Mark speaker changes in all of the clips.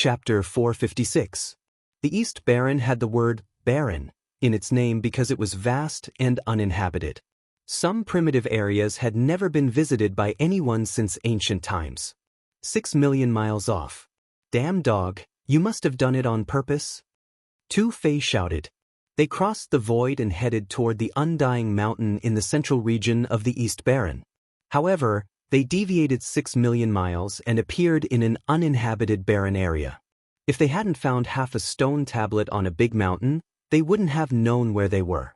Speaker 1: Chapter 456. The East Barren had the word barren in its name because it was vast and uninhabited. Some primitive areas had never been visited by anyone since ancient times. 6 million miles off. Damn dog, you must have done it on purpose? Tu Fei shouted. They crossed the void and headed toward the Undying Mountain in the central region of the East Barren. However, they deviated 6 million miles and appeared in an uninhabited barren area. If they hadn't found half a stone tablet on a big mountain, they wouldn't have known where they were.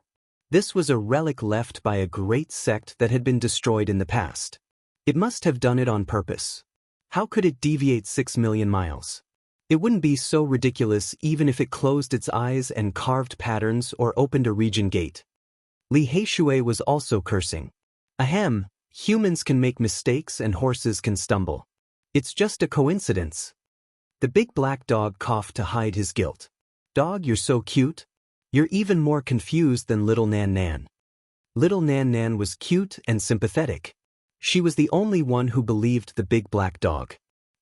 Speaker 1: This was a relic left by a great sect that had been destroyed in the past. It must have done it on purpose. How could it deviate 6 million miles? It wouldn't be so ridiculous even if it closed its eyes and carved patterns or opened a region gate. Li Heishui was also cursing. Ahem, humans can make mistakes and horses can stumble. It's just a coincidence. The big black dog coughed to hide his guilt. Dog, you're so cute. You're even more confused than Little Nan Nan. Little Nan Nan was cute and sympathetic. She was the only one who believed the big black dog.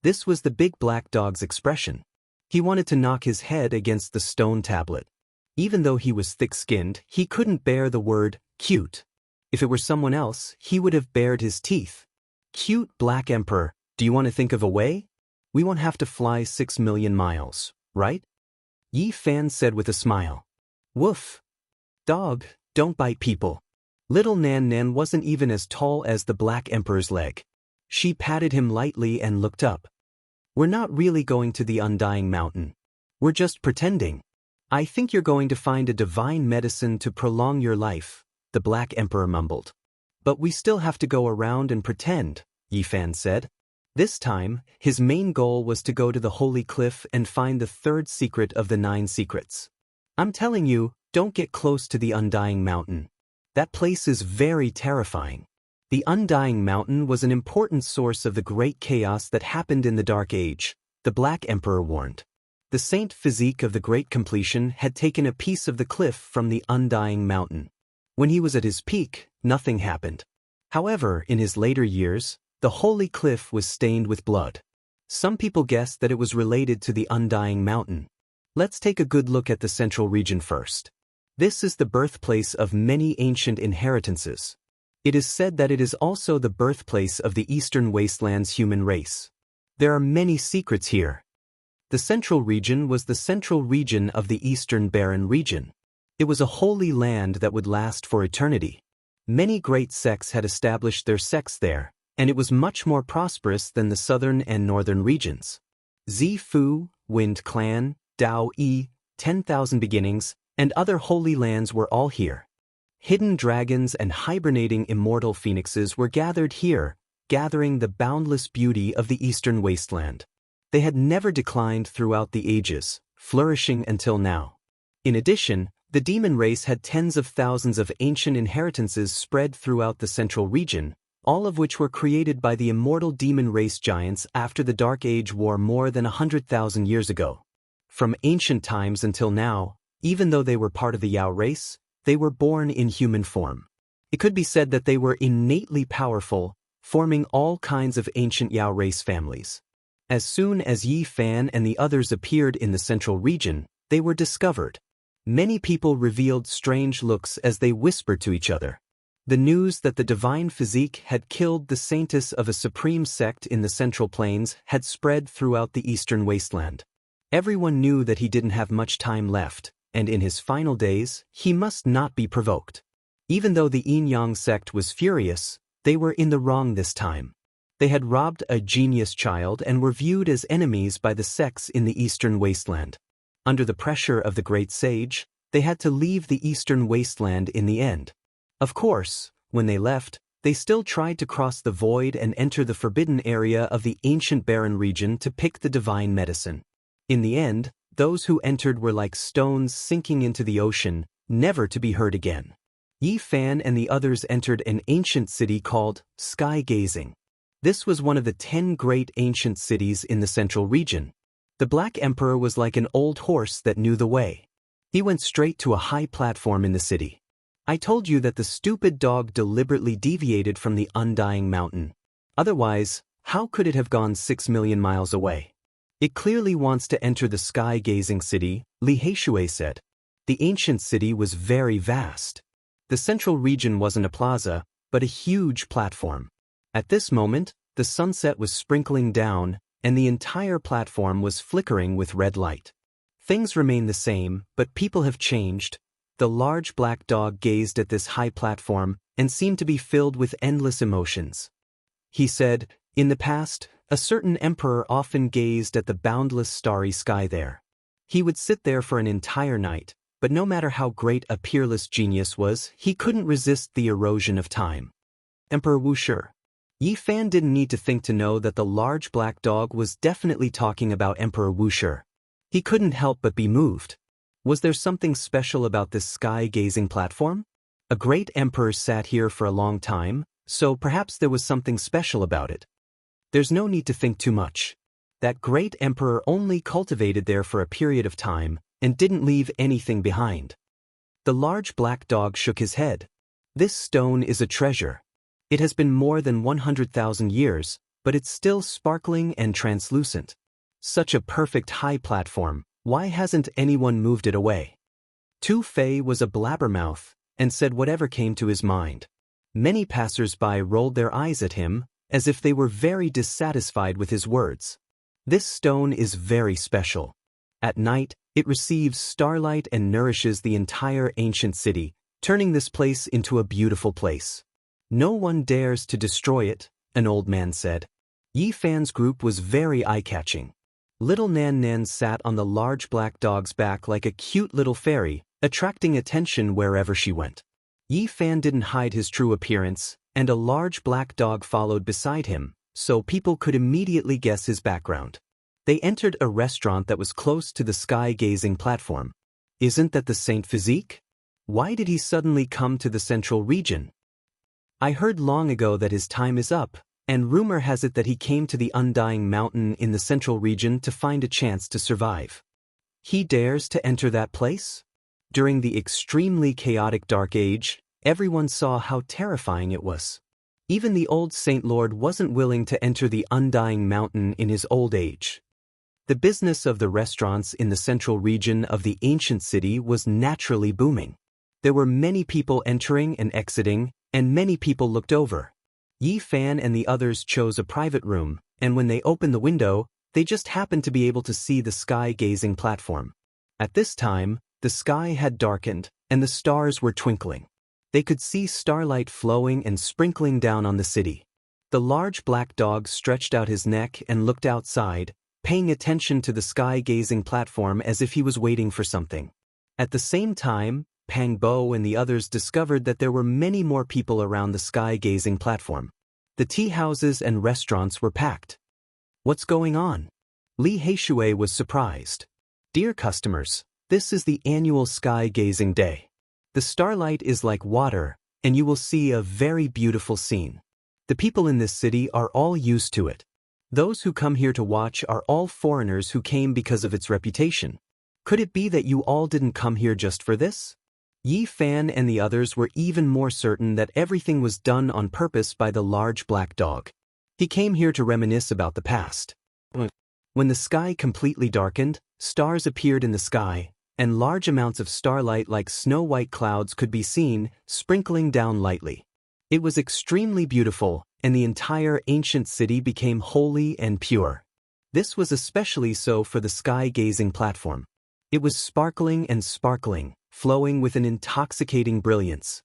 Speaker 1: This was the big black dog's expression. He wanted to knock his head against the stone tablet. Even though he was thick-skinned, he couldn't bear the word cute. If it were someone else, he would have bared his teeth. Cute Black Emperor, do you want to think of a way? We won't have to fly 6 million miles, right? Yi Fan said with a smile. Woof. Dog, don't bite people. Little Nan Nan wasn't even as tall as the Black Emperor's leg. She patted him lightly and looked up. We're not really going to the Undying Mountain. We're just pretending. I think you're going to find a divine medicine to prolong your life, the Black Emperor mumbled. But we still have to go around and pretend, Yi Fan said. This time, his main goal was to go to the Holy Cliff and find the third secret of the 9 secrets. I'm telling you, don't get close to the Undying Mountain. That place is very terrifying. The Undying Mountain was an important source of the great chaos that happened in the Dark Age, the Black Emperor warned. The saint physique of the Great Completion had taken a piece of the cliff from the Undying Mountain. When he was at his peak, nothing happened. However, in his later years, the Holy Cliff was stained with blood. Some people guessed that it was related to the Undying Mountain. Let's take a good look at the central region first. This is the birthplace of many ancient inheritances. It is said that it is also the birthplace of the Eastern Wasteland's human race. There are many secrets here. The central region was the central region of the Eastern Barren region. It was a holy land that would last for eternity. Many great sects had established their sects there, and it was much more prosperous than the southern and northern regions. Zifu, Wind Clan, Dao Yi, 10,000 Beginnings, and other holy lands were all here. Hidden dragons and hibernating immortal phoenixes were gathered here, gathering the boundless beauty of the Eastern Wasteland. They had never declined throughout the ages, flourishing until now. In addition, the demon race had tens of thousands of ancient inheritances spread throughout the central region, all of which were created by the immortal demon race giants after the Dark Age war more than 100,000 years ago. From ancient times until now, even though they were part of the Yao race, they were born in human form. It could be said that they were innately powerful, forming all kinds of ancient Yao race families. As soon as Yi Fan and the others appeared in the central region, they were discovered. Many people revealed strange looks as they whispered to each other. The news that the divine physique had killed the saintess of a supreme sect in the Central Plains had spread throughout the Eastern Wasteland. Everyone knew that he didn't have much time left, and in his final days, he must not be provoked. Even though the Yin-Yang sect was furious, they were in the wrong this time. They had robbed a genius child and were viewed as enemies by the sects in the Eastern Wasteland. Under the pressure of the great sage, they had to leave the Eastern Wasteland in the end. Of course, when they left, they still tried to cross the void and enter the forbidden area of the ancient barren region to pick the divine medicine. In the end, those who entered were like stones sinking into the ocean, never to be heard again. Yi Fan and the others entered an ancient city called Sky Gazing. This was one of the 10 great ancient cities in the central region. The Black Emperor was like an old horse that knew the way. He went straight to a high platform in the city. I told you that the stupid dog deliberately deviated from the Undying Mountain. Otherwise, how could it have gone 6 million miles away? It clearly wants to enter the sky-gazing city, Li Heishui said. The ancient city was very vast. The central region wasn't a plaza, but a huge platform. At this moment, the sunset was sprinkling down, and the entire platform was flickering with red light. Things remain the same, but people have changed. The large black dog gazed at this high platform and seemed to be filled with endless emotions. He said, "In the past, a certain emperor often gazed at the boundless starry sky there. He would sit there for an entire night, but no matter how great a peerless genius was, he couldn't resist the erosion of time." Emperor Wuxia. Yi Fan didn't need to think to know that the large black dog was definitely talking about Emperor Wuxia. He couldn't help but be moved. Was there something special about this sky-gazing platform? A great emperor sat here for a long time, so perhaps there was something special about it. There's no need to think too much. That great emperor only cultivated there for a period of time and didn't leave anything behind. The large black dog shook his head. This stone is a treasure. It has been more than 100,000 years, but it's still sparkling and translucent. Such a perfect high platform, why hasn't anyone moved it away? Tu Fei was a blabbermouth and said whatever came to his mind. Many passers-by rolled their eyes at him, as if they were very dissatisfied with his words. This stone is very special. At night, it receives starlight and nourishes the entire ancient city, turning this place into a beautiful place. No one dares to destroy it, an old man said. Yi Fan's group was very eye-catching. Little Nan Nan sat on the large black dog's back like a cute little fairy, attracting attention wherever she went. Yi Fan didn't hide his true appearance, and a large black dog followed beside him, so people could immediately guess his background. They entered a restaurant that was close to the sky-gazing platform. Isn't that the Saint Physique? Why did he suddenly come to the central region? I heard long ago that his time is up, and rumor has it that he came to the Undying Mountain in the central region to find a chance to survive. He dares to enter that place? During the extremely chaotic Dark Age, everyone saw how terrifying it was. Even the old Saint Lord wasn't willing to enter the Undying Mountain in his old age. The business of the restaurants in the central region of the ancient city was naturally booming. There were many people entering and exiting, and many people looked over. Yi Fan and the others chose a private room, and when they opened the window, they just happened to be able to see the sky-gazing platform. At this time, the sky had darkened, and the stars were twinkling. They could see starlight flowing and sprinkling down on the city. The large black dog stretched out his neck and looked outside, paying attention to the sky-gazing platform as if he was waiting for something. At the same time, Pang Bo and the others discovered that there were many more people around the sky-gazing platform. The tea houses and restaurants were packed. What's going on? Li Heishui was surprised. Dear customers, this is the annual sky-gazing day. The starlight is like water, and you will see a very beautiful scene. The people in this city are all used to it. Those who come here to watch are all foreigners who came because of its reputation. Could it be that you all didn't come here just for this? Yi Fan and the others were even more certain that everything was done on purpose by the large black dog. He came here to reminisce about the past. When the sky completely darkened, stars appeared in the sky, and large amounts of starlight like snow-white clouds could be seen, sprinkling down lightly. It was extremely beautiful, and the entire ancient city became holy and pure. This was especially so for the sky-gazing platform. It was sparkling and sparkling, flowing with an intoxicating brilliance.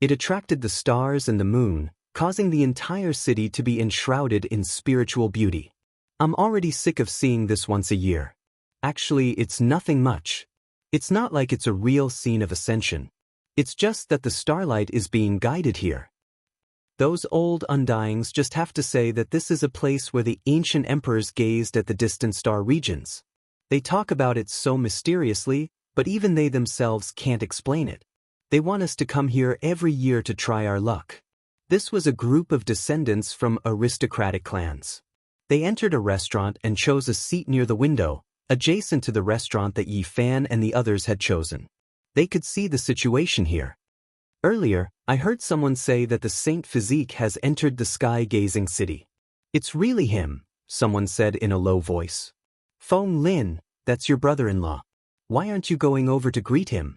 Speaker 1: It attracted the stars and the moon, causing the entire city to be enshrouded in spiritual beauty. I'm already sick of seeing this once a year. Actually, it's nothing much. It's not like it's a real scene of ascension. It's just that the starlight is being guided here. Those old undyings just have to say that this is a place where the ancient emperors gazed at the distant star regions. They talk about it so mysteriously, but even they themselves can't explain it. They want us to come here every year to try our luck. This was a group of descendants from aristocratic clans. They entered a restaurant and chose a seat near the window, adjacent to the restaurant that Yi Fan and the others had chosen. They could see the situation here. Earlier, I heard someone say that the Saint Physique has entered the sky-gazing city. It's really him, someone said in a low voice. Feng Lin, that's your brother-in-law. Why aren't you going over to greet him?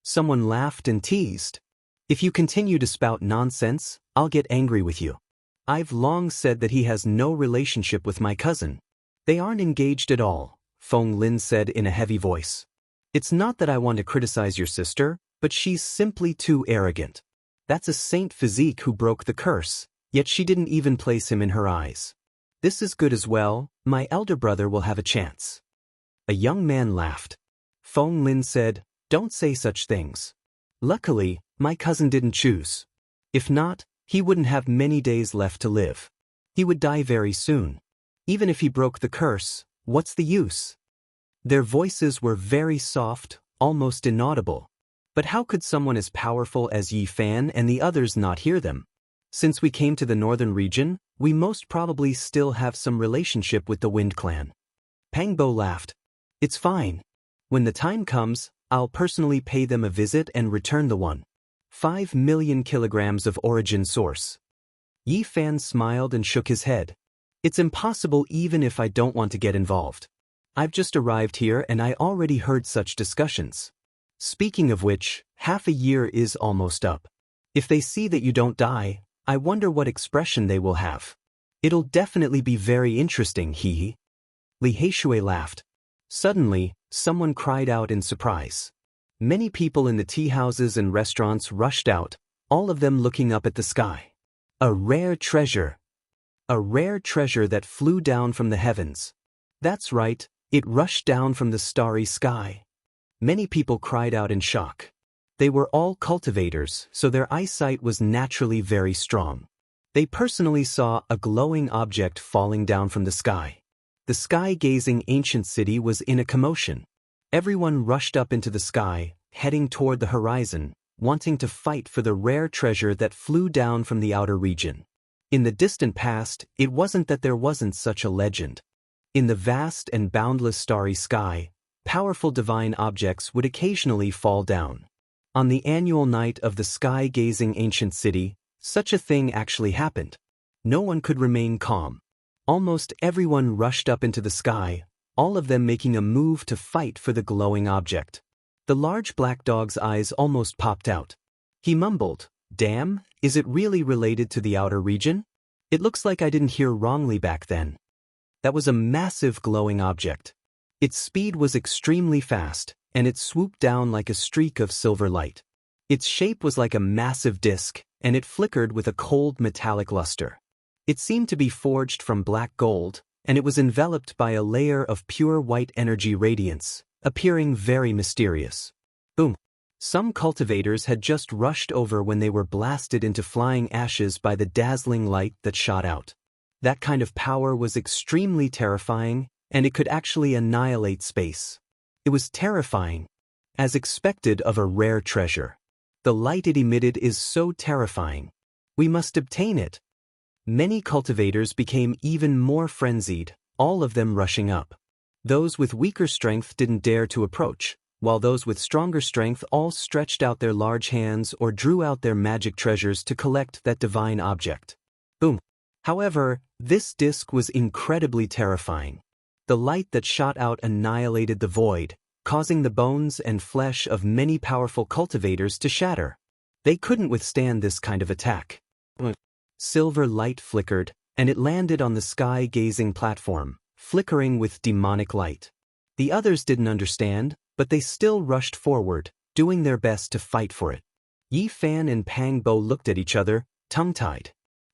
Speaker 1: Someone laughed and teased. If you continue to spout nonsense, I'll get angry with you. I've long said that he has no relationship with my cousin. They aren't engaged at all, Feng Lin said in a heavy voice. It's not that I want to criticize your sister, but she's simply too arrogant. That's a saint physique who broke the curse, yet she didn't even place him in her eyes. This is good as well, my elder brother will have a chance. A young man laughed. Feng Lin said, don't say such things. Luckily, my cousin didn't choose. If not, he wouldn't have many days left to live. He would die very soon. Even if he broke the curse, what's the use? Their voices were very soft, almost inaudible. But how could someone as powerful as Yi Fan and the others not hear them? Since we came to the northern region, we most probably still have some relationship with the Wind Clan. Pang Bo laughed. It's fine. When the time comes, I'll personally pay them a visit and return the 1.5 million kilograms of origin source. Yi Fan smiled and shook his head. It's impossible even if I don't want to get involved. I've just arrived here and I already heard such discussions. Speaking of which, half a year is almost up. If they see that you don't die, I wonder what expression they will have. It'll definitely be very interesting, hee. Li Heishui laughed. Suddenly, someone cried out in surprise. Many people in the tea houses and restaurants rushed out, all of them looking up at the sky. A rare treasure. A rare treasure that flew down from the heavens. That's right, it rushed down from the starry sky. Many people cried out in shock. They were all cultivators, so their eyesight was naturally very strong. They personally saw a glowing object falling down from the sky. The sky-gazing ancient city was in a commotion. Everyone rushed up into the sky, heading toward the horizon, wanting to fight for the rare treasure that flew down from the outer region. In the distant past, it wasn't that there wasn't such a legend. In the vast and boundless starry sky, powerful divine objects would occasionally fall down. On the annual night of the sky-gazing ancient city, such a thing actually happened. No one could remain calm. Almost everyone rushed up into the sky, all of them making a move to fight for the glowing object. The large black dog's eyes almost popped out. He mumbled, "Damn, is it really related to the outer region? It looks like I didn't hear wrongly back then." That was a massive glowing object. Its speed was extremely fast, and it swooped down like a streak of silver light. Its shape was like a massive disc, and it flickered with a cold metallic luster. It seemed to be forged from black gold, and it was enveloped by a layer of pure white energy radiance, appearing very mysterious. Boom! Some cultivators had just rushed over when they were blasted into flying ashes by the dazzling light that shot out. That kind of power was extremely terrifying, and it could actually annihilate space. It was terrifying, as expected of a rare treasure. The light it emitted is so terrifying. We must obtain it. Many cultivators became even more frenzied, all of them rushing up. Those with weaker strength didn't dare to approach, while those with stronger strength all stretched out their large hands or drew out their magic treasures to collect that divine object. Boom! However, this disc was incredibly terrifying. The light that shot out annihilated the void, causing the bones and flesh of many powerful cultivators to shatter. They couldn't withstand this kind of attack. Silver light flickered, and it landed on the sky-gazing platform, flickering with demonic light. The others didn't understand, but they still rushed forward, doing their best to fight for it. Yi Fan and Pang Bo looked at each other, tongue-tied.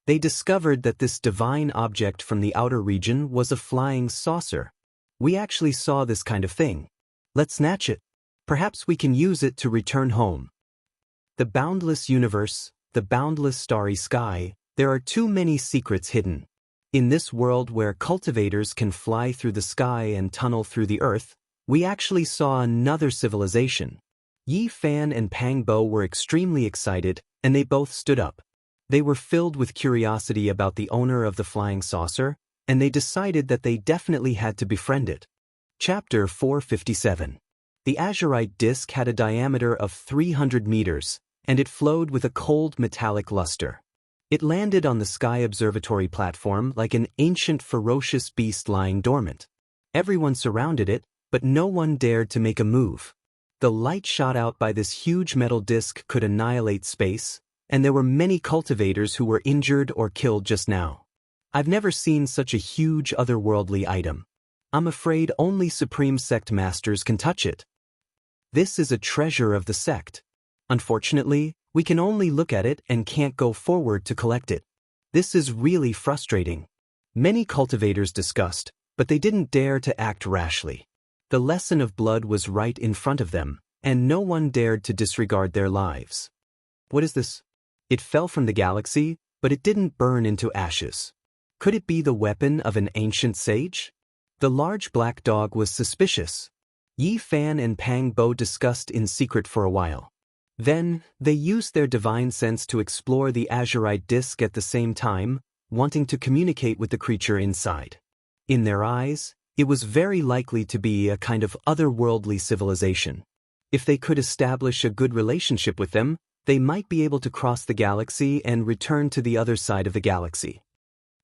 Speaker 1: They discovered that this divine object from the outer region was a flying saucer. We actually saw this kind of thing. Let's snatch it. Perhaps we can use it to return home. The boundless universe, the boundless starry sky, there are too many secrets hidden. In this world where cultivators can fly through the sky and tunnel through the earth, we actually saw another civilization. Yi Fan and Pang Bo were extremely excited, and they both stood up. They were filled with curiosity about the owner of the flying saucer, and they decided that they definitely had to befriend it. Chapter 457. The azurite disc had a diameter of 300 meters, and it flowed with a cold metallic luster. It landed on the sky observatory platform like an ancient ferocious beast lying dormant. Everyone surrounded it, but no one dared to make a move. The light shot out by this huge metal disc could annihilate space, and there were many cultivators who were injured or killed just now. I've never seen such a huge otherworldly item. I'm afraid only Supreme Sect Masters can touch it. This is a treasure of the sect. Unfortunately, we can only look at it and can't go forward to collect it. This is really frustrating. Many cultivators discussed, but they didn't dare to act rashly. The lesson of blood was right in front of them, and no one dared to disregard their lives. What is this? It fell from the galaxy, but it didn't burn into ashes. Could it be the weapon of an ancient sage? The large black dog was suspicious. Yi Fan and Pang Bo discussed in secret for a while. Then, they used their divine sense to explore the azurite disk at the same time, wanting to communicate with the creature inside. In their eyes, it was very likely to be a kind of otherworldly civilization. If they could establish a good relationship with them, they might be able to cross the galaxy and return to the other side of the galaxy.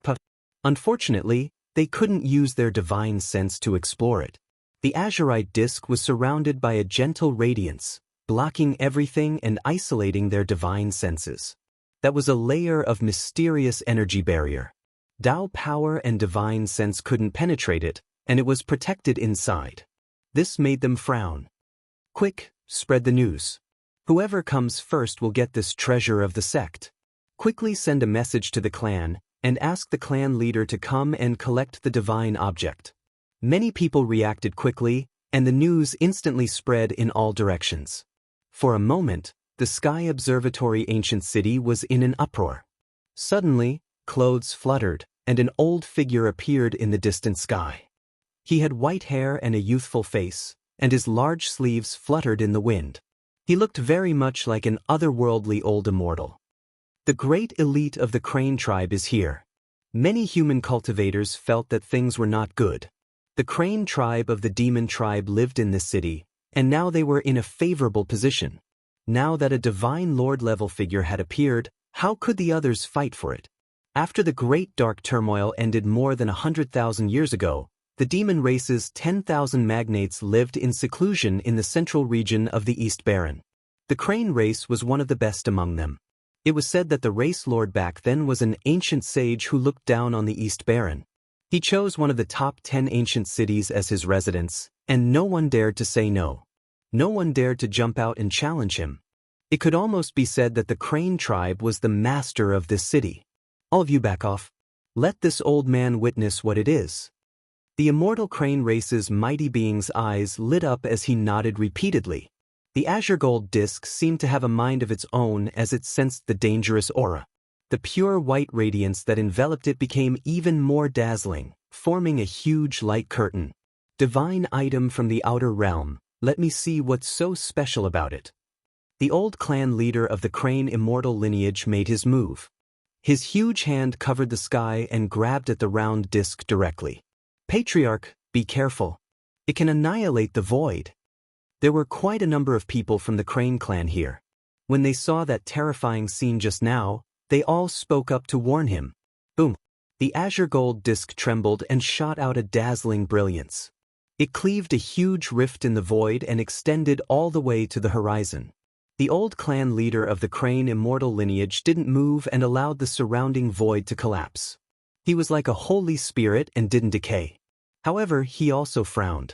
Speaker 1: But, unfortunately, they couldn't use their divine sense to explore it. The azurite disk was surrounded by a gentle radiance, blocking everything and isolating their divine senses. That was a layer of mysterious energy barrier. Dao power and divine sense couldn't penetrate it, and it was protected inside. This made them frown. Quick, spread the news. Whoever comes first will get this treasure of the sect. Quickly send a message to the clan, and ask the clan leader to come and collect the divine object. Many people reacted quickly, and the news instantly spread in all directions. For a moment, the Sky Observatory ancient city was in an uproar. Suddenly, clothes fluttered, and an old figure appeared in the distant sky. He had white hair and a youthful face, and his large sleeves fluttered in the wind. He looked very much like an otherworldly old immortal. The great elite of the Crane tribe is here. Many human cultivators felt that things were not good. The Crane tribe of the demon tribe lived in this city, and now they were in a favorable position. Now that a divine lord-level figure had appeared, how could the others fight for it? After the great dark turmoil ended more than 100,000 years ago, the demon race's 10,000 magnates lived in seclusion in the central region of the East Baron. The Crane race was one of the best among them. It was said that the race lord back then was an ancient sage who looked down on the East Baron. He chose one of the top 10 ancient cities as his residence, and no one dared to say no. No one dared to jump out and challenge him. It could almost be said that the Crane tribe was the master of this city. All of you back off. Let this old man witness what it is. The immortal Crane race's mighty being's eyes lit up as he nodded repeatedly. The azure gold disc seemed to have a mind of its own as it sensed the dangerous aura. The pure white radiance that enveloped it became even more dazzling, forming a huge light curtain. Divine item from the outer realm, let me see what's so special about it. The old clan leader of the Crane immortal lineage made his move. His huge hand covered the sky and grabbed at the round disc directly. Patriarch, be careful. It can annihilate the void. There were quite a number of people from the Crane clan here. When they saw that terrifying scene just now, they all spoke up to warn him. Boom! The azure gold disc trembled and shot out a dazzling brilliance. It cleaved a huge rift in the void and extended all the way to the horizon. The old clan leader of the Crane immortal lineage didn't move and allowed the surrounding void to collapse. He was like a holy spirit and didn't decay. However, he also frowned.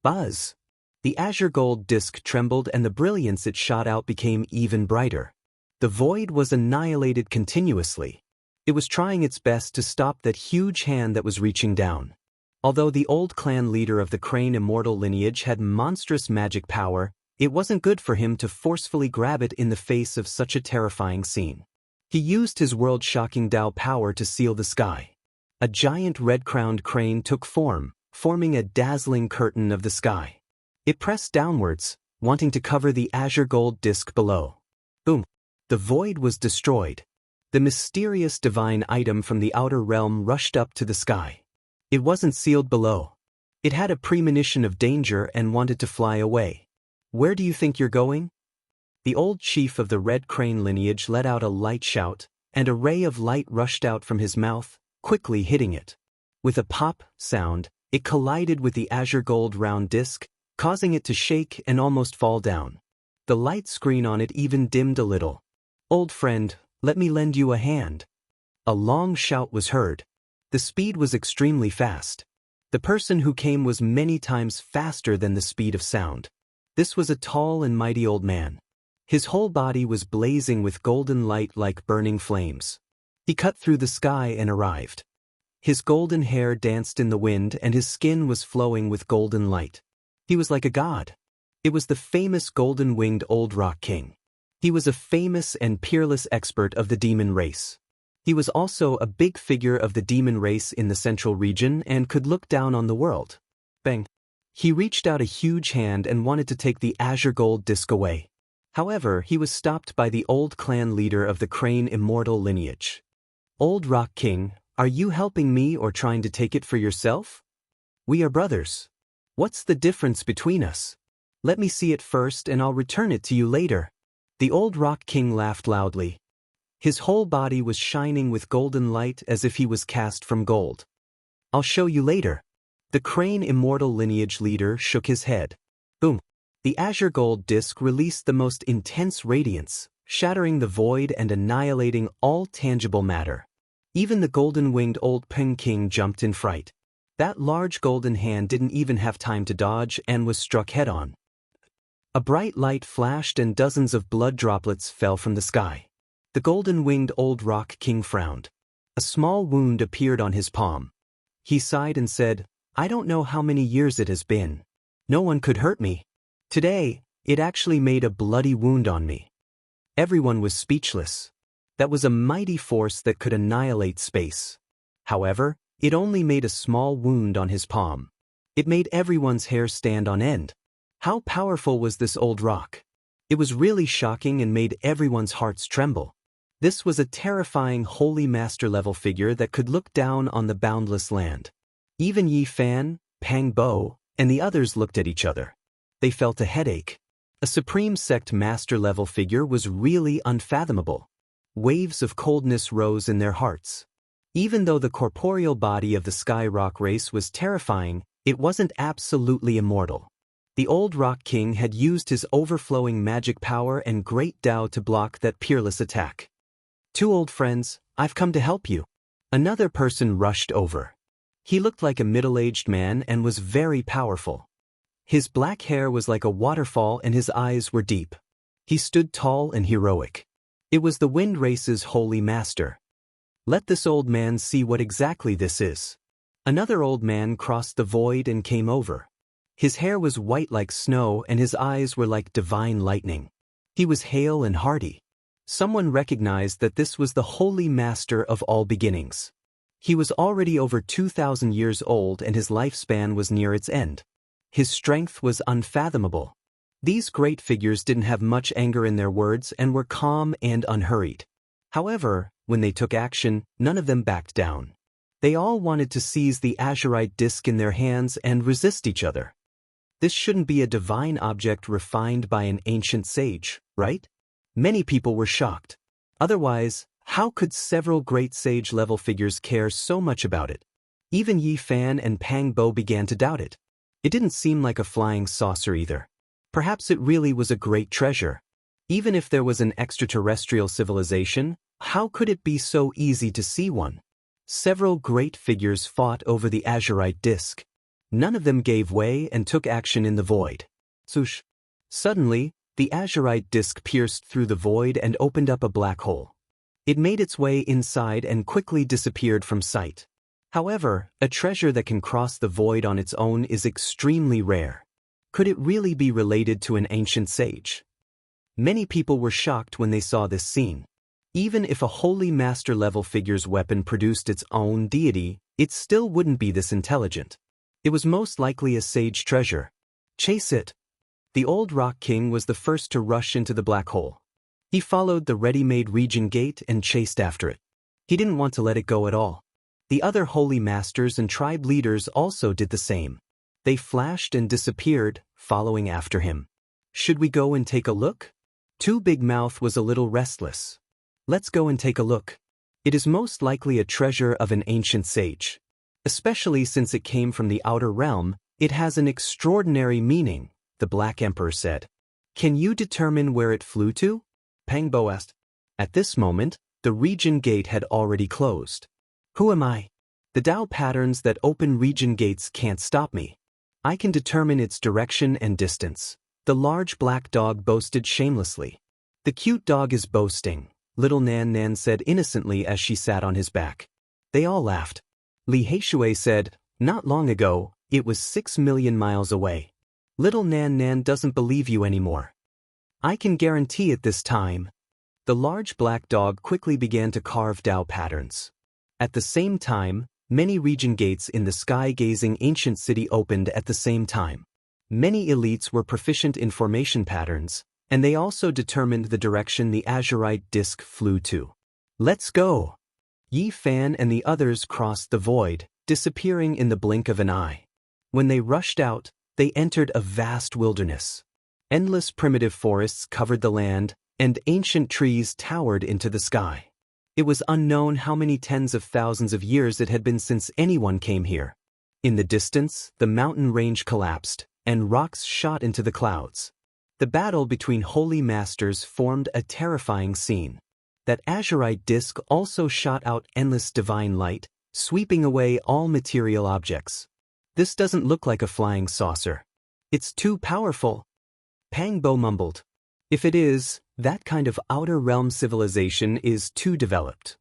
Speaker 1: Buzz! The azure gold disc trembled and the brilliance it shot out became even brighter. The void was annihilated continuously. It was trying its best to stop that huge hand that was reaching down. Although the old clan leader of the Crane immortal lineage had monstrous magic power, it wasn't good for him to forcefully grab it in the face of such a terrifying scene. He used his world-shocking Dao power to seal the sky. A giant red-crowned crane took form, forming a dazzling curtain of the sky. It pressed downwards, wanting to cover the azure gold disc below. Boom! The void was destroyed. The mysterious divine item from the outer realm rushed up to the sky. It wasn't sealed below. It had a premonition of danger and wanted to fly away. Where do you think you're going? The old chief of the Red Crane lineage let out a light shout, and a ray of light rushed out from his mouth, quickly hitting it. With a pop sound, It collided with the azure gold round disc, causing it to shake and almost fall down. The light screen on it even dimmed a little. "Old friend, let me lend you a hand." A long shout was heard. The speed was extremely fast. The person who came was many times faster than the speed of sound. This was a tall and mighty old man. His whole body was blazing with golden light like burning flames. He cut through the sky and arrived. His golden hair danced in the wind and his skin was flowing with golden light. He was like a god. It was the famous golden-winged Old Rock King. He was a famous and peerless expert of the demon race. He was also a big figure of the demon race in the central region and could look down on the world. Bang! He reached out a huge hand and wanted to take the azure gold disc away. However, he was stopped by the old clan leader of the Crane Immortal lineage. "Old Rock King, are you helping me or trying to take it for yourself? We are brothers. What's the difference between us? Let me see it first and I'll return it to you later." The Old Rock King laughed loudly. His whole body was shining with golden light as if he was cast from gold. "I'll show you later." The Crane Immortal lineage leader shook his head. Boom! The azure gold disc released the most intense radiance, shattering the void and annihilating all tangible matter. Even the golden-winged Old Peng King jumped in fright. That large golden hand didn't even have time to dodge and was struck head-on. A bright light flashed and dozens of blood droplets fell from the sky. The golden-winged Old Rock King frowned. A small wound appeared on his palm. He sighed and said, "I don't know how many years it has been. No one could hurt me. Today, it actually made a bloody wound on me." Everyone was speechless. That was a mighty force that could annihilate space. However, it only made a small wound on his palm. It made everyone's hair stand on end. How powerful was this old rock? It was really shocking and made everyone's hearts tremble. This was a terrifying holy master-level figure that could look down on the boundless land. Even Yi Fan, Pang Bo, and the others looked at each other. They felt a headache. A supreme sect master-level figure was really unfathomable. Waves of coldness rose in their hearts. Even though the corporeal body of the Sky Rock race was terrifying, it wasn't absolutely immortal. The Old Rock King had used his overflowing magic power and great Tao to block that peerless attack. "Two old friends, I've come to help you." Another person rushed over. He looked like a middle-aged man and was very powerful. His black hair was like a waterfall and his eyes were deep. He stood tall and heroic. It was the Wind Race's holy master. "Let this old man see what exactly this is." Another old man crossed the void and came over. His hair was white like snow and his eyes were like divine lightning. He was hale and hearty. Someone recognized that this was the holy master of all beginnings. He was already over 2,000 years old and his lifespan was near its end. His strength was unfathomable. These great figures didn't have much anger in their words and were calm and unhurried. However, when they took action, none of them backed down. They all wanted to seize the azurite disc in their hands and resist each other. This shouldn't be a divine object refined by an ancient sage, right? Many people were shocked. Otherwise, how could several great sage-level figures care so much about it? Even Yi Fan and Pang Bo began to doubt it. It didn't seem like a flying saucer either. Perhaps it really was a great treasure. Even if there was an extraterrestrial civilization, how could it be so easy to see one? Several great figures fought over the azurite disc. None of them gave way and took action in the void. Swoosh! Suddenly, the azurite disc pierced through the void and opened up a black hole. It made its way inside and quickly disappeared from sight. However, a treasure that can cross the void on its own is extremely rare. Could it really be related to an ancient sage? Many people were shocked when they saw this scene. Even if a holy master-level figure's weapon produced its own deity, it still wouldn't be this intelligent. It was most likely a sage treasure. Chase it! The Old Rock King was the first to rush into the black hole. He followed the ready-made region gate and chased after it. He didn't want to let it go at all. The other holy masters and tribe leaders also did the same. They flashed and disappeared, following after him. Should we go and take a look? Two Big Mouth was a little restless. Let's go and take a look. It is most likely a treasure of an ancient sage. Especially since it came from the outer realm, it has an extraordinary meaning, the Black Emperor said. Can you determine where it flew to? Pangbo asked. At this moment, the region gate had already closed. Who am I? The Tao patterns that open region gates can't stop me. I can determine its direction and distance, the large black dog boasted shamelessly. The cute dog is boasting, little Nan Nan said innocently as she sat on his back. They all laughed. Li Heishui said, not long ago, it was 6 million miles away. Little Nan Nan doesn't believe you anymore. I can guarantee it this time. The large black dog quickly began to carve Tao patterns. At the same time, many region gates in the sky-gazing ancient city opened at the same time. Many elites were proficient in formation patterns, and they also determined the direction the azurite disk flew to. Let's go! Yi Fan and the others crossed the void, disappearing in the blink of an eye. When they rushed out, they entered a vast wilderness. Endless primitive forests covered the land, and ancient trees towered into the sky. It was unknown how many tens of thousands of years it had been since anyone came here. In the distance, the mountain range collapsed, and rocks shot into the clouds. The battle between holy masters formed a terrifying scene. That azurite disk also shot out endless divine light, sweeping away all material objects. This doesn't look like a flying saucer. It's too powerful. Pangbo mumbled. If it is, that kind of outer realm civilization is too developed.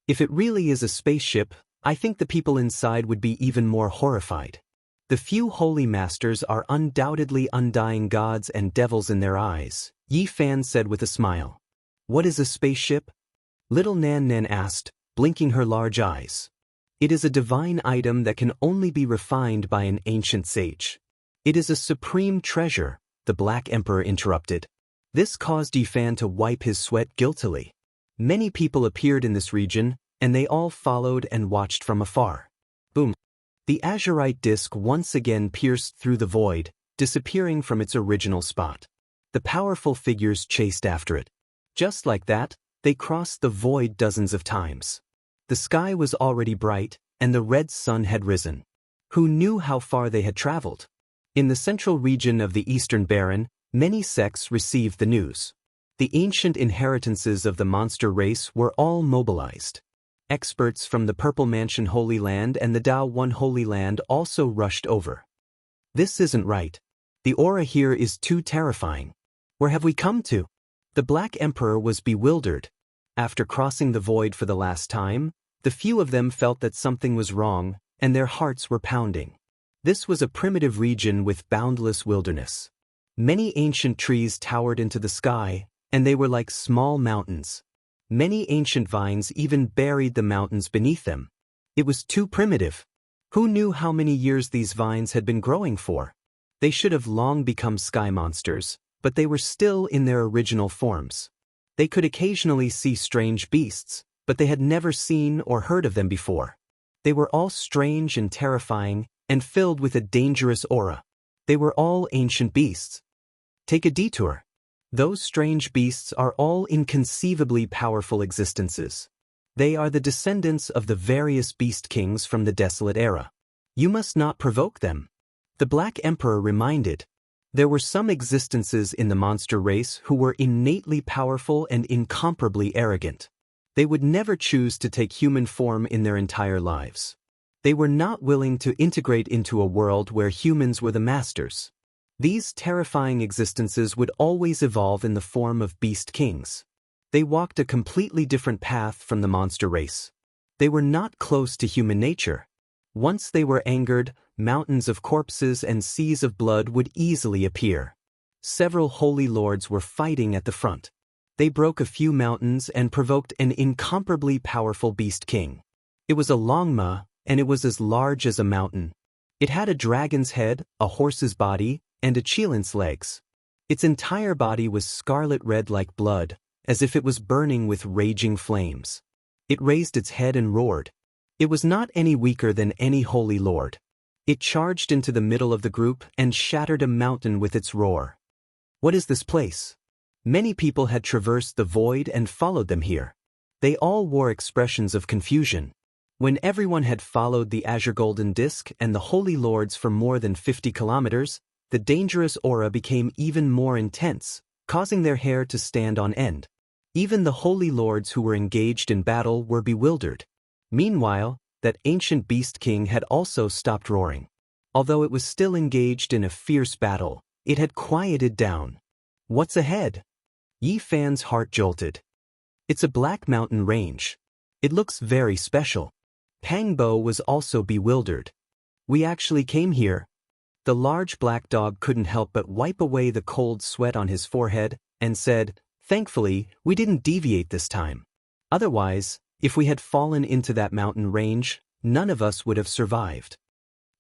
Speaker 1: If it really is a spaceship, I think the people inside would be even more horrified. The few holy masters are undoubtedly undying gods and devils in their eyes, Yi Fan said with a smile. What is a spaceship? Little Nan Nan asked, blinking her large eyes. It is a divine item that can only be refined by an ancient sage. It is a supreme treasure, the Black Emperor interrupted. This caused Yi Fan to wipe his sweat guiltily. Many people appeared in this region, and they all followed and watched from afar. Boom! The azurite disk once again pierced through the void, disappearing from its original spot. The powerful figures chased after it. Just like that, they crossed the void dozens of times. The sky was already bright, and the red sun had risen. Who knew how far they had traveled? In the central region of the Eastern Baron, many sects received the news. The ancient inheritances of the monster race were all mobilized. Experts from the Purple Mansion Holy Land and the Tao One Holy Land also rushed over. This isn't right. The aura here is too terrifying. Where have we come to? The Black Emperor was bewildered. After crossing the void for the last time, the few of them felt that something was wrong, and their hearts were pounding. This was a primitive region with boundless wilderness. Many ancient trees towered into the sky, and they were like small mountains. Many ancient vines even buried the mountains beneath them. It was too primitive. Who knew how many years these vines had been growing for? They should have long become sky monsters, but they were still in their original forms. They could occasionally see strange beasts, but they had never seen or heard of them before. They were all strange and terrifying, and filled with a dangerous aura. They were all ancient beasts. Take a detour. Those strange beasts are all inconceivably powerful existences. They are the descendants of the various beast kings from the desolate era. You must not provoke them. The Black Emperor reminded. There were some existences in the monster race who were innately powerful and incomparably arrogant. They would never choose to take human form in their entire lives. They were not willing to integrate into a world where humans were the masters. These terrifying existences would always evolve in the form of beast kings. They walked a completely different path from the monster race. They were not close to human nature. Once they were angered, mountains of corpses and seas of blood would easily appear. Several holy lords were fighting at the front. They broke a few mountains and provoked an incomparably powerful beast king. It was a Longma, and it was as large as a mountain. It had a dragon's head, a horse's body, and a cheelant's legs. Its entire body was scarlet red like blood, as if it was burning with raging flames. It raised its head and roared. It was not any weaker than any holy lord. It charged into the middle of the group and shattered a mountain with its roar. What is this place? Many people had traversed the void and followed them here. They all wore expressions of confusion. When everyone had followed the azure golden disk and the holy lords for more than 50 kilometers, the dangerous aura became even more intense, causing their hair to stand on end. Even the holy lords who were engaged in battle were bewildered. Meanwhile, that ancient beast king had also stopped roaring. Although it was still engaged in a fierce battle, it had quieted down. What's ahead? Yi Fan's heart jolted. It's a black mountain range. It looks very special. Pangbo was also bewildered. We actually came here. The large black dog couldn't help but wipe away the cold sweat on his forehead and said, "Thankfully, we didn't deviate this time. Otherwise, if we had fallen into that mountain range, none of us would have survived."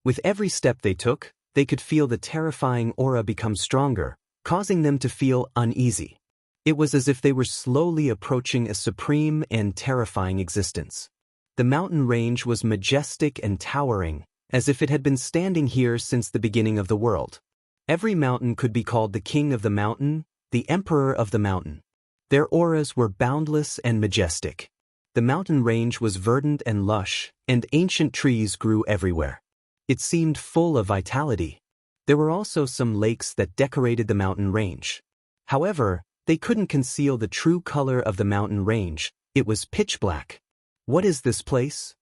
Speaker 1: With every step they took, they could feel the terrifying aura become stronger, causing them to feel uneasy. It was as if they were slowly approaching a supreme and terrifying existence. The mountain range was majestic and towering, as if it had been standing here since the beginning of the world. Every mountain could be called the king of the mountain, the emperor of the mountain. Their auras were boundless and majestic. The mountain range was verdant and lush, and ancient trees grew everywhere. It seemed full of vitality. There were also some lakes that decorated the mountain range. However, they couldn't conceal the true color of the mountain range. It was pitch black. What is this place?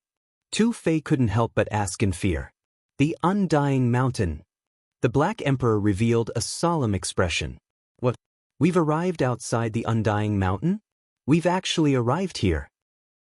Speaker 1: Tu Fei couldn't help but ask in fear. The Undying Mountain. The Black Emperor revealed a solemn expression. What? We've arrived outside the Undying Mountain? We've actually arrived here.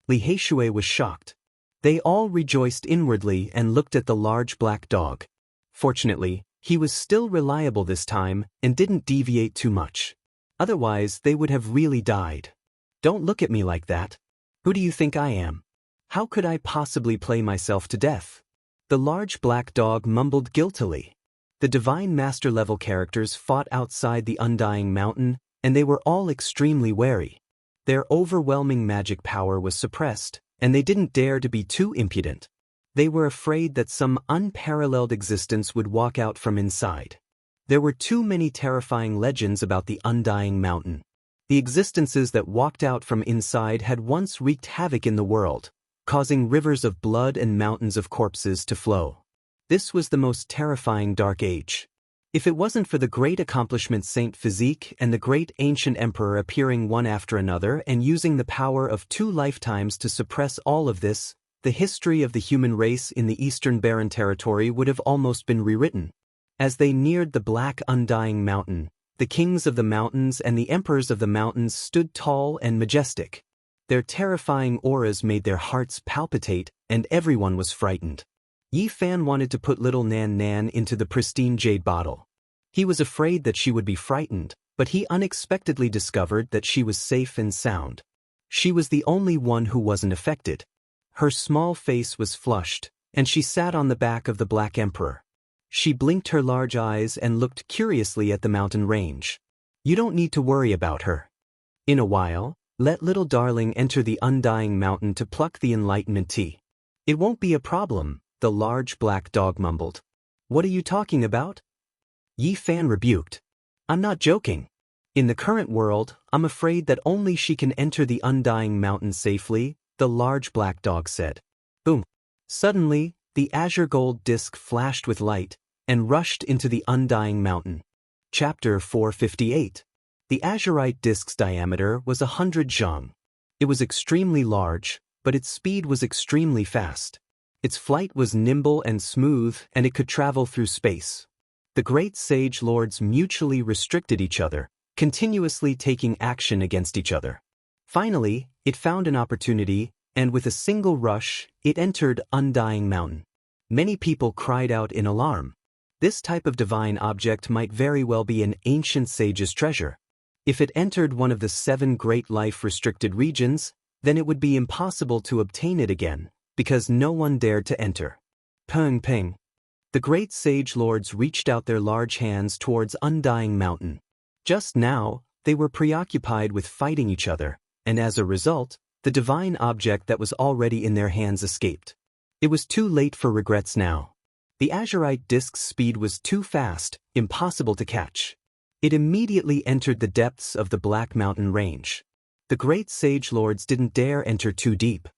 Speaker 1: Li Heishui was shocked. They all rejoiced inwardly and looked at the large black dog. Fortunately, he was still reliable this time and didn't deviate too much. Otherwise, they would have really died. Don't look at me like that. Who do you think I am? How could I possibly play myself to death? The large black dog mumbled guiltily. The Divine Master level characters fought outside the Undying Mountain, and they were all extremely wary. Their overwhelming magic power was suppressed, and they didn't dare to be too impudent. They were afraid that some unparalleled existence would walk out from inside. There were too many terrifying legends about the Undying Mountain. The existences that walked out from inside had once wreaked havoc in the world, causing rivers of blood and mountains of corpses to flow. This was the most terrifying Dark Age. If it wasn't for the great accomplishment Saint Physique and the great ancient emperor appearing one after another and using the power of 2 lifetimes to suppress all of this, the history of the human race in the Eastern Barren Territory would have almost been rewritten. As they neared the Black Undying Mountain, the kings of the mountains and the emperors of the mountains stood tall and majestic. Their terrifying auras made their hearts palpitate, and everyone was frightened. Yi Fan wanted to put little Nan Nan into the pristine jade bottle. He was afraid that she would be frightened, but he unexpectedly discovered that she was safe and sound. She was the only one who wasn't affected. Her small face was flushed, and she sat on the back of the Black Emperor. She blinked her large eyes and looked curiously at the mountain range. You don't need to worry about her. In a while, let little darling enter the Undying Mountain to pluck the enlightenment tea. It won't be a problem. The large black dog mumbled. What are you talking about? Yi Fan rebuked. I'm not joking. In the current world, I'm afraid that only she can enter the Undying Mountain safely, the large black dog said. Boom. Suddenly, the azure gold disc flashed with light and rushed into the Undying Mountain. Chapter 458. The azurite disc's diameter was 100 zhang. It was extremely large, but its speed was extremely fast. Its flight was nimble and smooth, and it could travel through space. The great sage lords mutually restricted each other, continuously taking action against each other. Finally, it found an opportunity, and with a single rush, it entered Undying Mountain. Many people cried out in alarm. This type of divine object might very well be an ancient sage's treasure. If it entered one of the 7 great life-restricted regions, then it would be impossible to obtain it again, because no one dared to enter. Peng peng. The great sage lords reached out their large hands towards Undying Mountain. Just now, they were preoccupied with fighting each other, and as a result, the divine object that was already in their hands escaped. It was too late for regrets now. The azurite disc's speed was too fast, impossible to catch. It immediately entered the depths of the Black Mountain range. The great sage lords didn't dare enter too deep.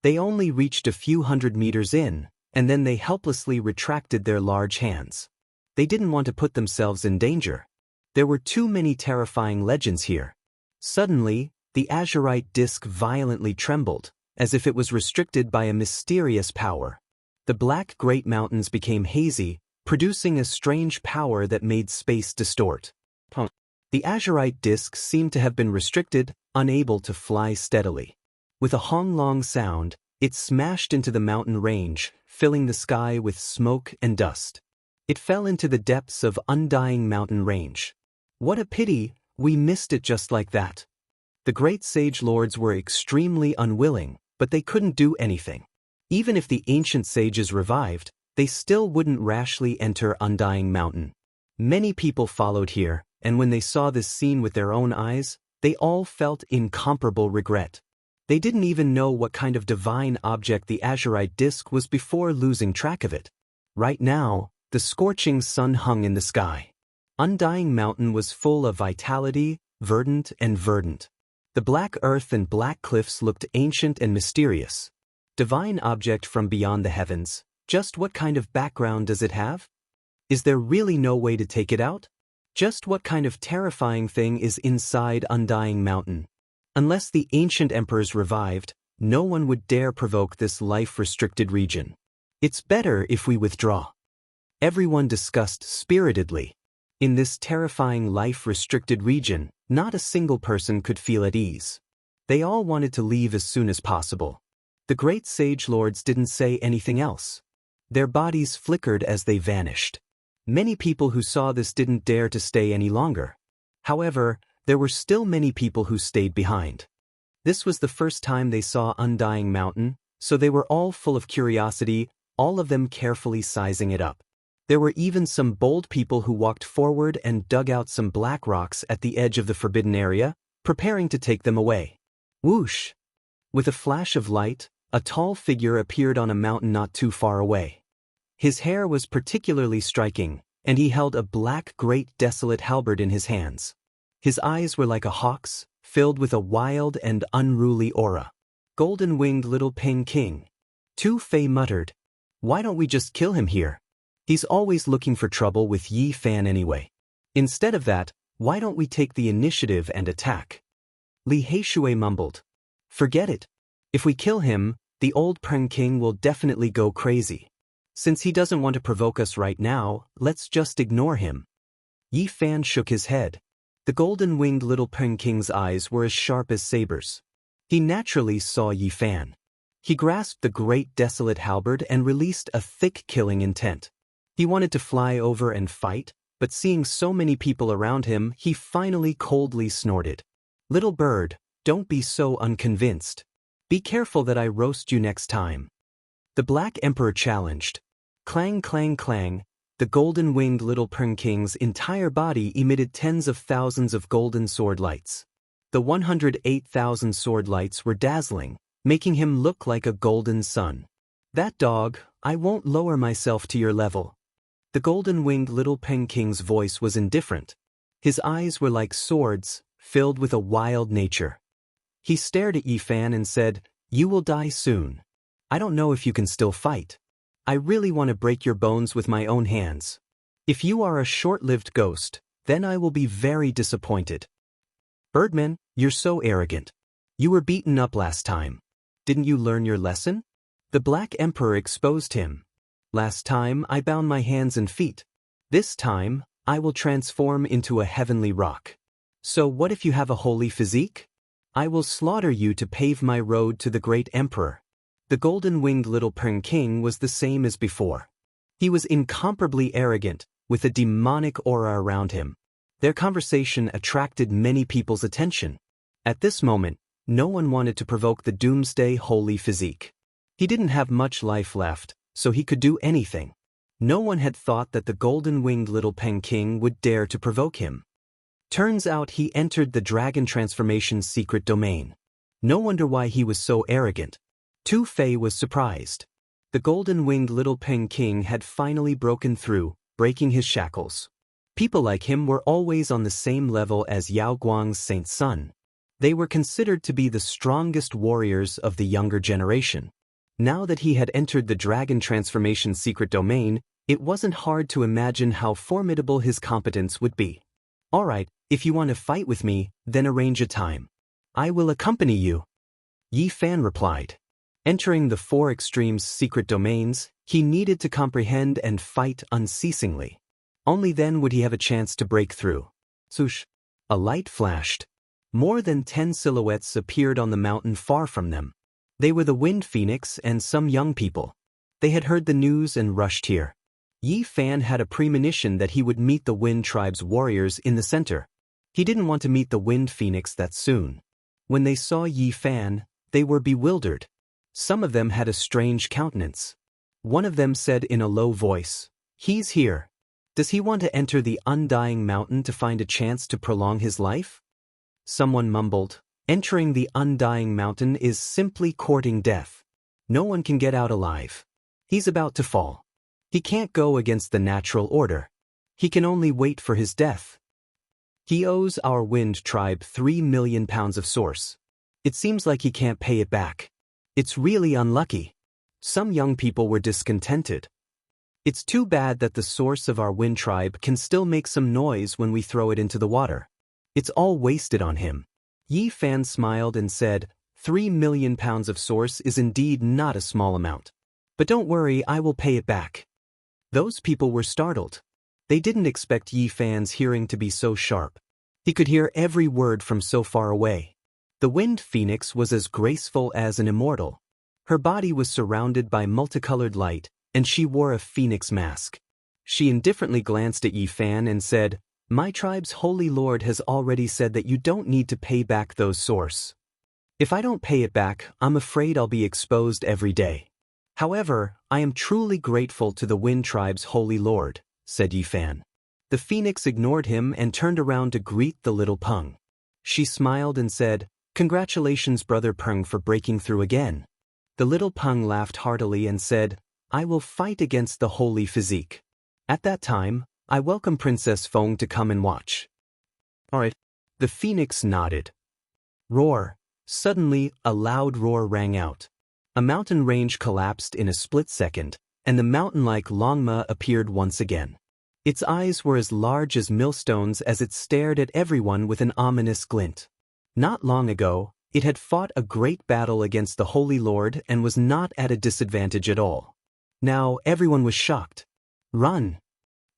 Speaker 1: They only reached a few hundred meters in, and then they helplessly retracted their large hands. They didn't want to put themselves in danger. There were too many terrifying legends here. Suddenly, the azurite disk violently trembled, as if it was restricted by a mysterious power. The black great mountains became hazy, producing a strange power that made space distort. The azurite disk seemed to have been restricted, unable to fly steadily. With a honglong sound, it smashed into the mountain range, filling the sky with smoke and dust. It fell into the depths of undying mountain range. What a pity, we missed it just like that. The great sage lords were extremely unwilling, but they couldn't do anything. Even if the ancient sages revived, they still wouldn't rashly enter Undying Mountain. Many people followed here, and when they saw this scene with their own eyes, they all felt incomparable regret. They didn't even know what kind of divine object the azurite disk was before losing track of it. Right now, the scorching sun hung in the sky. Undying Mountain was full of vitality, verdant and verdant. The black earth and black cliffs looked ancient and mysterious. Divine object from beyond the heavens, just what kind of background does it have? Is there really no way to take it out? Just what kind of terrifying thing is inside Undying Mountain? Unless the ancient emperors revived, no one would dare provoke this life-restricted region. It's better if we withdraw. Everyone discussed spiritedly. In this terrifying life-restricted region, not a single person could feel at ease. They all wanted to leave as soon as possible. The great sage lords didn't say anything else. Their bodies flickered as they vanished. Many people who saw this didn't dare to stay any longer. However, there were still many people who stayed behind. This was the first time they saw Undying Mountain, so they were all full of curiosity, all of them carefully sizing it up. There were even some bold people who walked forward and dug out some black rocks at the edge of the forbidden area, preparing to take them away. Whoosh! With a flash of light, a tall figure appeared on a mountain not too far away. His hair was particularly striking, and he held a black great desolate halberd in his hands. His eyes were like a hawk's, filled with a wild and unruly aura. Golden-winged little Peng King. Tu Fei muttered, "Why don't we just kill him here? He's always looking for trouble with Yi Fan anyway. Instead of that, why don't we take the initiative and attack?" Li Heishui mumbled, "Forget it. If we kill him, the old Peng King will definitely go crazy. Since he doesn't want to provoke us right now, let's just ignore him." Yi Fan shook his head. The golden-winged little Peng King's eyes were as sharp as sabers. He naturally saw Yi Fan. He grasped the great desolate halberd and released a thick killing intent. He wanted to fly over and fight, but seeing so many people around him, he finally coldly snorted. "Little bird, don't be so unconvinced. Be careful that I roast you next time." The Black Emperor challenged. Clang, clang, clang. The golden-winged little Peng King's entire body emitted tens of thousands of golden sword lights. The 108,000 sword lights were dazzling, making him look like a golden sun. "That dog, I won't lower myself to your level." The golden-winged little Peng King's voice was indifferent. His eyes were like swords, filled with a wild nature. He stared at Yi Fan and said, "You will die soon. I don't know if you can still fight. I really want to break your bones with my own hands. If you are a short-lived ghost, then I will be very disappointed. Birdman, you're so arrogant. You were beaten up last time. Didn't you learn your lesson?" The Black Emperor exposed him. "Last time I bound my hands and feet. This time, I will transform into a heavenly rock. So what if you have a holy physique? I will slaughter you to pave my road to the great emperor." The golden-winged little Peng King was the same as before. He was incomparably arrogant, with a demonic aura around him. Their conversation attracted many people's attention. At this moment, no one wanted to provoke the doomsday holy physique. He didn't have much life left, so he could do anything. No one had thought that the golden-winged little Peng King would dare to provoke him. Turns out he entered the dragon transformation's secret domain. No wonder why he was so arrogant. Tu Fei was surprised. The golden-winged little Peng King had finally broken through, breaking his shackles. People like him were always on the same level as Yao Guang's Saint Sun. They were considered to be the strongest warriors of the younger generation. Now that he had entered the dragon transformation secret domain, it wasn't hard to imagine how formidable his competence would be. Alright, if you want to fight with me, then arrange a time. I will accompany you. Yi Fan replied. Entering the four extremes secret domains, he needed to comprehend and fight unceasingly. Only then would he have a chance to break through. Swoosh! A light flashed. More than 10 silhouettes appeared on the mountain far from them. They were the Wind Phoenix and some young people. They had heard the news and rushed here. Yi Fan had a premonition that he would meet the Wind Tribe's warriors in the center. He didn't want to meet the Wind Phoenix that soon. When they saw Yi Fan, they were bewildered. Some of them had a strange countenance. One of them said in a low voice, "He's here. Does he want to enter the Undying Mountain to find a chance to prolong his life?" Someone mumbled, "Entering the Undying Mountain is simply courting death. No one can get out alive. He's about to fall. He can't go against the natural order. He can only wait for his death. He owes our Wind Tribe 3 million pounds of source. It seems like he can't pay it back. It's really unlucky." Some young people were discontented. "It's too bad that the source of our Wind Tribe can still make some noise when we throw it into the water. It's all wasted on him." Yi Fan smiled and said, 3 million pounds of source is indeed not a small amount. But don't worry, I will pay it back." Those people were startled. They didn't expect Yi Fan's hearing to be so sharp. He could hear every word from so far away. The Wind Phoenix was as graceful as an immortal. Her body was surrounded by multicolored light, and she wore a phoenix mask. She indifferently glanced at Yi Fan and said, "My tribe's holy lord has already said that you don't need to pay back those source. If I don't pay it back, I'm afraid I'll be exposed every day. However, I am truly grateful to the Wind Tribe's holy lord," said Yi Fan. The phoenix ignored him and turned around to greet the little Peng. She smiled and said, "Congratulations, Brother Peng, for breaking through again." The little Peng laughed heartily and said, "I will fight against the holy physique. At that time, I welcome Princess Feng to come and watch." Alright. The phoenix nodded. Roar. Suddenly, a loud roar rang out. A mountain range collapsed in a split second, and the mountain-like Longma appeared once again. Its eyes were as large as millstones as it stared at everyone with an ominous glint. Not long ago, it had fought a great battle against the Holy Lord and was not at a disadvantage at all. Now everyone was shocked. "Run!"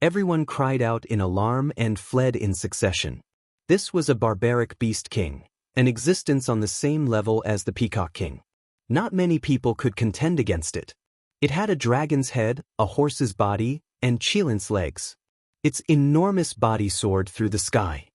Speaker 1: Everyone cried out in alarm and fled in succession. This was a barbaric beast king, an existence on the same level as the Peacock King. Not many people could contend against it. It had a dragon's head, a horse's body, and Chilant's legs. Its enormous body soared through the sky.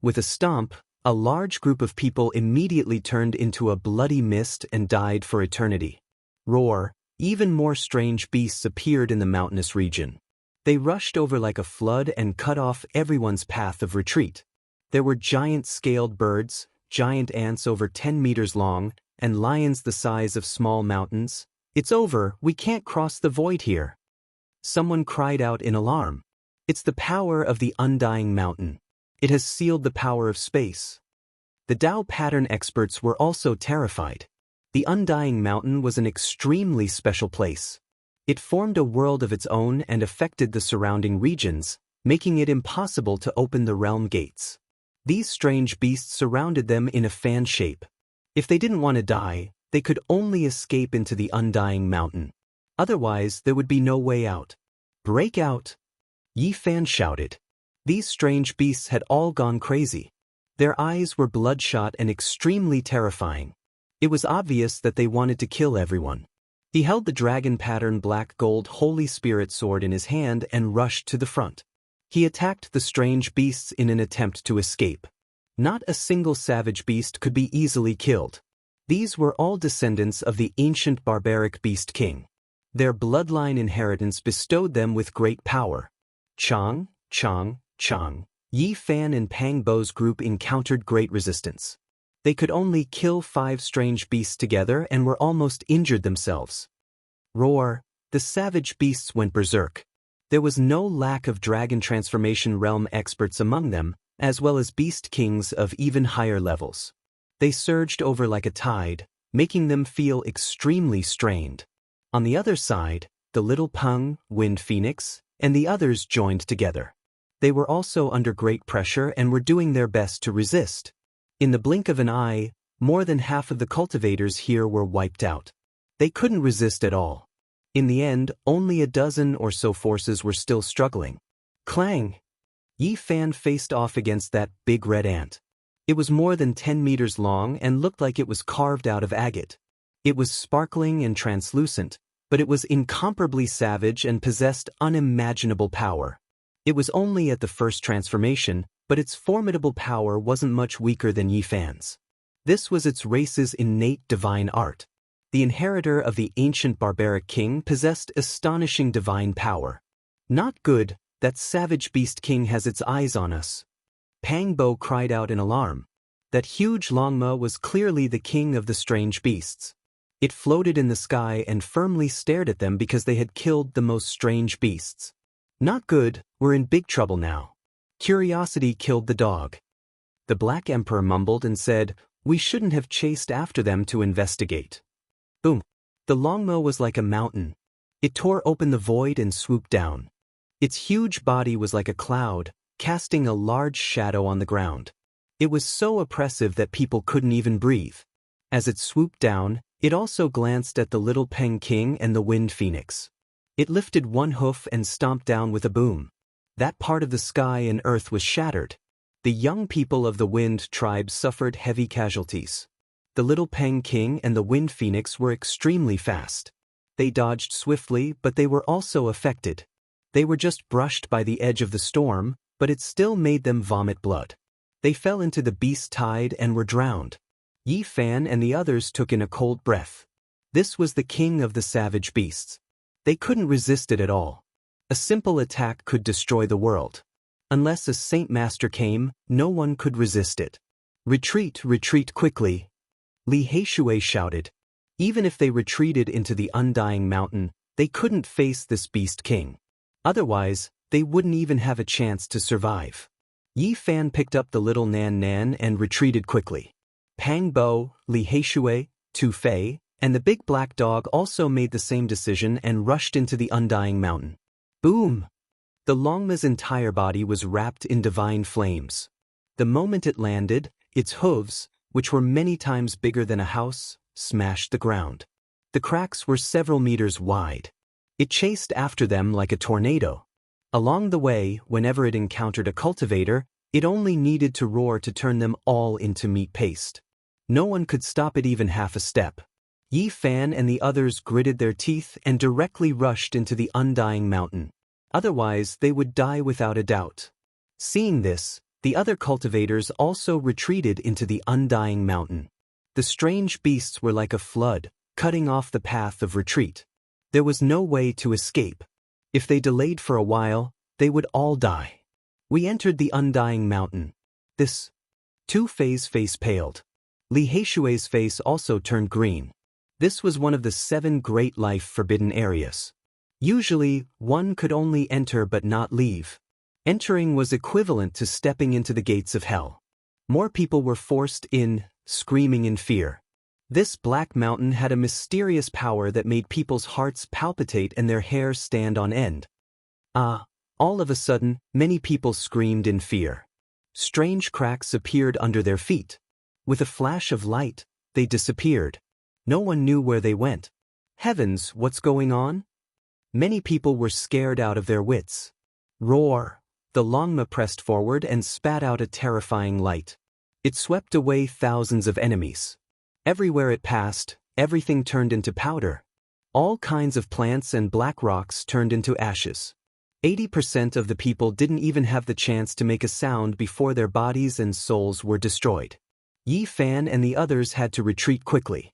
Speaker 1: With a stomp, a large group of people immediately turned into a bloody mist and died for eternity. Roar. Even more strange beasts appeared in the mountainous region. They rushed over like a flood and cut off everyone's path of retreat. There were giant scaled birds, giant ants over 10 meters long, and lions the size of small mountains. "It's over, we can't cross the void here." Someone cried out in alarm. "It's the power of the Undying Mountain. It has sealed the power of space." The Tao pattern experts were also terrified. The Undying Mountain was an extremely special place. It formed a world of its own and affected the surrounding regions, making it impossible to open the realm gates. These strange beasts surrounded them in a fan shape. If they didn't want to die, they could only escape into the Undying Mountain. Otherwise, there would be no way out. "Break out!" Yi Fan shouted. These strange beasts had all gone crazy. Their eyes were bloodshot and extremely terrifying. It was obvious that they wanted to kill everyone. He held the dragon pattern black gold Holy Spirit sword in his hand and rushed to the front. He attacked the strange beasts in an attempt to escape. Not a single savage beast could be easily killed. These were all descendants of the ancient barbaric beast king. Their bloodline inheritance bestowed them with great power. Chang, Chang, Chang. Yi Fan and Pang Bo's group encountered great resistance. They could only kill 5 strange beasts together and were almost injured themselves. Roar. The savage beasts went berserk. There was no lack of dragon transformation realm experts among them, as well as beast kings of even higher levels. They surged over like a tide, making them feel extremely strained. On the other side, the little Peng, Wind Phoenix, and the others joined together. They were also under great pressure and were doing their best to resist. In the blink of an eye, more than half of the cultivators here were wiped out. They couldn't resist at all. In the end, only a dozen or so forces were still struggling. Clang! Yi Fan faced off against that big red ant. It was more than 10 meters long and looked like it was carved out of agate. It was sparkling and translucent, but it was incomparably savage and possessed unimaginable power. It was only at the first transformation, but its formidable power wasn't much weaker than Yi Fan's. This was its race's innate divine art. The inheritor of the ancient barbaric king possessed astonishing divine power. Not good, that savage beast king has its eyes on us. Pang Bo cried out in alarm. That huge Longma was clearly the king of the strange beasts. It floated in the sky and firmly stared at them because they had killed the most strange beasts. Not good, we're in big trouble now. Curiosity killed the dog. The Black Emperor mumbled and said, "We shouldn't have chased after them to investigate." Boom. The Longma was like a mountain. It tore open the void and swooped down. Its huge body was like a cloud, casting a large shadow on the ground. It was so oppressive that people couldn't even breathe. As it swooped down, it also glanced at the little Peng King and the Wind Phoenix. It lifted one hoof and stomped down with a boom. That part of the sky and earth was shattered. The young people of the Wind tribe suffered heavy casualties. The little Peng King and the Wind Phoenix were extremely fast. They dodged swiftly, but they were also affected. They were just brushed by the edge of the storm, but it still made them vomit blood. They fell into the beast tide and were drowned. Yi Fan and the others took in a cold breath. This was the king of the savage beasts. They couldn't resist it at all. A simple attack could destroy the world. Unless a Saint Master came, no one could resist it. Retreat, retreat quickly. Li Heishui shouted. Even if they retreated into the Undying Mountain, they couldn't face this beast king. Otherwise, they wouldn't even have a chance to survive. Yi Fan picked up the little Nan Nan and retreated quickly. Pang Bo, Li Heishui, Tu Fei, and the big black dog also made the same decision and rushed into the Undying Mountain. Boom! The Longma's entire body was wrapped in divine flames. The moment it landed, its hooves, which were many times bigger than a house, smashed the ground. The cracks were several meters wide. It chased after them like a tornado. Along the way, whenever it encountered a cultivator, it only needed to roar to turn them all into meat paste. No one could stop it even half a step. Yi Fan and the others gritted their teeth and directly rushed into the Undying Mountain. Otherwise, they would die without a doubt. Seeing this, the other cultivators also retreated into the Undying Mountain. The strange beasts were like a flood, cutting off the path of retreat. There was no way to escape. If they delayed for a while, they would all die. We entered the Undying Mountain. Tu Fei's face paled. Li Heishui's face also turned green. This was one of the 7 great life forbidden areas. Usually, one could only enter but not leave. Entering was equivalent to stepping into the gates of hell. More people were forced in, screaming in fear. This black mountain had a mysterious power that made people's hearts palpitate and their hair stand on end. All of a sudden, many people screamed in fear. Strange cracks appeared under their feet. With a flash of light, they disappeared. No one knew where they went. Heavens, what's going on? Many people were scared out of their wits. Roar! The Longma pressed forward and spat out a terrifying light. It swept away thousands of enemies. Everywhere it passed, everything turned into powder. All kinds of plants and black rocks turned into ashes. 80% of the people didn't even have the chance to make a sound before their bodies and souls were destroyed. Yi Fan and the others had to retreat quickly.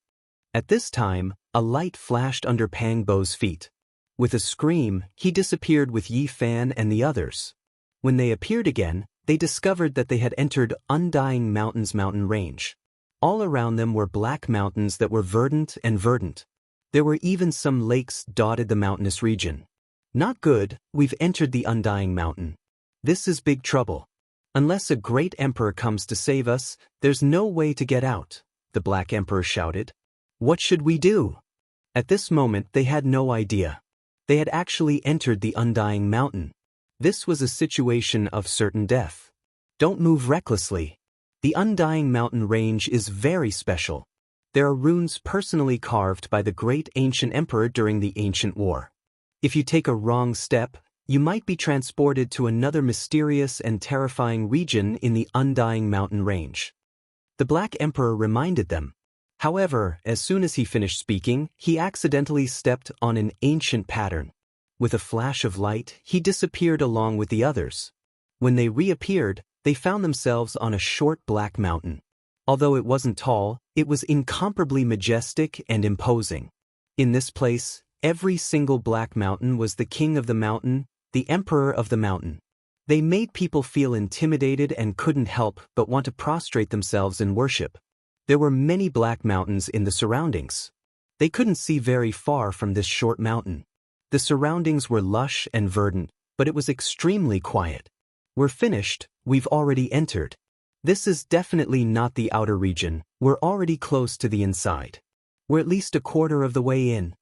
Speaker 1: At this time, a light flashed under Pang Bo's feet. With a scream, he disappeared with Yi Fan and the others. When they appeared again, they discovered that they had entered Undying Mountain's mountain range. All around them were black mountains that were verdant and verdant. There were even some lakes dotted the mountainous region. Not good, we've entered the Undying Mountain. This is big trouble. Unless a great emperor comes to save us, there's no way to get out, the Black Emperor shouted. What should we do? At this moment they had no idea. They had actually entered the Undying Mountain. This was a situation of certain death. Don't move recklessly. The Undying Mountain range is very special. There are runes personally carved by the great ancient emperor during the ancient war. If you take a wrong step, you might be transported to another mysterious and terrifying region in the Undying Mountain range. The Black Emperor reminded them. However, as soon as he finished speaking, he accidentally stepped on an ancient pattern. With a flash of light, he disappeared along with the others. When they reappeared, they found themselves on a short black mountain. Although it wasn't tall, it was incomparably majestic and imposing. In this place, every single black mountain was the king of the mountain, the emperor of the mountain. They made people feel intimidated and couldn't help but want to prostrate themselves in worship. There were many black mountains in the surroundings. They couldn't see very far from this short mountain. The surroundings were lush and verdant, but it was extremely quiet. We're finished, we've already entered. This is definitely not the outer region, we're already close to the inside. We're at least a quarter of the way in.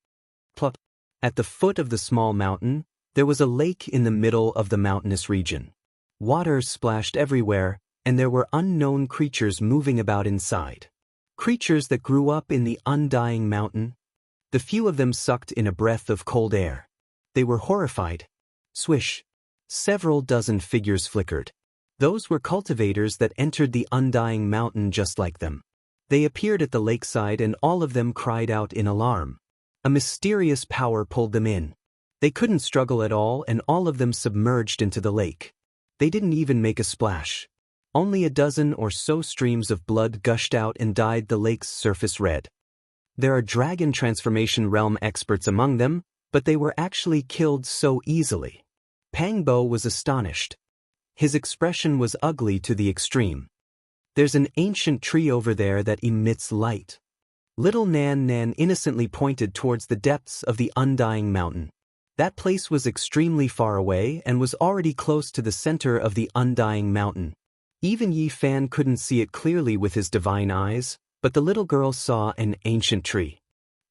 Speaker 1: Plop. At the foot of the small mountain, there was a lake in the middle of the mountainous region. Water splashed everywhere, and there were unknown creatures moving about inside. Creatures that grew up in the Undying Mountain. The few of them sucked in a breath of cold air. They were horrified. Swish. Several dozen figures flickered. Those were cultivators that entered the Undying Mountain just like them. They appeared at the lakeside and all of them cried out in alarm. A mysterious power pulled them in. They couldn't struggle at all and all of them submerged into the lake. They didn't even make a splash. Only a dozen or so streams of blood gushed out and dyed the lake's surface red. There are dragon transformation realm experts among them, but they were actually killed so easily. Pangbo was astonished. His expression was ugly to the extreme. There's an ancient tree over there that emits light. Little Nan Nan innocently pointed towards the depths of the Undying Mountain. That place was extremely far away and was already close to the center of the Undying Mountain. Even Yi Fan couldn't see it clearly with his divine eyes, but the little girl saw an ancient tree.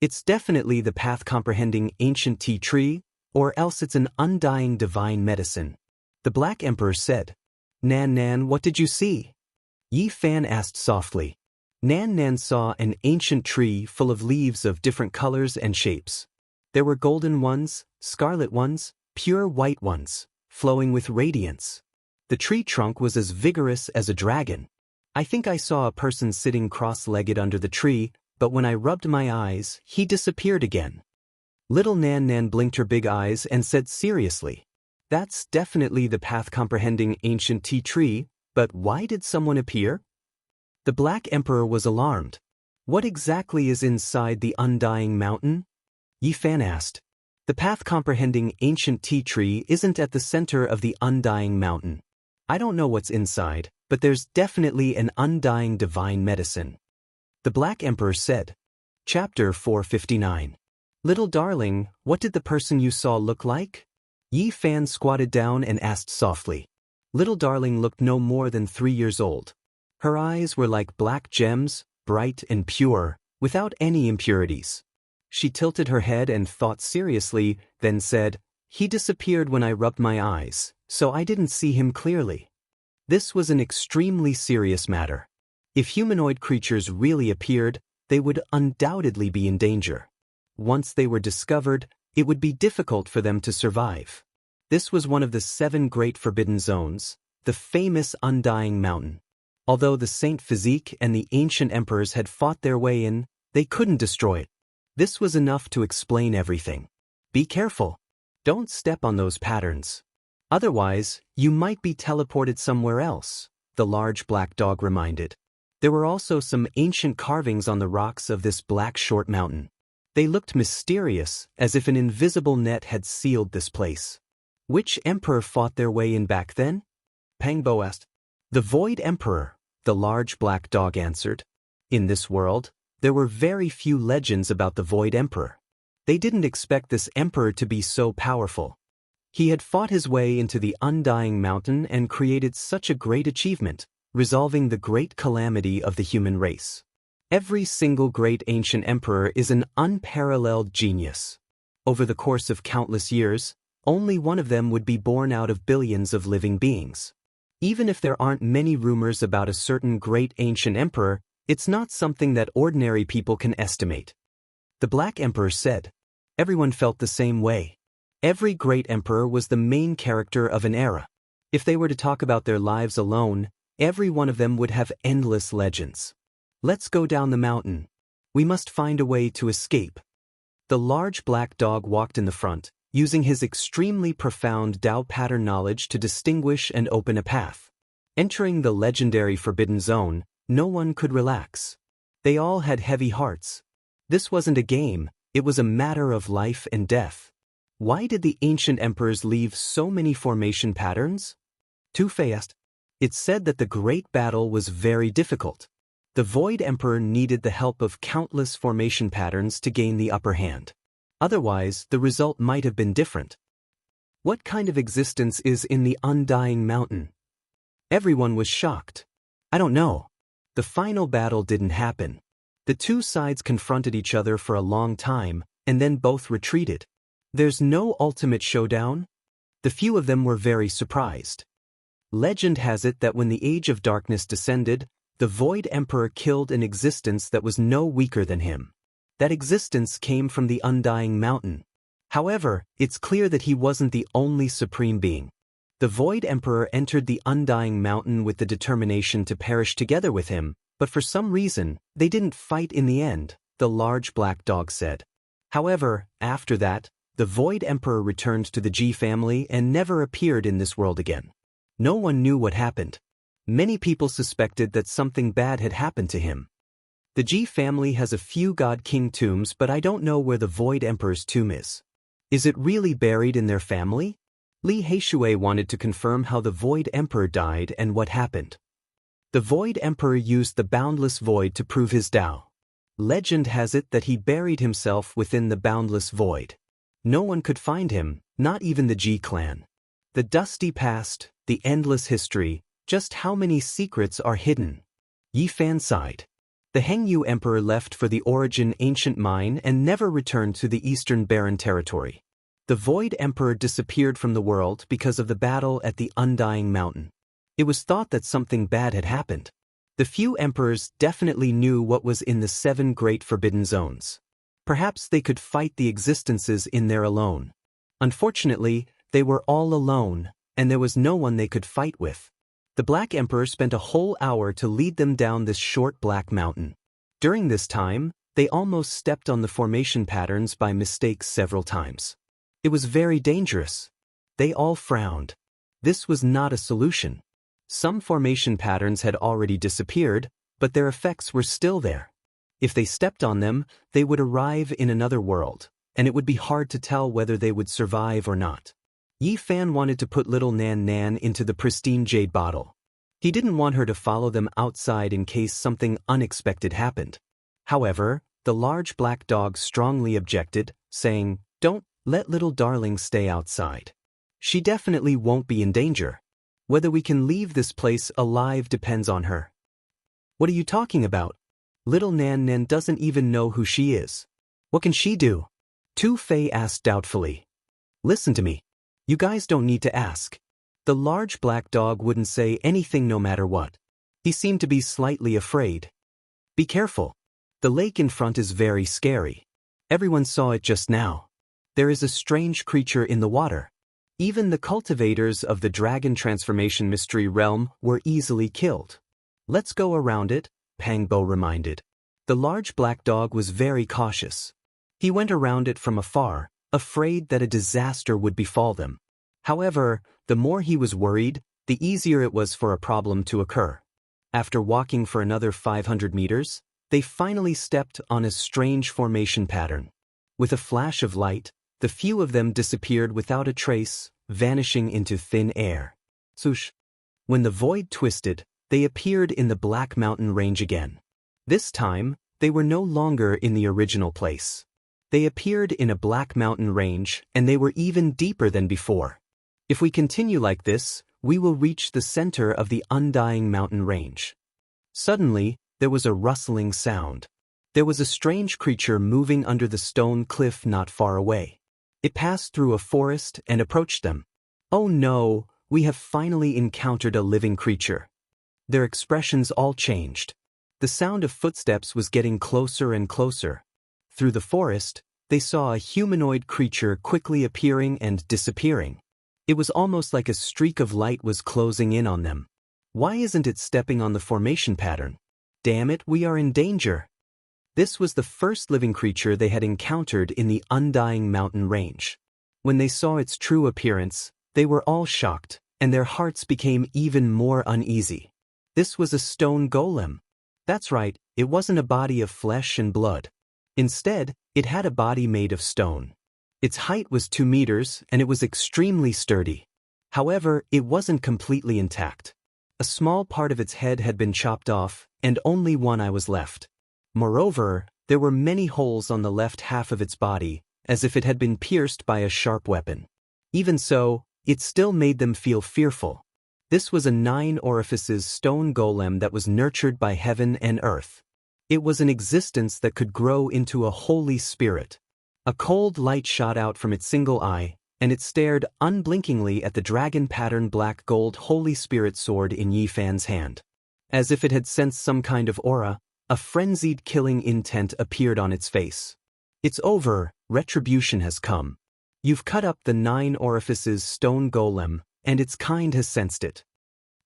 Speaker 1: It's definitely the path-comprehending ancient tea tree, or else it's an undying divine medicine. The Black Emperor said. Nan Nan, what did you see? Yi Fan asked softly. Nan Nan saw an ancient tree full of leaves of different colors and shapes. There were golden ones, scarlet ones, pure white ones, flowing with radiance. The tree trunk was as vigorous as a dragon. I think I saw a person sitting cross-legged under the tree, but when I rubbed my eyes, he disappeared again. Little Nan Nan blinked her big eyes and said seriously, that's definitely the path-comprehending ancient tea tree, but why did someone appear? The Black Emperor was alarmed. What exactly is inside the Undying Mountain? Yi Fan asked. The path-comprehending ancient tea tree isn't at the center of the Undying Mountain. I don't know what's inside, but there's definitely an undying divine medicine. The Black Emperor said. Chapter 459. Little darling, what did the person you saw look like? Yi Fan squatted down and asked softly. Little darling looked no more than 3 years old. Her eyes were like black gems, bright and pure, without any impurities. She tilted her head and thought seriously, then said, he disappeared when I rubbed my eyes, so I didn't see him clearly. This was an extremely serious matter. If humanoid creatures really appeared, they would undoubtedly be in danger. Once they were discovered, it would be difficult for them to survive. This was one of the 7 great forbidden zones, the famous Undying Mountain. Although the Saint Physique and the ancient emperors had fought their way in, they couldn't destroy it. This was enough to explain everything. Be careful. Don't step on those patterns. Otherwise, you might be teleported somewhere else, the large black dog reminded. There were also some ancient carvings on the rocks of this black short mountain. They looked mysterious, as if an invisible net had sealed this place. Which emperor fought their way in back then? Pangbo asked. The Void Emperor, the large black dog answered. In this world, there were very few legends about the Void Emperor. They didn't expect this emperor to be so powerful. He had fought his way into the Undying Mountain and created such a great achievement, resolving the great calamity of the human race. Every single great ancient emperor is an unparalleled genius. Over the course of countless years, only one of them would be born out of billions of living beings. Even if there aren't many rumors about a certain great ancient emperor, it's not something that ordinary people can estimate. The Black Emperor said. Everyone felt the same way. Every great emperor was the main character of an era. If they were to talk about their lives alone, every one of them would have endless legends. Let's go down the mountain. We must find a way to escape. The large black dog walked in the front, using his extremely profound Dao pattern knowledge to distinguish and open a path. Entering the legendary Forbidden Zone, no one could relax. They all had heavy hearts. This wasn't a game, it was a matter of life and death. Why did the ancient emperors leave so many formation patterns? Too fast. It's said that the great battle was very difficult. The Void Emperor needed the help of countless formation patterns to gain the upper hand. Otherwise, the result might have been different. What kind of existence is in the Undying Mountain? Everyone was shocked. I don't know. The final battle didn't happen. The two sides confronted each other for a long time, and then both retreated. There's no ultimate showdown? The few of them were very surprised. Legend has it that when the Age of Darkness descended, the Void Emperor killed an existence that was no weaker than him. That existence came from the Undying Mountain. However, it's clear that he wasn't the only supreme being. The Void Emperor entered the Undying Mountain with the determination to perish together with him, but for some reason, they didn't fight in the end, the large black dog said. However, after that, the Void Emperor returned to the Ji family and never appeared in this world again. No one knew what happened. Many people suspected that something bad had happened to him. The Ji family has a few God King tombs, but I don't know where the Void Emperor's tomb is. Is it really buried in their family? Li Heishui wanted to confirm how the Void Emperor died and what happened. The Void Emperor used the boundless void to prove his Tao. Legend has it that he buried himself within the boundless void. No one could find him, not even the Ji clan. The dusty past, the endless history, just how many secrets are hidden? Yi Fan sighed. The Hengyu Emperor left for the Origin ancient mine and never returned to the Eastern Barren territory. The Void Emperor disappeared from the world because of the battle at the Undying Mountain. It was thought that something bad had happened. The few emperors definitely knew what was in the 7 great forbidden zones. Perhaps they could fight the existences in there alone. Unfortunately, they were all alone, and there was no one they could fight with. The Black Emperor spent a whole hour to lead them down this short black mountain. During this time, they almost stepped on the formation patterns by mistake several times. It was very dangerous. They all frowned. This was not a solution. Some formation patterns had already disappeared, but their effects were still there. If they stepped on them, they would arrive in another world, and it would be hard to tell whether they would survive or not. Yi Fan wanted to put little Nan Nan into the pristine jade bottle. He didn't want her to follow them outside in case something unexpected happened. However, the large black dog strongly objected, saying, "Don't let little darling stay outside. She definitely won't be in danger. Whether we can leave this place alive depends on her." "What are you talking about? Little Nan Nan doesn't even know who she is. What can she do?" Tu Fei asked doubtfully. "Listen to me. You guys don't need to ask." The large black dog wouldn't say anything no matter what. He seemed to be slightly afraid. "Be careful. The lake in front is very scary. Everyone saw it just now. There is a strange creature in the water. Even the cultivators of the Dragon Transformation Mystery Realm were easily killed. Let's go around it," Pang Bo reminded. The large black dog was very cautious. He went around it from afar, afraid that a disaster would befall them. However, the more he was worried, the easier it was for a problem to occur. After walking for another 500 meters, they finally stepped on a strange formation pattern. With a flash of light, the few of them disappeared without a trace, vanishing into thin air. Swoosh! When the void twisted, they appeared in the Black Mountain Range again. This time, they were no longer in the original place. They appeared in a Black Mountain Range, and they were even deeper than before. If we continue like this, we will reach the center of the Undying Mountain Range. Suddenly, there was a rustling sound. There was a strange creature moving under the stone cliff not far away. It passed through a forest and approached them. "Oh no, we have finally encountered a living creature." Their expressions all changed. The sound of footsteps was getting closer and closer. Through the forest, they saw a humanoid creature quickly appearing and disappearing. It was almost like a streak of light was closing in on them. Why isn't it stepping on the formation pattern? Damn it, we are in danger. This was the first living creature they had encountered in the undying mountain range. When they saw its true appearance, they were all shocked, and their hearts became even more uneasy. This was a stone golem. That's right, it wasn't a body of flesh and blood. Instead, it had a body made of stone. Its height was 2 meters, and it was extremely sturdy. However, it wasn't completely intact. A small part of its head had been chopped off, and only one eye was left. Moreover, there were many holes on the left half of its body, as if it had been pierced by a sharp weapon. Even so, it still made them feel fearful. This was a 9 orifices stone golem that was nurtured by heaven and earth. It was an existence that could grow into a holy spirit. A cold light shot out from its single eye, and it stared unblinkingly at the dragon-patterned black gold Holy Spirit sword in Yi Fan's hand. As if it had sensed some kind of aura, a frenzied killing intent appeared on its face. "It's over, retribution has come. You've cut up the 9 orifices stone golem, and its kind has sensed it."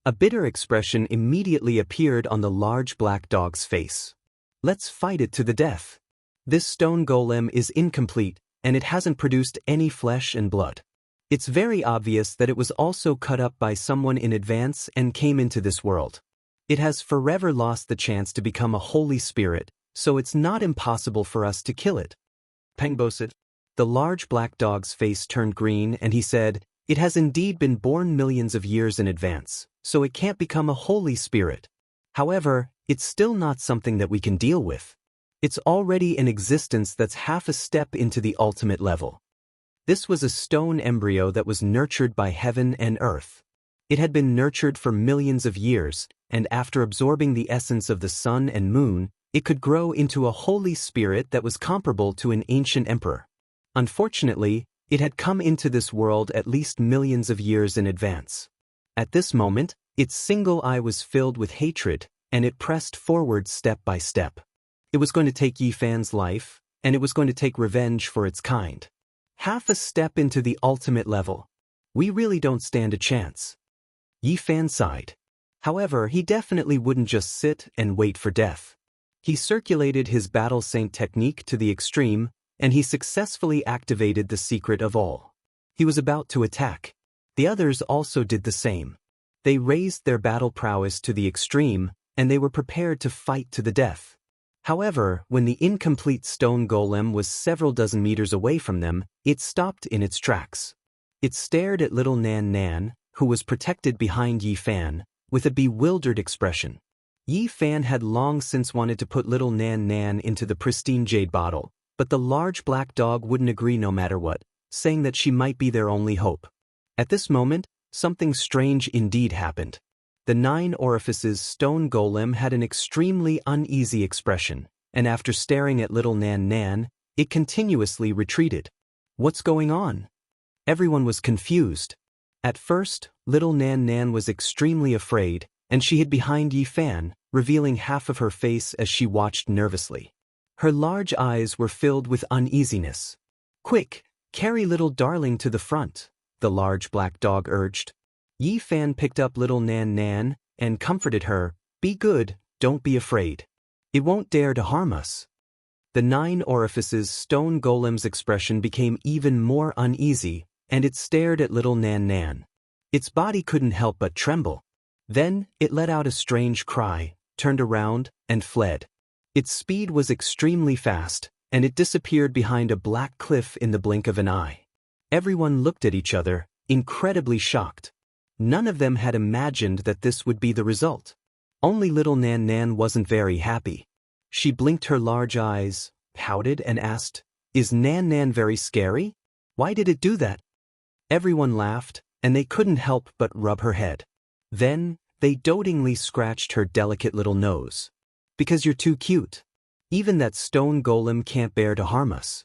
Speaker 1: A bitter expression immediately appeared on the large black dog's face. "Let's fight it to the death. This stone golem is incomplete, and it hasn't produced any flesh and blood. It's very obvious that it was also cut up by someone in advance and came into this world. It has forever lost the chance to become a holy spirit, so it's not impossible for us to kill it." Pengbosit. The large black dog's face turned green and he said, "It has indeed been born millions of years in advance, so it can't become a holy spirit. However, it's still not something that we can deal with. It's already an existence that's half a step into the ultimate level." This was a stone embryo that was nurtured by heaven and earth. It had been nurtured for millions of years, and after absorbing the essence of the sun and moon, it could grow into a holy spirit that was comparable to an ancient emperor. Unfortunately, it had come into this world at least millions of years in advance. At this moment, its single eye was filled with hatred, and it pressed forward step by step. It was going to take Yi Fan's life, and it was going to take revenge for its kind. Half a step into the ultimate level. We really don't stand a chance. Yi Fan sighed. However, he definitely wouldn't just sit and wait for death. He circulated his battle saint technique to the extreme, and he successfully activated the secret of all. He was about to attack. The others also did the same. They raised their battle prowess to the extreme, and they were prepared to fight to the death. However, when the incomplete stone golem was several dozen meters away from them, it stopped in its tracks. It stared at little Nan Nan, who was protected behind Yi Fan, with a bewildered expression. Yi Fan had long since wanted to put little Nan Nan into the pristine jade bottle, but the large black dog wouldn't agree no matter what, saying that she might be their only hope. At this moment, something strange indeed happened. The 9 orifices stone golem had an extremely uneasy expression, and after staring at little Nan Nan, it continuously retreated. What's going on? Everyone was confused. At first, little Nan Nan was extremely afraid, and she hid behind Yi Fan, revealing half of her face as she watched nervously. Her large eyes were filled with uneasiness. "Quick, carry little darling to the front," the large black dog urged. Yi Fan picked up little Nan Nan and comforted her. "Be good, don't be afraid. It won't dare to harm us." The 9 orifices stone golem's expression became even more uneasy, and it stared at little Nan Nan. Its body couldn't help but tremble. Then, it let out a strange cry, turned around, and fled. Its speed was extremely fast, and it disappeared behind a black cliff in the blink of an eye. Everyone looked at each other, incredibly shocked. None of them had imagined that this would be the result. Only little Nan Nan wasn't very happy. She blinked her large eyes, pouted, and asked, "Is Nan Nan very scary? Why did it do that?" Everyone laughed, and they couldn't help but rub her head. Then, they dotingly scratched her delicate little nose. Because you're too cute. Even that stone golem can't bear to harm us.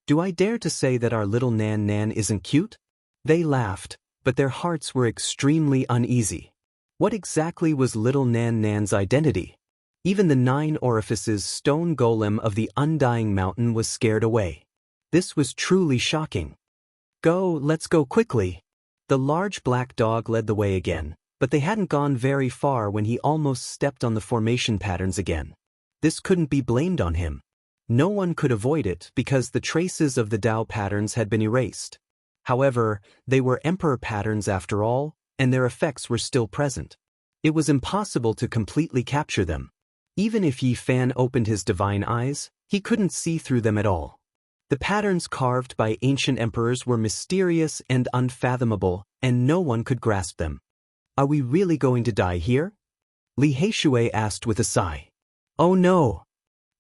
Speaker 1: Do I dare to say that our little Nan Nan isn't cute? They laughed, but their hearts were extremely uneasy. What exactly was little Nan Nan's identity? Even the 9 orifices stone golem of the Undying Mountain was scared away. This was truly shocking. Let's go quickly. The large black dog led the way again, but they hadn't gone very far when he almost stepped on the formation patterns again. This couldn't be blamed on him. No one could avoid it because the traces of the Tao patterns had been erased. However, they were emperor patterns after all, and their effects were still present. It was impossible to completely capture them. Even if Yi Fan opened his divine eyes, he couldn't see through them at all. The patterns carved by ancient emperors were mysterious and unfathomable, and no one could grasp them. Are we really going to die here? Li Heishui asked with a sigh. Oh no!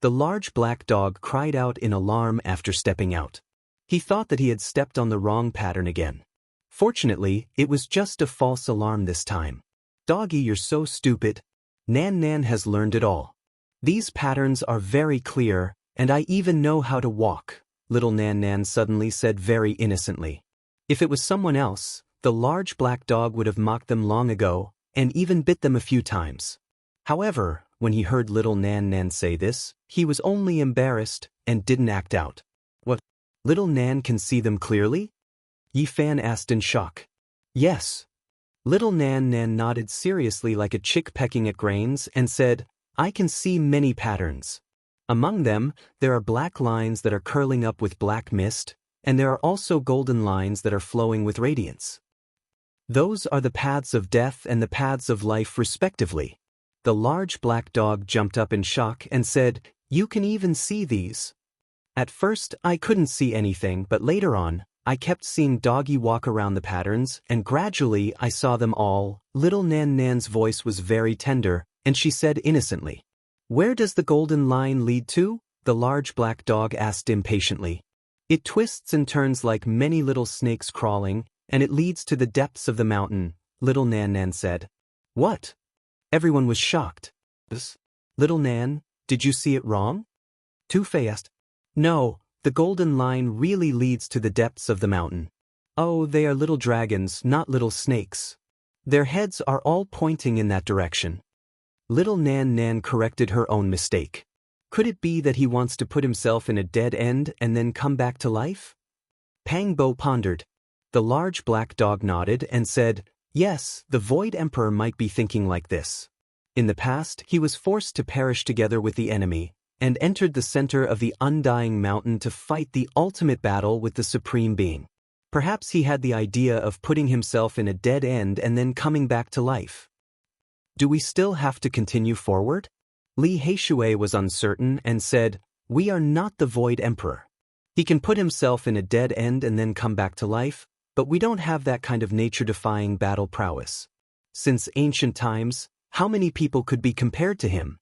Speaker 1: The large black dog cried out in alarm after stepping out. He thought that he had stepped on the wrong pattern again. Fortunately, it was just a false alarm this time. Doggy, you're so stupid. Nan Nan has learned it all. These patterns are very clear, and I even know how to walk, little Nan Nan suddenly said very innocently. If it was someone else, the large black dog would have mocked them long ago, and even bit them a few times. However, when he heard little Nan Nan say this, he was only embarrassed and didn't act out. What? Little Nan can see them clearly? Yi Fan asked in shock. Yes. Little Nan Nan nodded seriously like a chick pecking at grains and said, I can see many patterns. Among them, there are black lines that are curling up with black mist, and there are also golden lines that are flowing with radiance. Those are the paths of death and the paths of life respectively. The large black dog jumped up in shock and said, You can even see these. At first, I couldn't see anything, but later on, I kept seeing Doggy walk around the patterns, and gradually I saw them all. Little Nan Nan's voice was very tender, and she said innocently, Where does the golden line lead to? The large black dog asked impatiently. It twists and turns like many little snakes crawling, and it leads to the depths of the mountain, little Nan Nan said. What? Everyone was shocked. Little Nan, did you see it wrong? Too fast. No, the golden line really leads to the depths of the mountain. Oh, they are little dragons, not little snakes. Their heads are all pointing in that direction. Little Nan Nan corrected her own mistake. Could it be that he wants to put himself in a dead end and then come back to life? Pang Bo pondered. The large black dog nodded and said, Yes, the Void Emperor might be thinking like this. In the past, he was forced to perish together with the enemy, and entered the center of the Undying Mountain to fight the ultimate battle with the Supreme Being. Perhaps he had the idea of putting himself in a dead end and then coming back to life. Do we still have to continue forward? Li Heishui was uncertain and said, We are not the Void Emperor. He can put himself in a dead end and then come back to life, but we don't have that kind of nature-defying battle prowess. Since ancient times, how many people could be compared to him?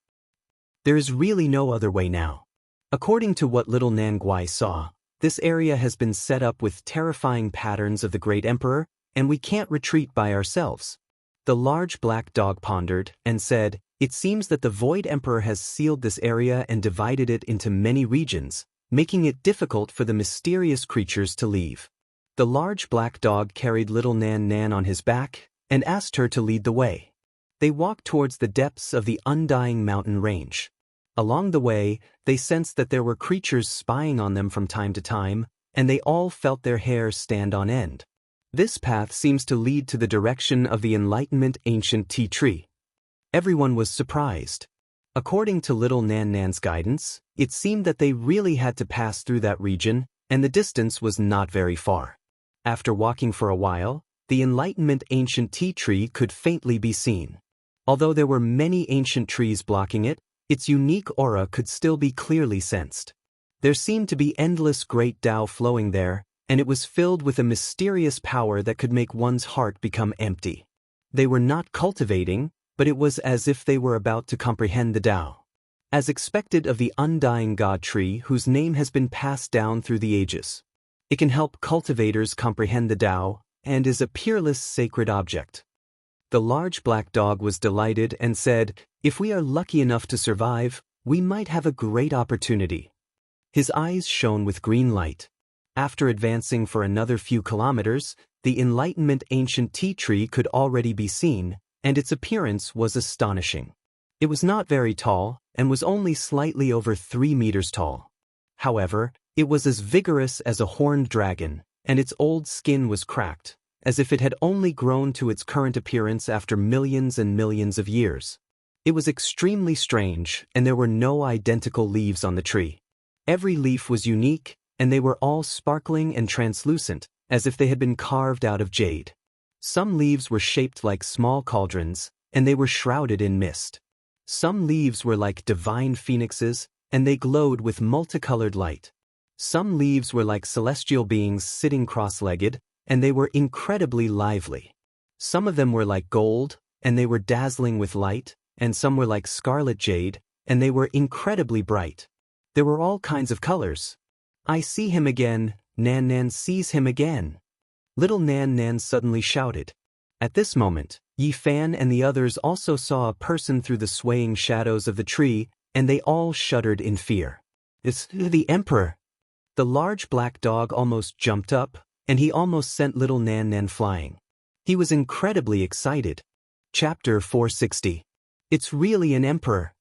Speaker 1: There is really no other way now. According to what little Nan Guai saw, this area has been set up with terrifying patterns of the Great Emperor, and we can't retreat by ourselves. The large black dog pondered and said, It seems that the Void Emperor has sealed this area and divided it into many regions, making it difficult for the mysterious creatures to leave. The large black dog carried little Nan Nan on his back and asked her to lead the way. They walked towards the depths of the Undying Mountain range. Along the way, they sensed that there were creatures spying on them from time to time, and they all felt their hair stand on end. This path seems to lead to the direction of the Enlightenment ancient tea tree. Everyone was surprised. According to little Nan Nan's guidance, it seemed that they really had to pass through that region, and the distance was not very far. After walking for a while, the Enlightenment ancient tea tree could faintly be seen. Although there were many ancient trees blocking it, its unique aura could still be clearly sensed. There seemed to be endless great Tao flowing there, and it was filled with a mysterious power that could make one's heart become empty. They were not cultivating, but it was as if they were about to comprehend the Tao. As expected of the Undying God Tree whose name has been passed down through the ages. It can help cultivators comprehend the Tao, and is a peerless sacred object. The large black dog was delighted and said, "If we are lucky enough to survive, we might have a great opportunity." His eyes shone with green light. After advancing for another few kilometers, the Enlightenment ancient tea tree could already be seen, and its appearance was astonishing. It was not very tall, and was only slightly over 3 meters tall. However, it was as vigorous as a horned dragon, and its old skin was cracked, as if it had only grown to its current appearance after millions and millions of years. It was extremely strange, and there were no identical leaves on the tree. Every leaf was unique, and they were all sparkling and translucent, as if they had been carved out of jade. Some leaves were shaped like small cauldrons, and they were shrouded in mist. Some leaves were like divine phoenixes, and they glowed with multicolored light. Some leaves were like celestial beings sitting cross-legged, and they were incredibly lively. Some of them were like gold, and they were dazzling with light, and some were like scarlet jade, and they were incredibly bright. There were all kinds of colors. "I see him again," Nan Nan sees him again. Little Nan Nan suddenly shouted. At this moment, Yi Fan and the others also saw a person through the swaying shadows of the tree, and they all shuddered in fear. "It's the Emperor!" The large black dog almost jumped up, and he almost sent little Nan Nan flying. He was incredibly excited. Chapter 460. It's really an emperor.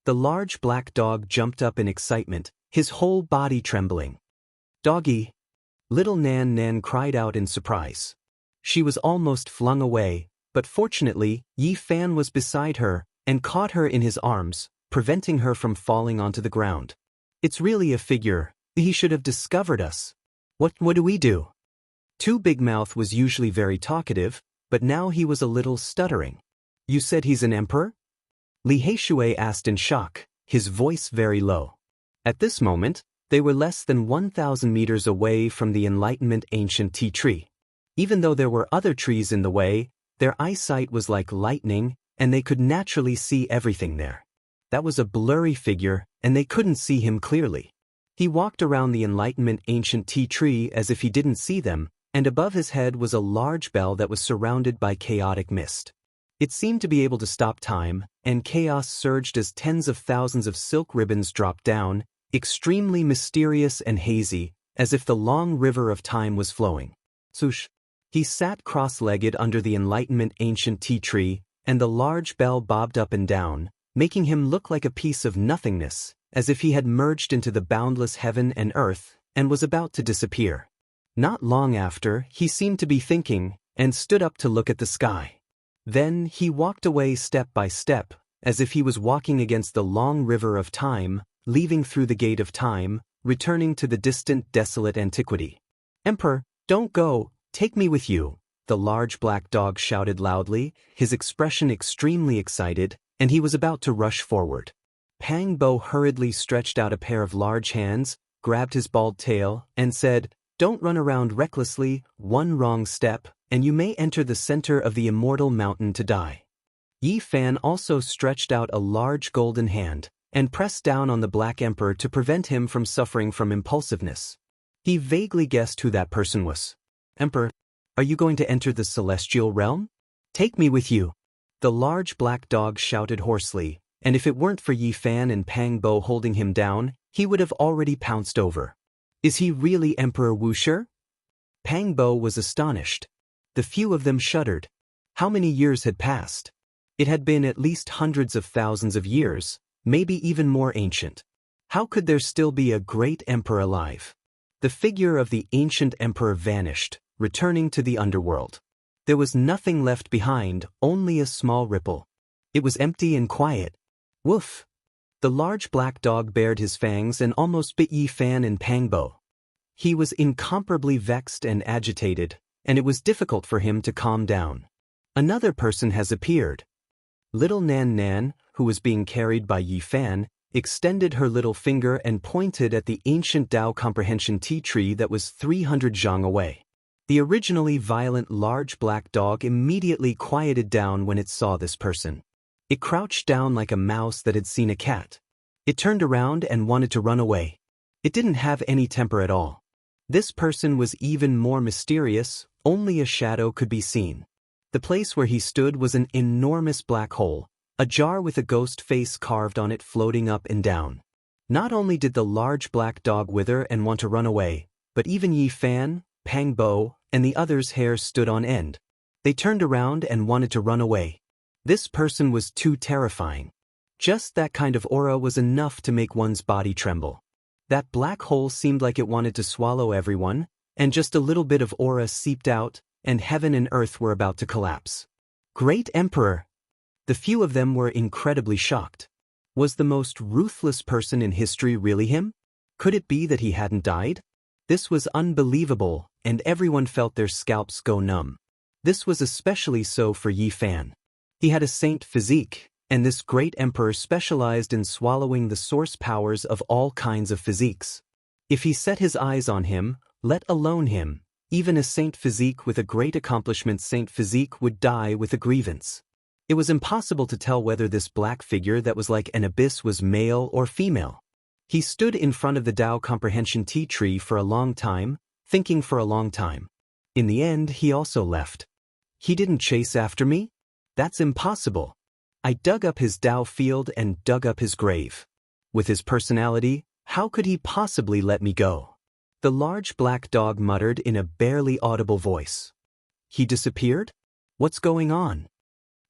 Speaker 1: The large black dog jumped up in excitement, his whole body trembling. "Doggy!" Little Nan Nan cried out in surprise. She was almost flung away, but fortunately, Yi Fan was beside her and caught her in his arms, preventing her from falling onto the ground. "It's really a figure. He should have discovered us. What do we do?" Two Big Mouth was usually very talkative, but now he was a little stuttering. "You said he's an emperor?" Li Heishui asked in shock, his voice very low. At this moment, they were less than 1,000 meters away from the Enlightenment ancient tea tree. Even though there were other trees in the way, their eyesight was like lightning, and they could naturally see everything there. That was a blurry figure, and they couldn't see him clearly. He walked around the Enlightenment ancient tea tree as if he didn't see them, and above his head was a large bell that was surrounded by chaotic mist. It seemed to be able to stop time, and chaos surged as tens of thousands of silk ribbons dropped down, extremely mysterious and hazy, as if the long river of time was flowing. Swoosh! He sat cross-legged under the Enlightenment ancient tea tree, and the large bell bobbed up and down, making him look like a piece of nothingness, as if he had merged into the boundless heaven and earth, and was about to disappear. Not long after, he seemed to be thinking, and stood up to look at the sky. Then he walked away step by step, as if he was walking against the long river of time, leaving through the gate of time, returning to the distant desolate antiquity. "Emperor, don't go, take me with you," the large black dog shouted loudly, his expression extremely excited, and he was about to rush forward. Pang Bo hurriedly stretched out a pair of large hands, grabbed his bald tail, and said, "Don't run around recklessly, one wrong step, and you may enter the center of the Immortal Mountain to die." Yi Fan also stretched out a large golden hand, and pressed down on the Black Emperor to prevent him from suffering from impulsiveness. He vaguely guessed who that person was. "Emperor, are you going to enter the celestial realm? Take me with you." The large black dog shouted hoarsely, and if it weren't for Yi Fan and Pang Bo holding him down, he would have already pounced over. "Is he really Emperor Wuxia?" Pang Bo was astonished. The few of them shuddered. How many years had passed? It had been at least hundreds of thousands of years, maybe even more ancient. How could there still be a great emperor alive? The figure of the ancient emperor vanished, returning to the underworld. There was nothing left behind, only a small ripple. It was empty and quiet. Woof! The large black dog bared his fangs and almost bit Yi Fan and Pang Bo. He was incomparably vexed and agitated, and it was difficult for him to calm down. Another person has appeared. Little Nan Nan, who was being carried by Yi Fan, extended her little finger and pointed at the ancient Tao comprehension tea tree that was 300 zhang away. The originally violent large black dog immediately quieted down when it saw this person. It crouched down like a mouse that had seen a cat. It turned around and wanted to run away. It didn't have any temper at all. This person was even more mysterious, only a shadow could be seen. The place where he stood was an enormous black hole, a jar with a ghost face carved on it floating up and down. Not only did the large black dog wither and want to run away, but even Yi Fan, Pang Bo, and the others' hair stood on end. They turned around and wanted to run away. This person was too terrifying. Just that kind of aura was enough to make one's body tremble. That black hole seemed like it wanted to swallow everyone, and just a little bit of aura seeped out, and heaven and earth were about to collapse. Great Emperor! The few of them were incredibly shocked. Was the most ruthless person in history really him? Could it be that he hadn't died? This was unbelievable, and everyone felt their scalps go numb. This was especially so for Yi Fan. He had a saint physique, and this great emperor specialized in swallowing the source powers of all kinds of physiques. If he set his eyes on him, let alone him, even a saint physique with a great accomplishment saint physique would die with a grievance. It was impossible to tell whether this black figure that was like an abyss was male or female. He stood in front of the Tao Comprehension tea tree for a long time, thinking for a long time. In the end, he also left. He didn't chase after me? That's impossible. I dug up his Tao field and dug up his grave. With his personality, how could he possibly let me go? The large black dog muttered in a barely audible voice. He disappeared? What's going on?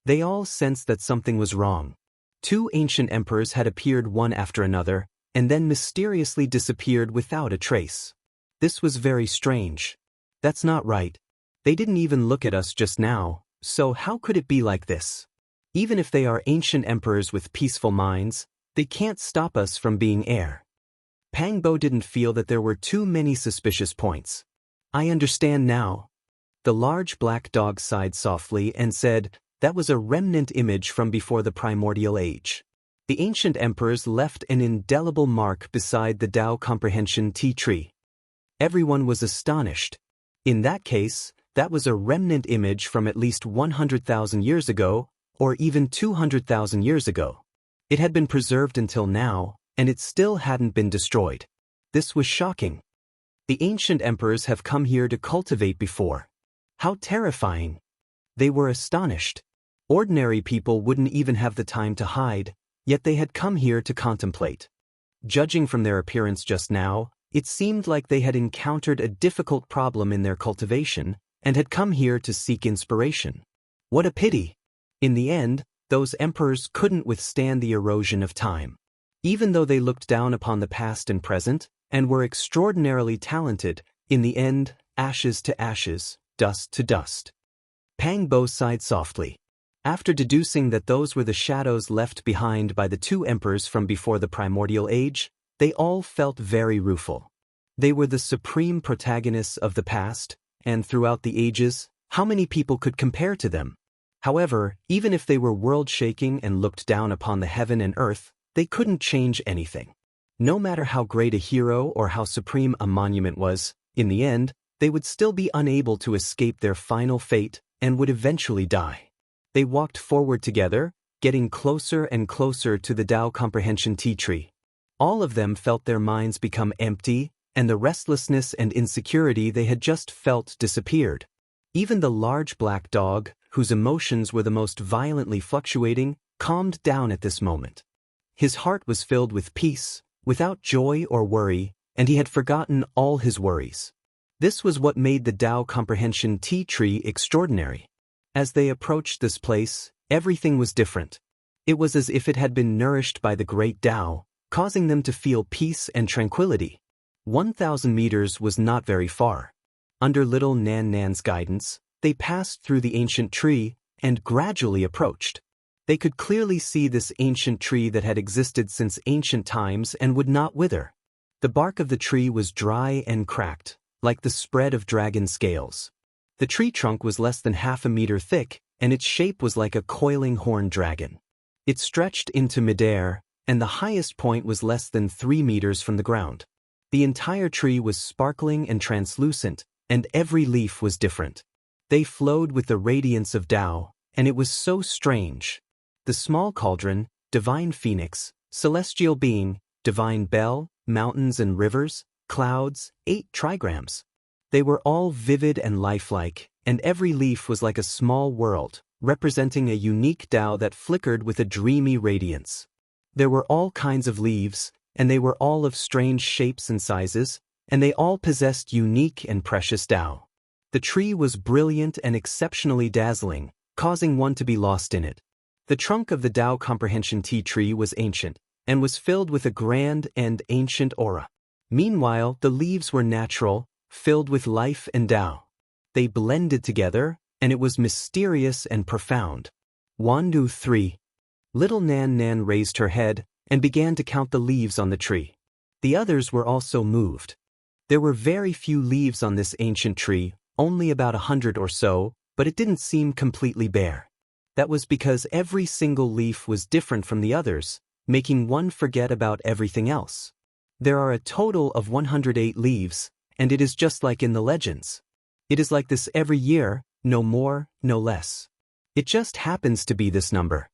Speaker 1: They all sensed that something was wrong. Two ancient emperors had appeared one after another, and then mysteriously disappeared without a trace. This was very strange. That's not right. They didn't even look at us just now, so how could it be like this? Even if they are ancient emperors with peaceful minds, they can't stop us from being heir. Pang Bo didn't feel that there were too many suspicious points. I understand now. The large black dog sighed softly and said, that was a remnant image from before the primordial age. The ancient emperors left an indelible mark beside the Tao Comprehension tea tree. Everyone was astonished. In that case, that was a remnant image from at least 100,000 years ago, or even 200,000 years ago. It had been preserved until now, and it still hadn't been destroyed. This was shocking. The ancient emperors have come here to cultivate before. How terrifying. They were astonished. Ordinary people wouldn't even have the time to hide, yet they had come here to contemplate. Judging from their appearance just now, it seemed like they had encountered a difficult problem in their cultivation, and had come here to seek inspiration. What a pity! In the end, those emperors couldn't withstand the erosion of time. Even though they looked down upon the past and present, and were extraordinarily talented, in the end, ashes to ashes, dust to dust. Pang Bo sighed softly. After deducing that those were the shadows left behind by the two emperors from before the primordial age, they all felt very rueful. They were the supreme protagonists of the past, and throughout the ages, how many people could compare to them? However, even if they were world-shaking and looked down upon the heaven and earth, they couldn't change anything. No matter how great a hero or how supreme a monument was, in the end, they would still be unable to escape their final fate and would eventually die. They walked forward together, getting closer and closer to the Tao Comprehension tea tree. All of them felt their minds become empty, and the restlessness and insecurity they had just felt disappeared. Even the large black dog, whose emotions were the most violently fluctuating, calmed down at this moment. His heart was filled with peace, without joy or worry, and he had forgotten all his worries. This was what made the Tao Comprehension tea tree extraordinary. As they approached this place, everything was different. It was as if it had been nourished by the great Tao, causing them to feel peace and tranquility. 1,000 meters was not very far. Under little Nan Nan's guidance, they passed through the ancient tree and gradually approached. They could clearly see this ancient tree that had existed since ancient times and would not wither. The bark of the tree was dry and cracked, like the spread of dragon scales. The tree trunk was less than half a meter thick, and its shape was like a coiling horned dragon. It stretched into midair, and the highest point was less than 3 meters from the ground. The entire tree was sparkling and translucent, and every leaf was different. They flowed with the radiance of Tao, and it was so strange. The small cauldron, divine phoenix, celestial being, divine bell, mountains and rivers, clouds, 8 trigrams. They were all vivid and lifelike, and every leaf was like a small world, representing a unique Tao that flickered with a dreamy radiance. There were all kinds of leaves, and they were all of strange shapes and sizes, and they all possessed unique and precious Tao. The tree was brilliant and exceptionally dazzling, causing one to be lost in it. The trunk of the Tao Comprehension Tea Tree was ancient, and was filled with a grand and ancient aura. Meanwhile, the leaves were natural, filled with life and Tao. They blended together, and it was mysterious and profound. 1, 2, 3. Little Nan Nan raised her head and began to count the leaves on the tree. The others were also moved. There were very few leaves on this ancient tree, only about 100 or so, but it didn't seem completely bare. That was because every single leaf was different from the others, making one forget about everything else. There are a total of 108 leaves, and it is just like in the legends. It is like this every year, no more, no less. It just happens to be this number.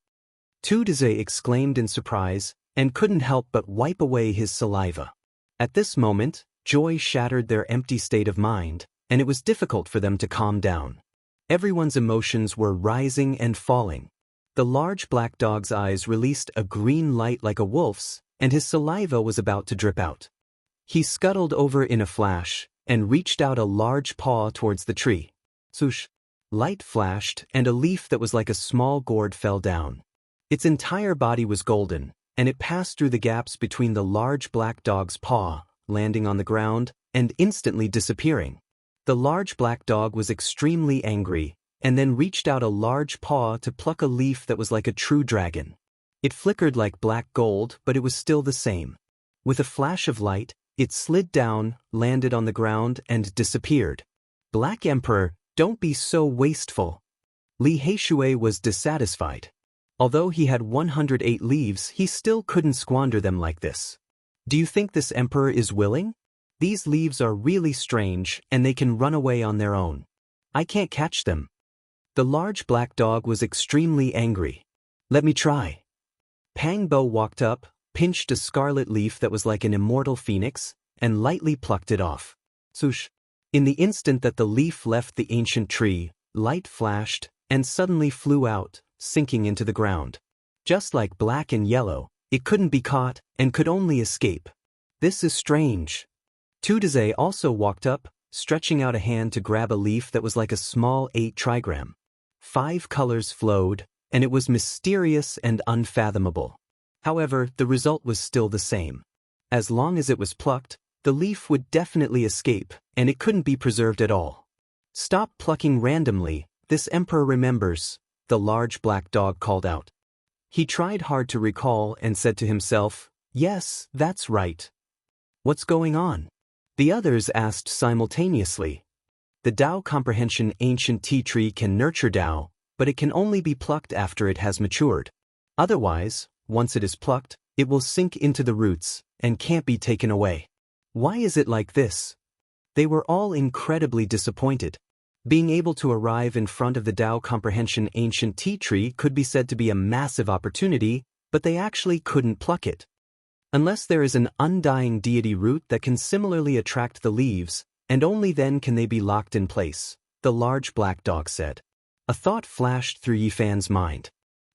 Speaker 1: Tudize exclaimed in surprise, and couldn't help but wipe away his saliva. At this moment, joy shattered their empty state of mind, and it was difficult for them to calm down. Everyone's emotions were rising and falling. The large black dog's eyes released a green light like a wolf's, and his saliva was about to drip out. He scuttled over in a flash, and reached out a large paw towards the tree. Swoosh! Light flashed, and a leaf that was like a small gourd fell down. Its entire body was golden, and it passed through the gaps between the large black dog's paw, landing on the ground, and instantly disappearing. The large black dog was extremely angry, and then reached out a large paw to pluck a leaf that was like a true dragon. It flickered like black gold, but it was still the same. With a flash of light, it slid down, landed on the ground, and disappeared. Black Emperor, don't be so wasteful. Li Heishui was dissatisfied. Although he had 108 leaves, he still couldn't squander them like this. Do you think this emperor is willing? These leaves are really strange, and they can run away on their own. I can't catch them. The large black dog was extremely angry. Let me try. Pang Bo walked up, pinched a scarlet leaf that was like an immortal phoenix, and lightly plucked it off. Swoosh! In the instant that the leaf left the ancient tree, light flashed, and suddenly flew out, sinking into the ground. Just like black and yellow, it couldn't be caught, and could only escape. This is strange. Tudize also walked up, stretching out a hand to grab a leaf that was like a small 8 trigram. 5 colors flowed, and it was mysterious and unfathomable. However, the result was still the same. As long as it was plucked, the leaf would definitely escape, and it couldn't be preserved at all. Stop plucking randomly, this emperor remembers, the large black dog called out. He tried hard to recall and said to himself, yes, that's right. What's going on? The others asked simultaneously. The Tao Comprehension Ancient Tea Tree can nurture Tao, but it can only be plucked after it has matured. Otherwise, once it is plucked, it will sink into the roots, and can't be taken away. Why is it like this? They were all incredibly disappointed. Being able to arrive in front of the Tao Comprehension Ancient Tea Tree could be said to be a massive opportunity, but they actually couldn't pluck it. Unless there is an undying deity root that can similarly attract the leaves, and only then can they be locked in place, the large black dog said. A thought flashed through Yifan's mind.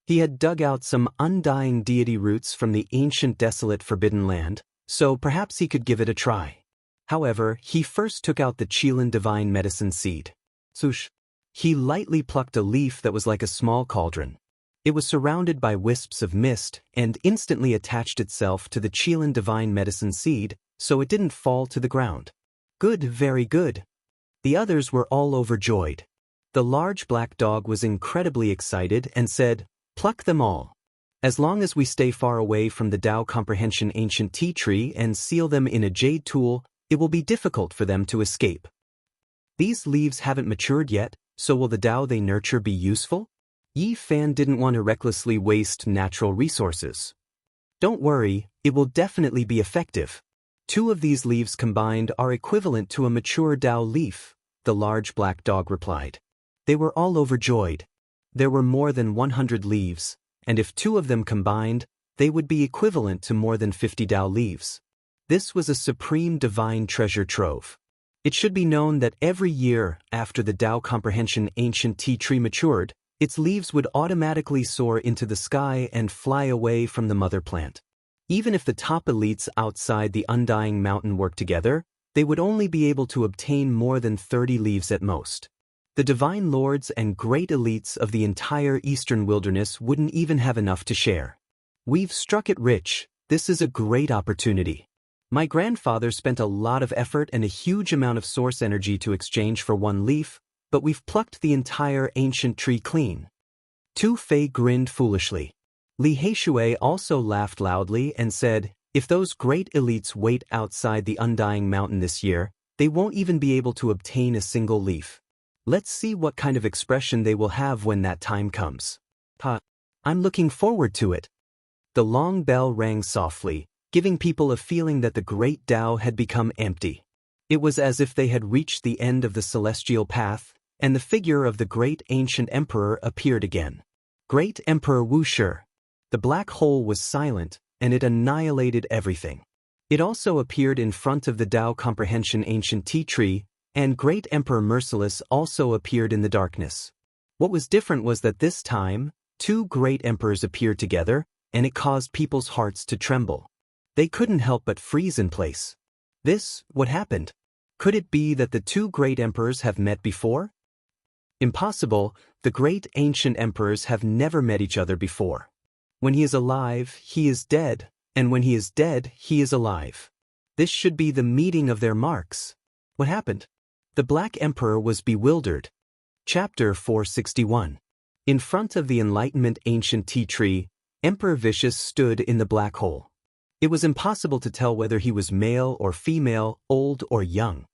Speaker 1: He had dug out some undying deity roots from the ancient desolate forbidden land, so perhaps he could give it a try. However, he first took out the Qilin divine medicine seed. Swoosh! He lightly plucked a leaf that was like a small cauldron. It was surrounded by wisps of mist and instantly attached itself to the Qilin divine medicine seed, so it didn't fall to the ground. Good, very good. The others were all overjoyed. The large black dog was incredibly excited and said, pluck them all. As long as we stay far away from the Tao Comprehension Ancient Tea Tree and seal them in a jade tool, it will be difficult for them to escape. These leaves haven't matured yet, so will the Tao they nurture be useful? Yifan didn't want to recklessly waste natural resources. Don't worry, it will definitely be effective. 2 of these leaves combined are equivalent to a mature Tao leaf, the large black dog replied. They were all overjoyed. There were more than 100 leaves, and if 2 of them combined, they would be equivalent to more than 50 Tao leaves. This was a supreme divine treasure trove. It should be known that every year after the Tao Comprehension ancient tea tree matured, its leaves would automatically soar into the sky and fly away from the mother plant. Even if the top elites outside the undying mountain worked together, they would only be able to obtain more than 30 leaves at most. The divine lords and great elites of the entire eastern wilderness wouldn't even have enough to share. We've struck it rich. This is a great opportunity. My grandfather spent a lot of effort and a huge amount of source energy to exchange for one leaf, but we've plucked the entire ancient tree clean. Tu Fei grinned foolishly. Li Heishui also laughed loudly and said, if those great elites wait outside the undying mountain this year, they won't even be able to obtain a single leaf. Let's see what kind of expression they will have when that time comes. I'm looking forward to it. The long bell rang softly, giving people a feeling that the great Tao had become empty. It was as if they had reached the end of the celestial path, and the figure of the great ancient emperor appeared again. Great Emperor Wuxia. The black hole was silent, and it annihilated everything. It also appeared in front of the Tao Comprehension ancient tea tree, and Great Emperor Merciless also appeared in the darkness. What was different was that this time, two great emperors appeared together, and it caused people's hearts to tremble. They couldn't help but freeze in place. What happened? Could it be that the two great emperors have met before? Impossible, the great ancient emperors have never met each other before. When he is alive, he is dead, and when he is dead, he is alive. This should be the meeting of their marks. What happened? The Black Emperor was bewildered. Chapter 461. In front of the Enlightenment ancient tea tree, Emperor Vicious stood in the black hole. It was impossible to tell whether he was male or female, old or young.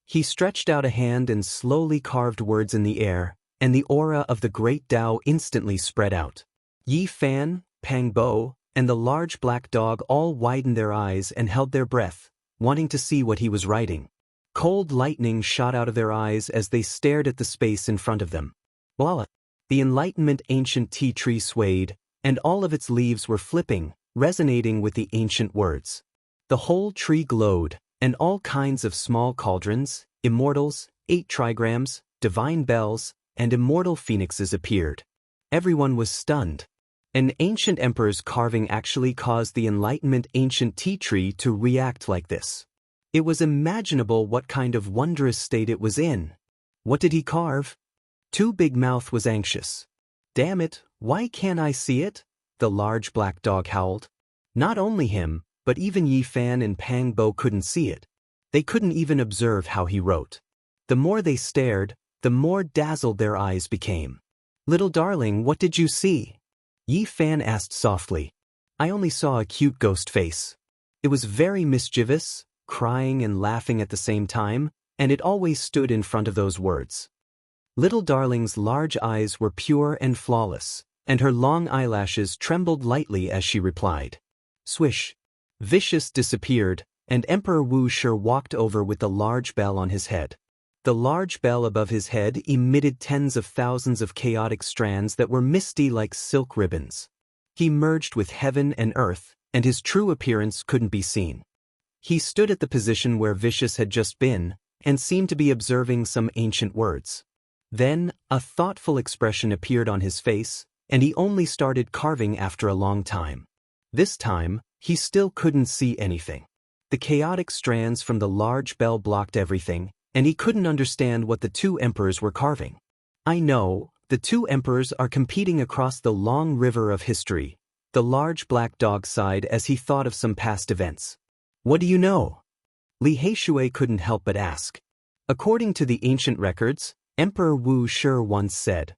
Speaker 1: He stretched out a hand and slowly carved words in the air, and the aura of the great Tao instantly spread out. Yi Fan, Pang Bo, and the large black dog all widened their eyes and held their breath, wanting to see what he was writing. Cold lightning shot out of their eyes as they stared at the space in front of them. Voila! The Enlightenment ancient tea tree swayed, and all of its leaves were flipping, resonating with the ancient words. The whole tree glowed, and all kinds of small cauldrons, immortals, 8 trigrams, divine bells, and immortal phoenixes appeared. Everyone was stunned. An ancient emperor's carving actually caused the Enlightenment ancient tea tree to react like this. It was imaginable what kind of wondrous state it was in. What did he carve? Two Big Mouth was anxious. Damn it, why can't I see it? The large black dog howled. Not only him, but even Yi Fan and Pang Bo couldn't see it. They couldn't even observe how he wrote. The more they stared, the more dazzled their eyes became. Little darling, what did you see? Yi Fan asked softly. I only saw a cute ghost face. It was very mischievous, crying and laughing at the same time, and it always stood in front of those words. Little darling's large eyes were pure and flawless, and her long eyelashes trembled lightly as she replied. Swish. Vicious disappeared, and Emperor Wuxia walked over with the large bell on his head. The large bell above his head emitted tens of thousands of chaotic strands that were misty like silk ribbons. He merged with heaven and earth, and his true appearance couldn't be seen. He stood at the position where Vicious had just been, and seemed to be observing some ancient words. Then, a thoughtful expression appeared on his face, and he only started carving after a long time. This time, he still couldn't see anything. The chaotic strands from the large bell blocked everything, and he couldn't understand what the two emperors were carving. I know, the two emperors are competing across the long river of history, the large black dog sighed as he thought of some past events. What do you know? Li Heishui couldn't help but ask. According to the ancient records, Emperor Wuxia once said.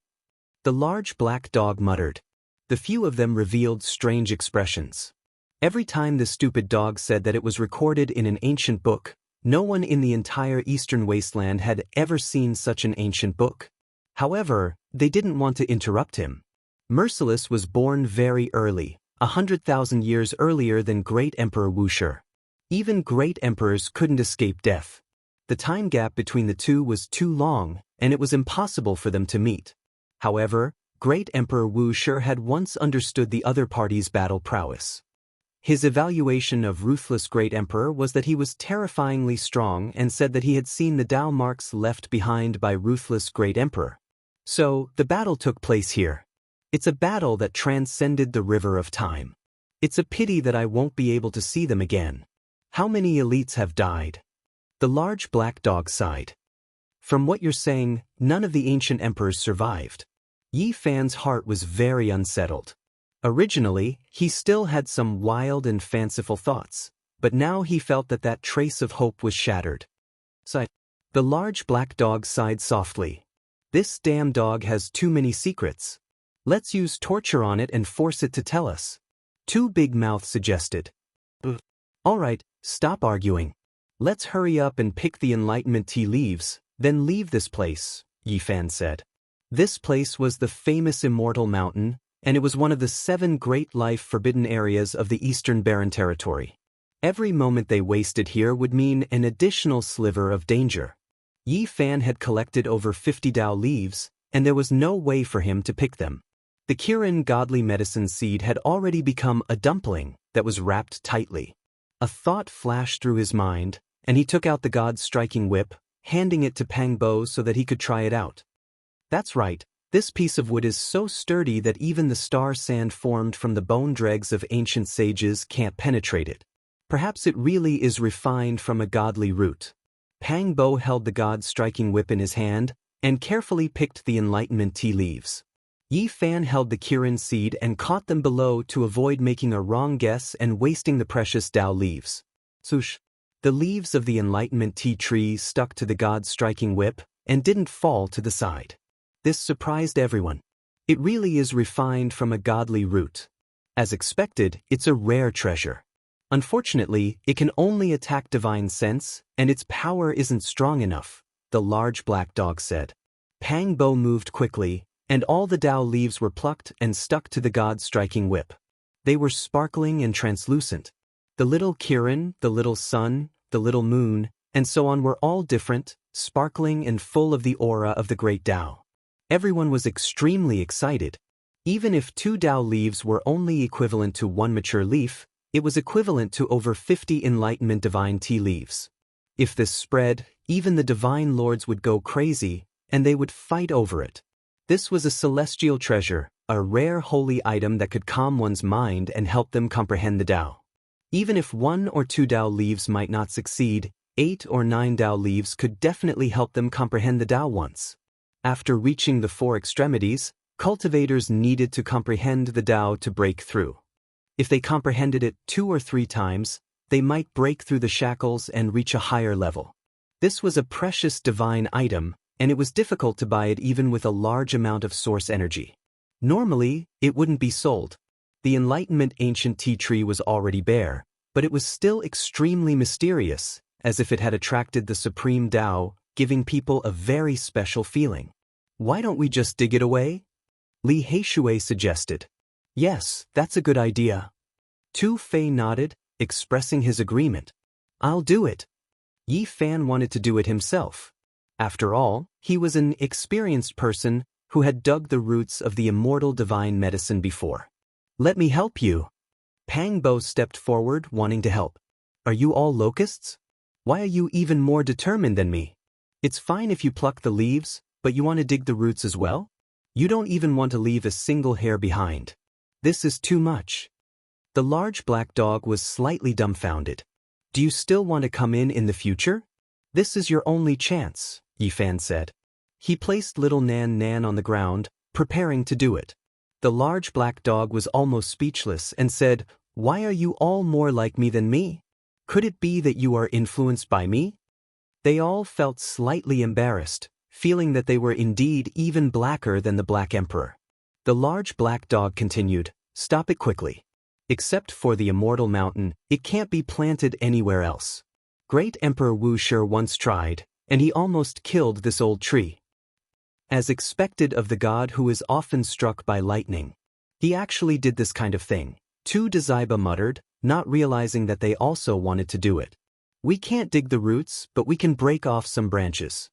Speaker 1: The large black dog muttered. The few of them revealed strange expressions. Every time the stupid dog said that it was recorded in an ancient book, no one in the entire eastern wasteland had ever seen such an ancient book. However, they didn't want to interrupt him. Merciless was born very early, 100,000 years earlier than Great Emperor Wuxia. Even great emperors couldn't escape death. The time gap between the two was too long, and it was impossible for them to meet. However, Great Emperor Wuxia had once understood the other party's battle prowess. His evaluation of ruthless Great Emperor was that he was terrifyingly strong and said that he had seen the Tao marks left behind by ruthless Great Emperor. So, the battle took place here. It's a battle that transcended the river of time. It's a pity that I won't be able to see them again. How many elites have died? The large black dog sighed. From what you're saying, none of the ancient emperors survived. Yi Fan's heart was very unsettled. Originally, he still had some wild and fanciful thoughts, but now he felt that that trace of hope was shattered. Sighed. The large black dog sighed softly. This damn dog has too many secrets. Let's use torture on it and force it to tell us. Two Big Mouth suggested. All right, stop arguing. Let's hurry up and pick the Enlightenment tea leaves, then leave this place, Yi Fan said. This place was the famous Immortal Mountain, and it was one of the 7 great life-forbidden areas of the Eastern Barren Territory. Every moment they wasted here would mean an additional sliver of danger. Yi Fan had collected over 50 Tao leaves, and there was no way for him to pick them. The Kirin godly medicine seed had already become a dumpling that was wrapped tightly. A thought flashed through his mind, and he took out the god's striking whip, handing it to Pang Bo so that he could try it out. That's right. This piece of wood is so sturdy that even the star sand formed from the bone dregs of ancient sages can't penetrate it. Perhaps it really is refined from a godly root. Pang Bo held the god's striking whip in his hand and carefully picked the Enlightenment tea leaves. Yi Fan held the Kirin seed and caught them below to avoid making a wrong guess and wasting the precious Tao leaves. Swoosh! The leaves of the Enlightenment tea tree stuck to the god's striking whip and didn't fall to the side. This surprised everyone. It really is refined from a godly root. As expected, it's a rare treasure. Unfortunately, it can only attack divine sense, and its power isn't strong enough, the large black dog said. Pang Bo moved quickly, and all the Tao leaves were plucked and stuck to the god's striking whip. They were sparkling and translucent. The little Kirin, the little sun, the little moon, and so on were all different, sparkling and full of the aura of the great Tao. Everyone was extremely excited. Even if 2 Tao leaves were only equivalent to 1 mature leaf, it was equivalent to over 50 Enlightenment divine tea leaves. If this spread, even the divine lords would go crazy, and they would fight over it. This was a celestial treasure, a rare holy item that could calm one's mind and help them comprehend the Tao. Even if 1 or 2 Tao leaves might not succeed, 8 or 9 Tao leaves could definitely help them comprehend the Tao once. After reaching the 4 extremities, cultivators needed to comprehend the Tao to break through. If they comprehended it 2 or 3 times, they might break through the shackles and reach a higher level. This was a precious divine item, and it was difficult to buy it even with a large amount of source energy. Normally, it wouldn't be sold. The Enlightenment ancient tea tree was already bare, but it was still extremely mysterious, as if it had attracted the supreme Tao, giving people a very special feeling. Why don't we just dig it away? Li Heishui suggested. Yes, that's a good idea. Tu Fei nodded, expressing his agreement. I'll do it. Yi Fan wanted to do it himself. After all, he was an experienced person who had dug the roots of the immortal divine medicine before. Let me help you. Pang Bo stepped forward, wanting to help. Are you all locusts? Why are you even more determined than me? It's fine if you pluck the leaves, but you want to dig the roots as well? You don't even want to leave a single hair behind. This is too much. The large black dog was slightly dumbfounded. Do you still want to come in the future? This is your only chance, Yi Fan said. He placed little Nan Nan on the ground, preparing to do it. The large black dog was almost speechless and said, Why are you all more like me than me? Could it be that you are influenced by me? They all felt slightly embarrassed, feeling that they were indeed even blacker than the Black Emperor. The large black dog continued, Stop it quickly. Except for the Immortal Mountain, it can't be planted anywhere else. Great Emperor Wuxia once tried, and he almost killed this old tree. As expected of the god who is often struck by lightning. He actually did this kind of thing, Tu Dazaiba muttered, not realizing that they also wanted to do it. We can't dig the roots, but we can break off some branches.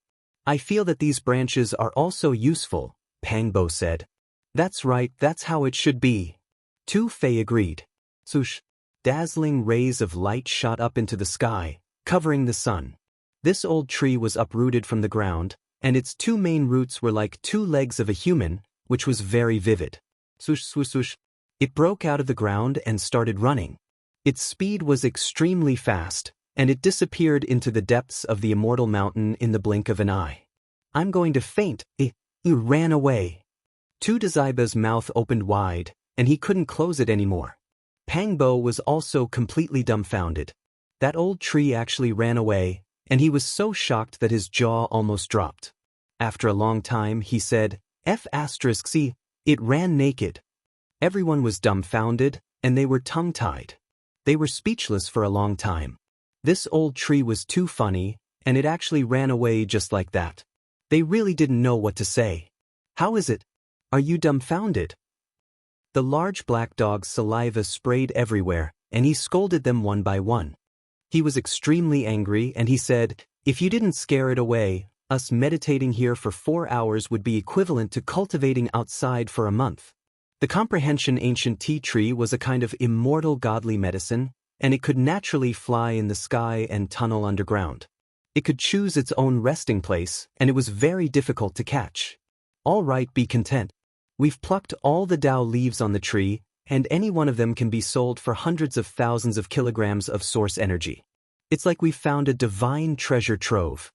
Speaker 1: I feel that these branches are also useful, Pang Bo said. That's right, that's how it should be. Tu Fei agreed. Swoosh. Dazzling rays of light shot up into the sky, covering the sun. This old tree was uprooted from the ground, and its two main roots were like two legs of a human, which was very vivid. Swoosh, swoosh, swoosh. It broke out of the ground and started running. Its speed was extremely fast, and it disappeared into the depths of the Immortal Mountain in the blink of an eye. I'm going to faint. It ran away. Tudazaiba's mouth opened wide, and he couldn't close it anymore. Pangbo was also completely dumbfounded. That old tree actually ran away, and he was so shocked that his jaw almost dropped. After a long time, he said, "F***, it ran naked." Everyone was dumbfounded, and they were tongue-tied. They were speechless for a long time. This old tree was too funny, and it actually ran away just like that. They really didn't know what to say. "How is it? Are you dumbfounded?" The large black dog's saliva sprayed everywhere, and he scolded them one by one. He was extremely angry, and he said, "If you didn't scare it away, us meditating here for 4 hours would be equivalent to cultivating outside for a month." The comprehension ancient tea tree was a kind of immortal godly medicine, and it could naturally fly in the sky and tunnel underground. It could choose its own resting place, and it was very difficult to catch. "All right, be content. We've plucked all the Tao leaves on the tree, and any one of them can be sold for hundreds of thousands of kilograms of source energy. It's like we've found a divine treasure trove."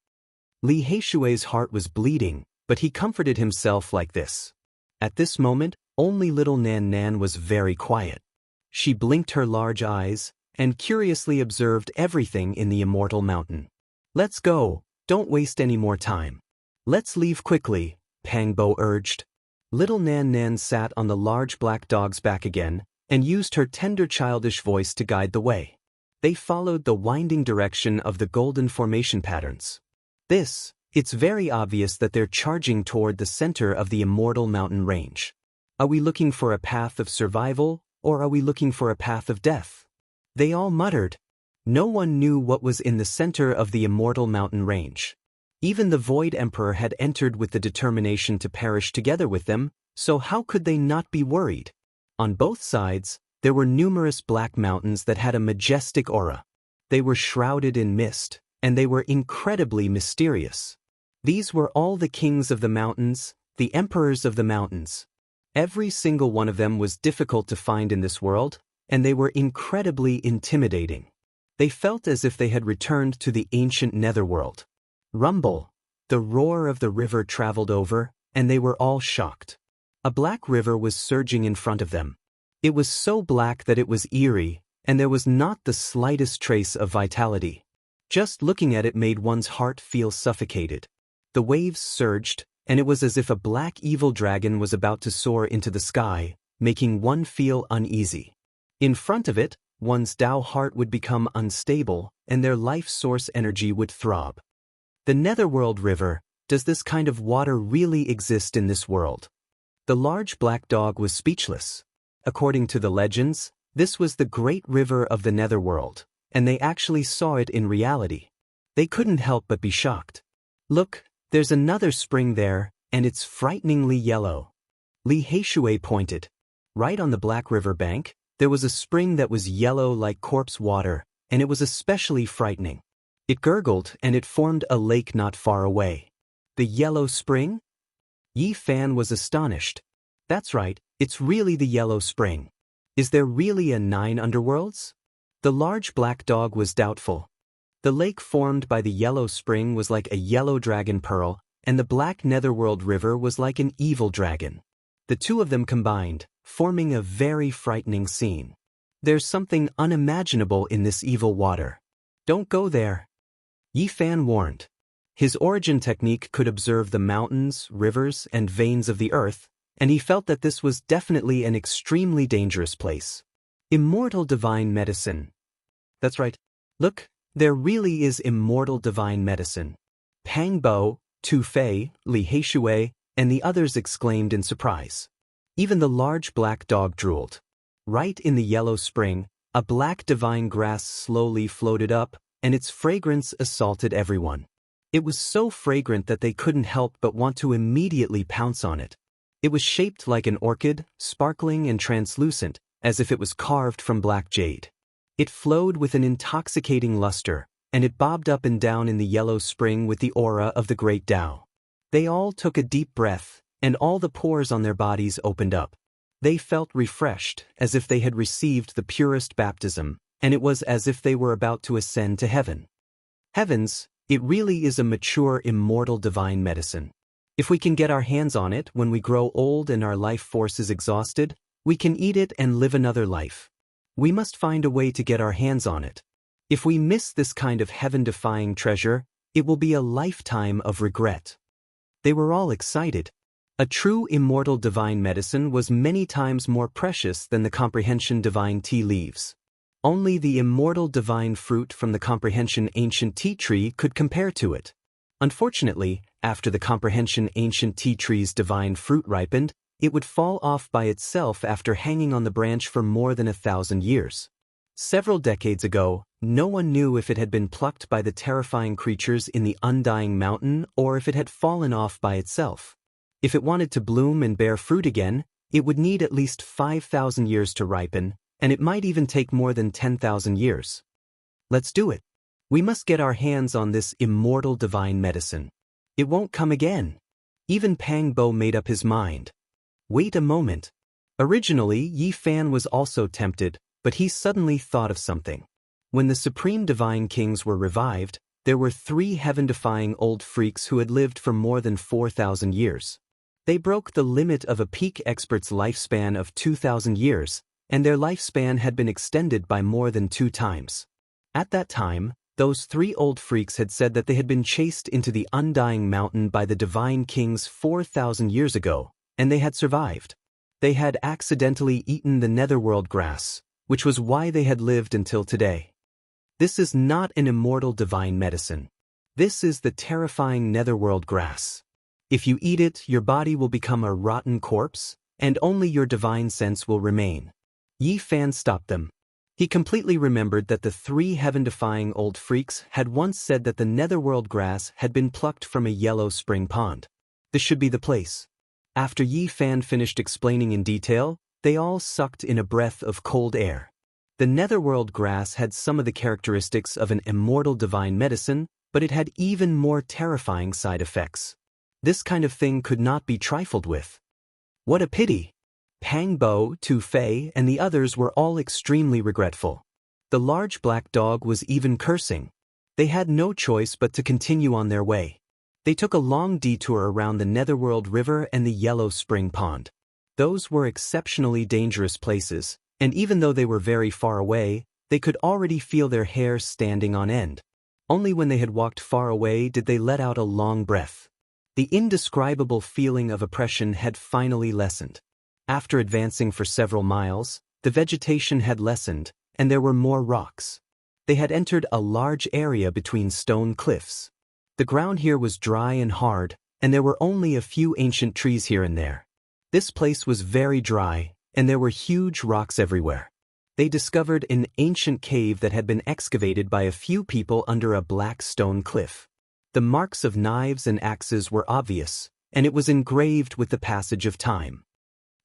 Speaker 1: Li Heishui's heart was bleeding, but he comforted himself like this. At this moment, only little Nan Nan was very quiet. She blinked her large eyes, and curiously observed everything in the Immortal Mountain. "Let's go, don't waste any more time. Let's leave quickly," Pangbo urged. Little Nan Nan sat on the large black dog's back again, and used her tender childish voice to guide the way. They followed the winding direction of the golden formation patterns. It's very obvious that they're charging toward the center of the Immortal Mountain range. Are we looking for a path of survival, or are we looking for a path of death? They all muttered. No one knew what was in the center of the Immortal Mountain range. Even the Void Emperor had entered with the determination to perish together with them, so how could they not be worried? On both sides, there were numerous black mountains that had a majestic aura. They were shrouded in mist, and they were incredibly mysterious. These were all the kings of the mountains, the emperors of the mountains. Every single one of them was difficult to find in this world, and they were incredibly intimidating. They felt as if they had returned to the ancient netherworld. Rumble, the roar of the river traveled over, and they were all shocked. A black river was surging in front of them. It was so black that it was eerie, and there was not the slightest trace of vitality. Just looking at it made one's heart feel suffocated. The waves surged, and it was as if a black evil dragon was about to soar into the sky, making one feel uneasy. In front of it, one's Tao heart would become unstable, and their life source energy would throb. The Netherworld River, does this kind of water really exist in this world? The large black dog was speechless. According to the legends, this was the great river of the Netherworld, and they actually saw it in reality. They couldn't help but be shocked. "Look, there's another spring there, and it's frighteningly yellow." Li Heishui pointed. Right on the Black River bank, there was a spring that was yellow like corpse water, and it was especially frightening. It gurgled, and it formed a lake not far away. "The yellow spring?" Yi Fan was astonished. "That's right, it's really the yellow spring. Is there really a 9 underworlds?" The large black dog was doubtful. The lake formed by the yellow spring was like a yellow dragon pearl, and the black netherworld river was like an evil dragon. The two of them combined, forming a very frightening scene. "There's something unimaginable in this evil water. Don't go there," Yi Fan warned. His origin technique could observe the mountains, rivers, and veins of the earth, and he felt that this was definitely an extremely dangerous place. Immortal divine medicine. That's right. Look, there really is immortal divine medicine. Pangbo, Tu Fei, Li Heishui, and the others exclaimed in surprise. Even the large black dog drooled. Right in the yellow spring, a black divine grass slowly floated up, and its fragrance assaulted everyone. It was so fragrant that they couldn't help but want to immediately pounce on it. It was shaped like an orchid, sparkling and translucent, as if it was carved from black jade. It flowed with an intoxicating luster, and it bobbed up and down in the yellow spring with the aura of the great Tao. They all took a deep breath, and all the pores on their bodies opened up. They felt refreshed, as if they had received the purest baptism, and it was as if they were about to ascend to heaven. Heavens, it really is a mature, immortal divine medicine. If we can get our hands on it when we grow old and our life force is exhausted, we can eat it and live another life. We must find a way to get our hands on it. If we miss this kind of heaven-defying treasure, it will be a lifetime of regret. They were all excited. A true immortal divine medicine was many times more precious than the comprehension divine tea leaves. Only the immortal divine fruit from the comprehension ancient tea tree could compare to it. Unfortunately, after the comprehension ancient tea tree's divine fruit ripened, it would fall off by itself after hanging on the branch for more than 1,000 years. Several decades ago, no one knew if it had been plucked by the terrifying creatures in the undying mountain or if it had fallen off by itself. If it wanted to bloom and bear fruit again, it would need at least 5,000 years to ripen, and it might even take more than 10,000 years. Let's do it. We must get our hands on this immortal divine medicine. It won't come again. Even Pang Bo made up his mind. Wait a moment. Originally, Yi Fan was also tempted, but he suddenly thought of something. When the supreme divine kings were revived, there were 3 heaven-defying old freaks who had lived for more than 4,000 years. They broke the limit of a peak expert's lifespan of 2,000 years, and their lifespan had been extended by more than 2 times. At that time, those 3 old freaks had said that they had been chased into the undying mountain by the divine kings 4,000 years ago, and they had survived. They had accidentally eaten the netherworld grass, which was why they had lived until today. This is not an immortal divine medicine. This is the terrifying netherworld grass. If you eat it, your body will become a rotten corpse, and only your divine sense will remain. Yi Fan stopped them. He completely remembered that the 3 heaven-defying old freaks had once said that the netherworld grass had been plucked from a yellow spring pond. This should be the place. After Yi Fan finished explaining in detail, they all sucked in a breath of cold air. The netherworld grass had some of the characteristics of an immortal divine medicine, but it had even more terrifying side effects. This kind of thing could not be trifled with. What a pity! Pang Bo, Tu Fei, and the others were all extremely regretful. The large black dog was even cursing. They had no choice but to continue on their way. They took a long detour around the Netherworld River and the Yellow Spring Pond. Those were exceptionally dangerous places, and even though they were very far away, they could already feel their hair standing on end. Only when they had walked far away did they let out a long breath. The indescribable feeling of oppression had finally lessened. After advancing for several miles, the vegetation had lessened, and there were more rocks. They had entered a large area between stone cliffs. The ground here was dry and hard, and there were only a few ancient trees here and there. This place was very dry, and there were huge rocks everywhere. They discovered an ancient cave that had been excavated by a few people under a black stone cliff. The marks of knives and axes were obvious, and it was engraved with the passage of time.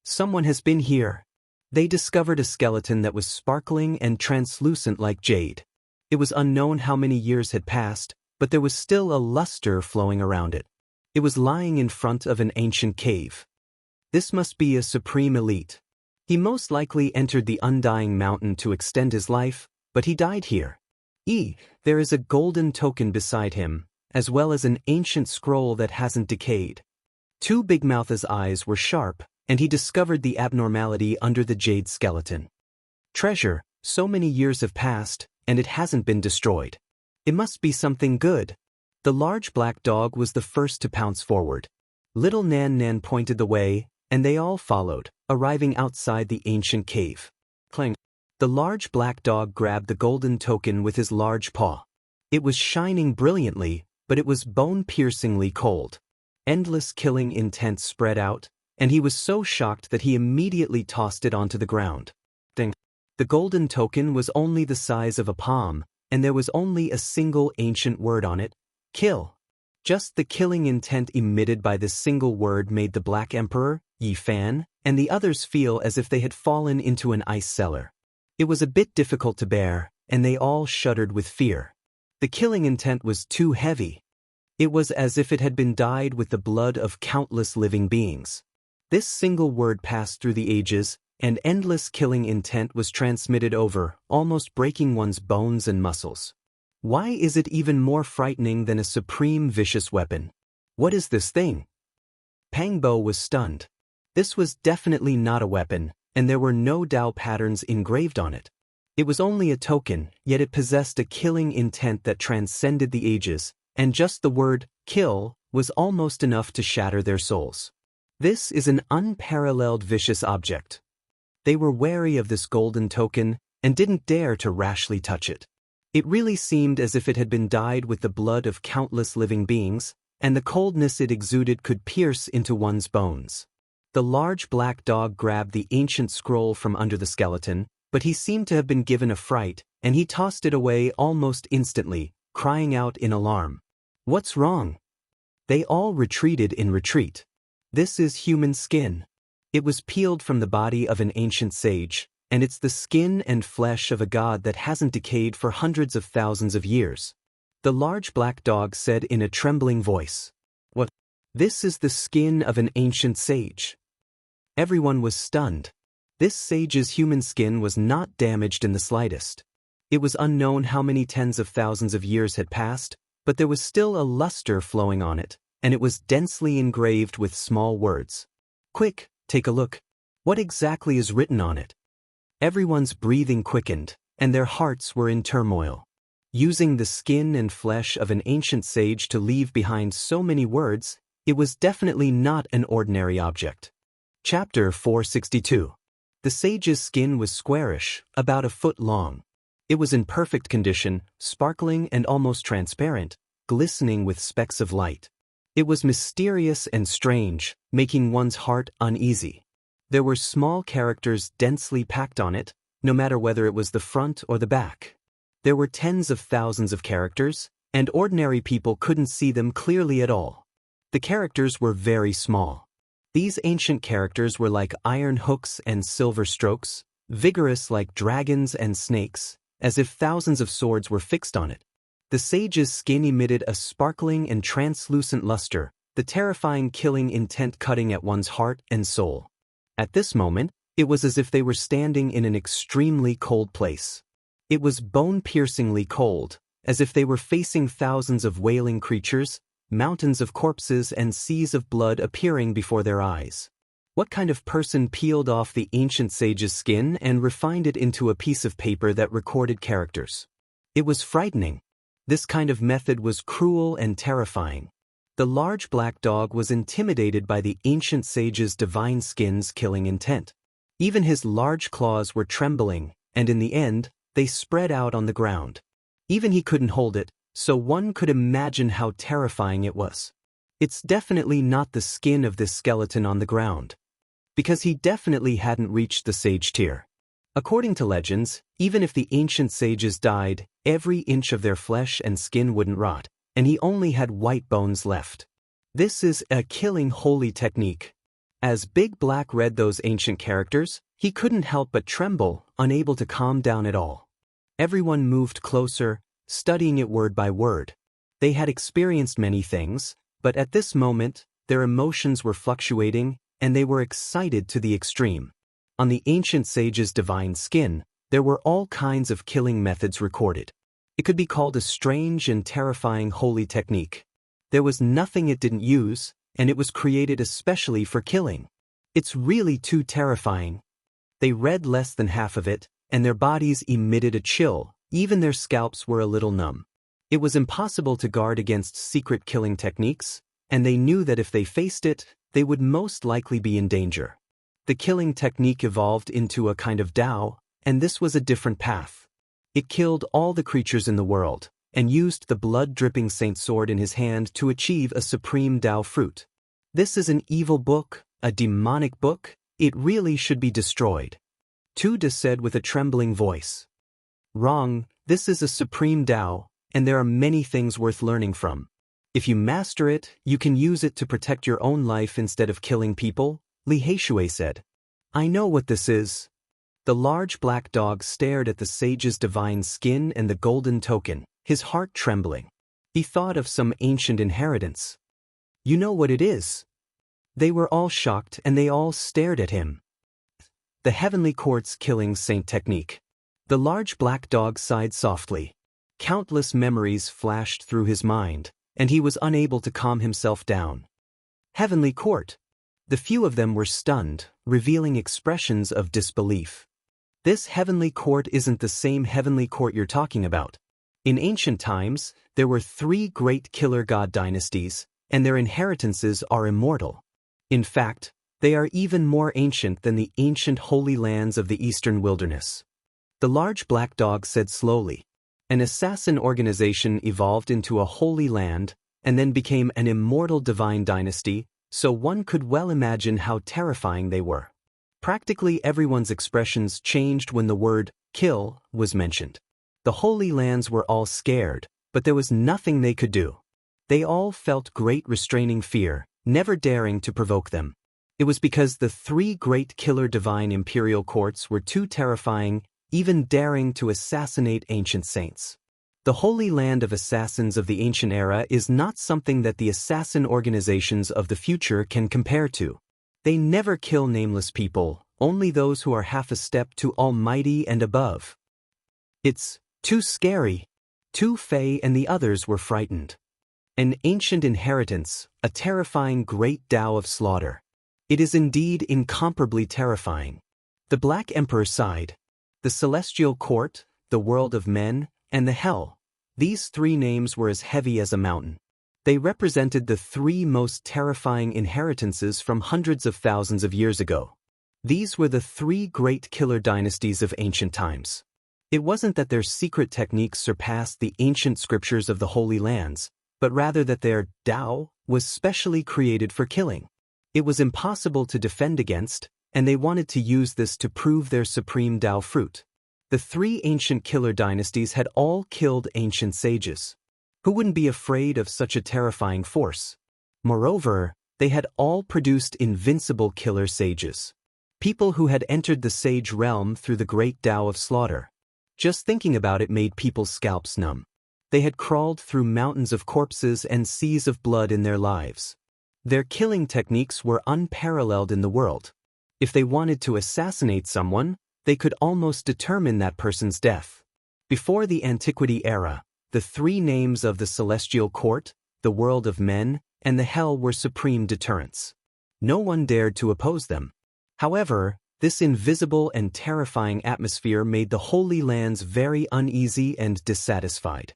Speaker 1: Someone has been here. They discovered a skeleton that was sparkling and translucent like jade. It was unknown how many years had passed, but there was still a luster flowing around it. It was lying in front of an ancient cave. This must be a supreme elite. He most likely entered the undying mountain to extend his life, but he died here. There is a golden token beside him, as well as an ancient scroll that hasn't decayed. Tu Bigmouth's eyes were sharp, and he discovered the abnormality under the jade skeleton. Treasure, so many years have passed, and it hasn't been destroyed. It must be something good. The large black dog was the first to pounce forward. Little Nan Nan pointed the way, and they all followed, arriving outside the ancient cave. Clang! The large black dog grabbed the golden token with his large paw. It was shining brilliantly, but it was bone-piercingly cold. Endless killing intent spread out, and he was so shocked that he immediately tossed it onto the ground. Ding! The golden token was only the size of a palm, and there was only a single ancient word on it: kill. Just the killing intent emitted by this single word made the Black Emperor, Yi Fan, and the others feel as if they had fallen into an ice cellar. It was a bit difficult to bear, and they all shuddered with fear. The killing intent was too heavy. It was as if it had been dyed with the blood of countless living beings. This single word passed through the ages, and endless killing intent was transmitted over, almost breaking one's bones and muscles. Why is it even more frightening than a supreme vicious weapon? What is this thing? Pangbo was stunned. This was definitely not a weapon, and there were no Tao patterns engraved on it. It was only a token, yet it possessed a killing intent that transcended the ages, and just the word, kill, was almost enough to shatter their souls. This is an unparalleled vicious object. They were wary of this golden token, and didn't dare to rashly touch it. It really seemed as if it had been dyed with the blood of countless living beings, and the coldness it exuded could pierce into one's bones. The large black dog grabbed the ancient scroll from under the skeleton, but he seemed to have been given a fright, and he tossed it away almost instantly, crying out in alarm. What's wrong? They all retreated in retreat. This is human skin. It was peeled from the body of an ancient sage, and it's the skin and flesh of a god that hasn't decayed for hundreds of thousands of years. The large black dog said in a trembling voice. What? This is the skin of an ancient sage. Everyone was stunned. This sage's human skin was not damaged in the slightest. It was unknown how many tens of thousands of years had passed, but there was still a luster flowing on it, and it was densely engraved with small words. Quick, take a look. What exactly is written on it? Everyone's breathing quickened, and their hearts were in turmoil. Using the skin and flesh of an ancient sage to leave behind so many words, it was definitely not an ordinary object. Chapter 462. The sage's skin was squarish, about a foot long. It was in perfect condition, sparkling and almost transparent, glistening with specks of light. It was mysterious and strange, making one's heart uneasy. There were small characters densely packed on it, no matter whether it was the front or the back. There were tens of thousands of characters, and ordinary people couldn't see them clearly at all. The characters were very small. These ancient characters were like iron hooks and silver strokes, vigorous like dragons and snakes, as if thousands of swords were fixed on it. The sage's skin emitted a sparkling and translucent luster, the terrifying killing intent cutting at one's heart and soul. At this moment, it was as if they were standing in an extremely cold place. It was bone-piercingly cold, as if they were facing thousands of wailing creatures, mountains of corpses and seas of blood appearing before their eyes. What kind of person peeled off the ancient sage's skin and refined it into a piece of paper that recorded characters? It was frightening. This kind of method was cruel and terrifying. The large black dog was intimidated by the ancient sage's divine skin's killing intent. Even his large claws were trembling, and in the end, they spread out on the ground. Even he couldn't hold it, so one could imagine how terrifying it was. It's definitely not the skin of this skeleton on the ground. Because he definitely hadn't reached the sage tier. According to legends, even if the ancient sages died, every inch of their flesh and skin wouldn't rot, and he only had white bones left. This is a killing holy technique. As Big Black read those ancient characters, he couldn't help but tremble, unable to calm down at all. Everyone moved closer, studying it word by word. They had experienced many things, but at this moment, their emotions were fluctuating, and they were excited to the extreme. On the ancient sage's divine skin, there were all kinds of killing methods recorded. It could be called a strange and terrifying holy technique. There was nothing it didn't use, and it was created especially for killing. It's really too terrifying. They read less than half of it, and their bodies emitted a chill, even their scalps were a little numb. It was impossible to guard against secret killing techniques, and they knew that if they faced it, they would most likely be in danger. The killing technique evolved into a kind of Tao, and this was a different path. It killed all the creatures in the world, and used the blood-dripping saint sword in his hand to achieve a supreme Tao fruit. This is an evil book, a demonic book. It really should be destroyed. Tuda said with a trembling voice. Wrong, this is a supreme Tao, and there are many things worth learning from. If you master it, you can use it to protect your own life instead of killing people, Li Heishui said. I know what this is. The large black dog stared at the sage's divine skin and the golden token, his heart trembling. He thought of some ancient inheritance. You know what it is? They were all shocked and they all stared at him. The heavenly quartz killing saint technique. The large black dog sighed softly. Countless memories flashed through his mind, and he was unable to calm himself down. Heavenly court. The few of them were stunned, revealing expressions of disbelief. This heavenly court isn't the same heavenly court you're talking about. In ancient times, there were 3 great killer god dynasties, and their inheritances are immortal. In fact, they are even more ancient than the ancient holy lands of the eastern wilderness. The large black dog said slowly. An assassin organization evolved into a holy land, and then became an immortal divine dynasty, so one could well imagine how terrifying they were. Practically everyone's expressions changed when the word kill was mentioned. The Holy Lands were all scared, but there was nothing they could do. They all felt great restraining fear, never daring to provoke them. It was because the 3 great killer divine imperial courts were too terrifying, even daring to assassinate ancient saints. The Holy Land of Assassins of the ancient era is not something that the assassin organizations of the future can compare to. They never kill nameless people, only those who are half a step too almighty and above. It's too scary. Tu Fei and the others were frightened. An ancient inheritance, a terrifying great Tao of slaughter. It is indeed incomparably terrifying. The Black Emperor sighed. The Celestial Court, the world of men, and the Hell. These 3 names were as heavy as a mountain. They represented the 3 most terrifying inheritances from hundreds of thousands of years ago. These were the 3 great killer dynasties of ancient times. It wasn't that their secret techniques surpassed the ancient scriptures of the Holy Lands, but rather that their Tao was specially created for killing. It was impossible to defend against, and they wanted to use this to prove their supreme Tao fruit. The 3 ancient killer dynasties had all killed ancient sages. Who wouldn't be afraid of such a terrifying force? Moreover, they had all produced invincible killer sages. People who had entered the sage realm through the great Tao of slaughter. Just thinking about it made people's scalps numb. They had crawled through mountains of corpses and seas of blood in their lives. Their killing techniques were unparalleled in the world. If they wanted to assassinate someone, they could almost determine that person's death. Before the Antiquity era, the 3 names of the Celestial Court, the world of men, and the Hell were supreme deterrents. No one dared to oppose them. However, this invisible and terrifying atmosphere made the Holy Lands very uneasy and dissatisfied.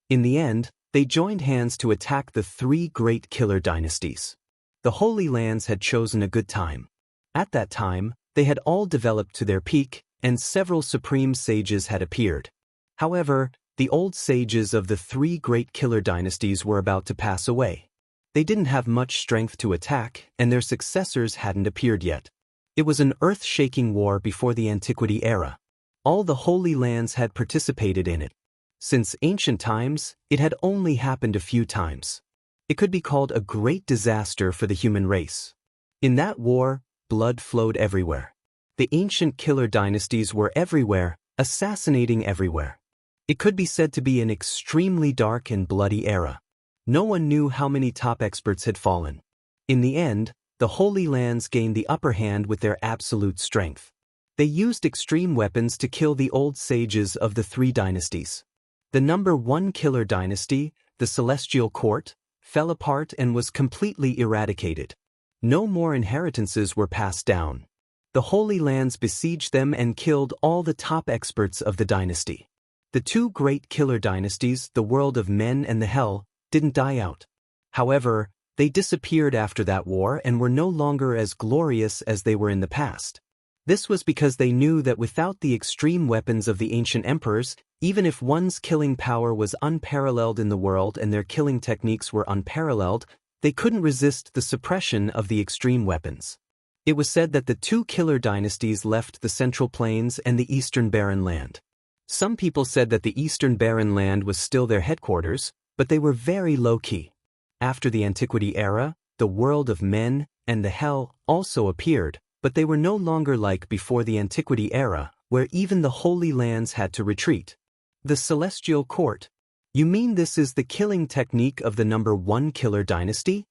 Speaker 1: In the end, they joined hands to attack the 3 great killer dynasties. The Holy Lands had chosen a good time. At that time, they had all developed to their peak, and several supreme sages had appeared. However, the old sages of the 3 great killer dynasties were about to pass away. They didn't have much strength to attack, and their successors hadn't appeared yet. It was an earth-shaking war before the Antiquity era. All the Holy Lands had participated in it. Since ancient times, it had only happened a few times. It could be called a great disaster for the human race. In that war, blood flowed everywhere. The ancient killer dynasties were everywhere, assassinating everywhere. It could be said to be an extremely dark and bloody era. No one knew how many top experts had fallen. In the end, the Holy Lands gained the upper hand with their absolute strength. They used extreme weapons to kill the old sages of the 3 dynasties. The number 1 killer dynasty, the Celestial Court, fell apart and was completely eradicated. No more inheritances were passed down. The Holy Lands besieged them and killed all the top experts of the dynasty. The 2 great killer dynasties, the world of men and the Hell, didn't die out. However, they disappeared after that war and were no longer as glorious as they were in the past. This was because they knew that without the extreme weapons of the ancient emperors, even if one's killing power was unparalleled in the world and their killing techniques were unparalleled, they couldn't resist the suppression of the extreme weapons. It was said that the 2 killer dynasties left the Central Plains and the Eastern Barren Land. Some people said that the Eastern Barren Land was still their headquarters, but they were very low-key. After the Antiquity era, the world of men and the Hell also appeared, but they were no longer like before the Antiquity era, where even the Holy Lands had to retreat. The Celestial Court. You mean this is the killing technique of the number 1 killer dynasty?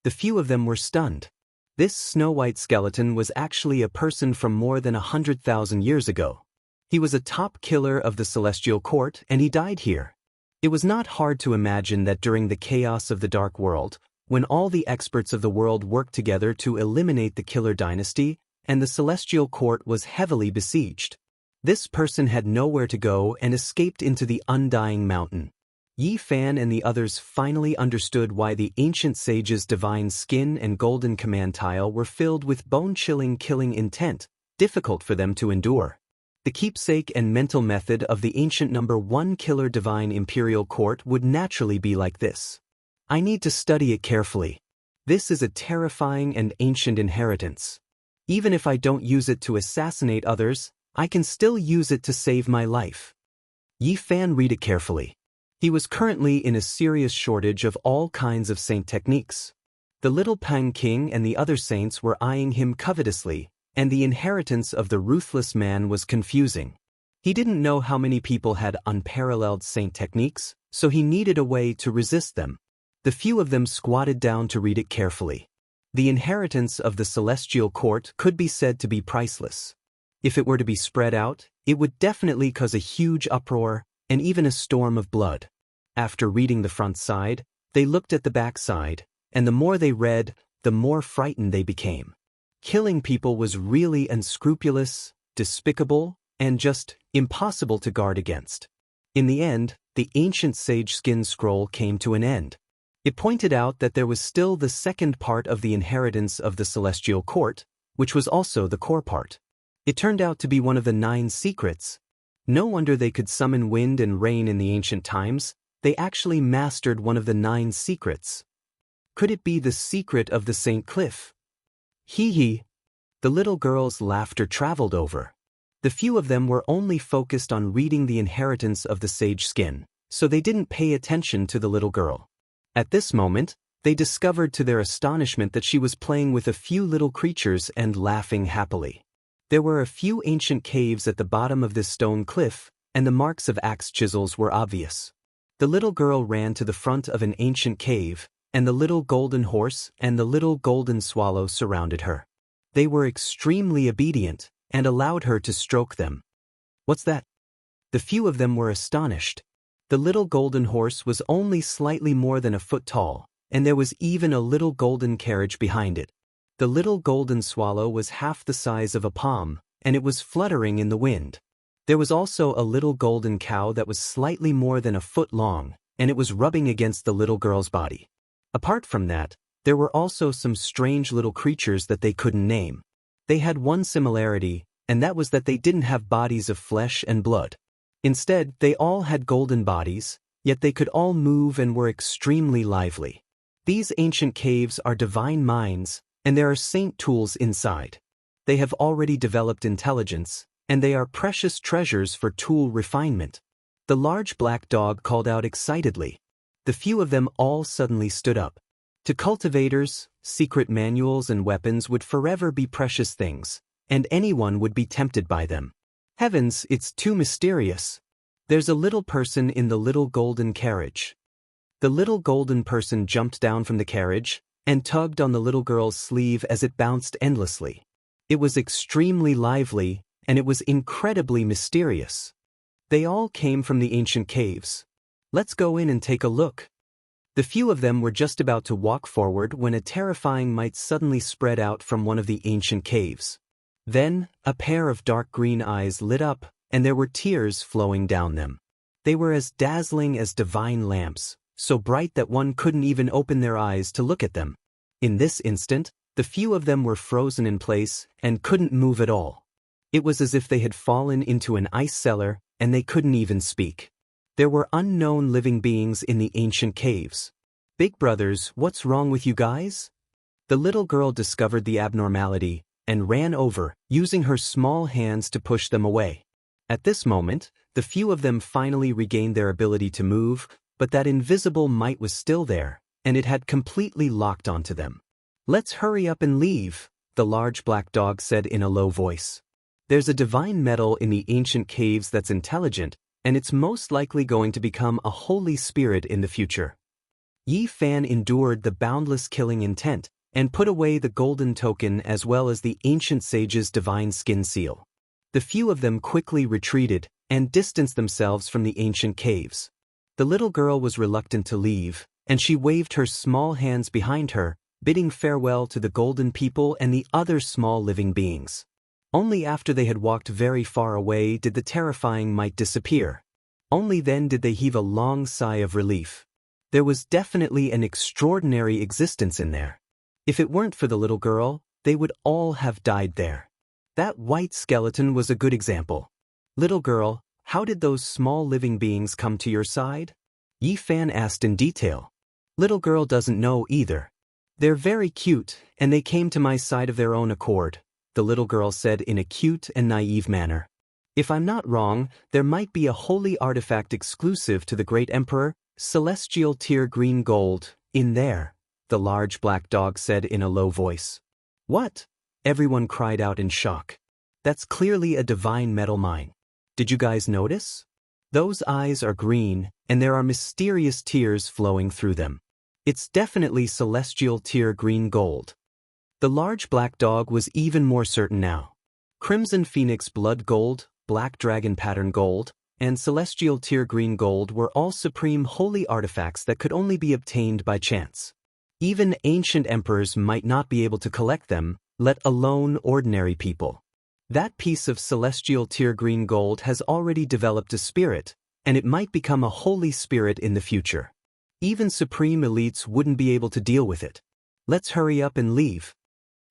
Speaker 1: The few of them were stunned. This snow-white skeleton was actually a person from more than 100,000 years ago. He was a top killer of the Celestial Court, and he died here. It was not hard to imagine that during the chaos of the Dark World, when all the experts of the world worked together to eliminate the killer dynasty, and the Celestial Court was heavily besieged. This person had nowhere to go and escaped into the Undying Mountain. Yi Fan and the others finally understood why the ancient sage's divine skin and golden command tile were filled with bone-chilling killing intent, difficult for them to endure. The keepsake and mental method of the ancient number 1 killer divine imperial court would naturally be like this. I need to study it carefully. This is a terrifying and ancient inheritance. Even if I don't use it to assassinate others, I can still use it to save my life. Yi Fan read it carefully. He was currently in a serious shortage of all kinds of saint techniques. The little Pang King and the other saints were eyeing him covetously, and the inheritance of the ruthless man was confusing. He didn't know how many people had unparalleled saint techniques, so he needed a way to resist them. The few of them squatted down to read it carefully. The inheritance of the Celestial Court could be said to be priceless. If it were to be spread out, it would definitely cause a huge uproar, and even a storm of blood. After reading the front side, they looked at the back side, and the more they read, the more frightened they became. Killing people was really unscrupulous, despicable, and just impossible to guard against. In the end, the ancient sage skin scroll came to an end. It pointed out that there was still the second part of the inheritance of the Celestial Court, which was also the core part. It turned out to be one of the 9 secrets. No wonder they could summon wind and rain in the ancient times. They actually mastered one of the 9 secrets. Could it be the secret of the St. Cliff? Hee hee. The little girl's laughter traveled over. The few of them were only focused on reading the inheritance of the sage skin, so they didn't pay attention to the little girl. At this moment, they discovered to their astonishment that she was playing with a few little creatures and laughing happily. There were a few ancient caves at the bottom of this stone cliff, and the marks of axe chisels were obvious. The little girl ran to the front of an ancient cave, and the little golden horse and the little golden swallow surrounded her. They were extremely obedient, and allowed her to stroke them. What's that? The few of them were astonished. The little golden horse was only slightly more than a foot tall, and there was even a little golden carriage behind it. The little golden swallow was half the size of a palm, and it was fluttering in the wind. There was also a little golden cow that was slightly more than a foot long, and it was rubbing against the little girl's body. Apart from that, there were also some strange little creatures that they couldn't name. They had one similarity, and that was that they didn't have bodies of flesh and blood. Instead, they all had golden bodies, yet they could all move and were extremely lively. These ancient caves are divine minds, and there are saint tools inside. They have already developed intelligence, and they are precious treasures for tool refinement. The large black dog called out excitedly. The few of them all suddenly stood up. To cultivators, secret manuals and weapons would forever be precious things, and anyone would be tempted by them. Heavens, it's too mysterious. There's a little person in the little golden carriage. The little golden person jumped down from the carriage and tugged on the little girl's sleeve as it bounced endlessly. It was extremely lively, and it was incredibly mysterious. They all came from the ancient caves. Let's go in and take a look. The few of them were just about to walk forward when a terrifying might suddenly spread out from one of the ancient caves. Then, a pair of dark green eyes lit up, and there were tears flowing down them. They were as dazzling as divine lamps, so bright that one couldn't even open their eyes to look at them. In this instant, the few of them were frozen in place and couldn't move at all. It was as if they had fallen into an ice cellar, and they couldn't even speak. There were unknown living beings in the ancient caves. Big brothers, what's wrong with you guys? The little girl discovered the abnormality and ran over, using her small hands to push them away. At this moment, the few of them finally regained their ability to move, but that invisible might was still there, and it had completely locked onto them. Let's hurry up and leave, the large black dog said in a low voice. There's a divine metal in the ancient caves that's intelligent, and it's most likely going to become a holy spirit in the future. Yi Fan endured the boundless killing intent, and put away the golden token as well as the ancient sage's divine skin seal. The few of them quickly retreated, and distanced themselves from the ancient caves. The little girl was reluctant to leave, and she waved her small hands behind her, bidding farewell to the golden people and the other small living beings. Only after they had walked very far away did the terrifying might disappear. Only then did they heave a long sigh of relief. There was definitely an extraordinary existence in there. If it weren't for the little girl, they would all have died there. That white skeleton was a good example. Little girl, how did those small living beings come to your side? Yi Fan asked in detail. Little girl doesn't know either. They're very cute, and they came to my side of their own accord, the little girl said in a cute and naive manner. If I'm not wrong, there might be a holy artifact exclusive to the great emperor, celestial tier green gold, in there, the large black dog said in a low voice. What? Everyone cried out in shock. That's clearly a divine metal mine. Did you guys notice? Those eyes are green, and there are mysterious tears flowing through them. It's definitely celestial tier green gold. The large black dog was even more certain now. Crimson Phoenix blood gold, black dragon pattern gold, and celestial tier green gold were all supreme holy artifacts that could only be obtained by chance. Even ancient emperors might not be able to collect them, let alone ordinary people. That piece of celestial tier green gold has already developed a spirit, and it might become a holy spirit in the future. Even supreme elites wouldn't be able to deal with it. Let's hurry up and leave.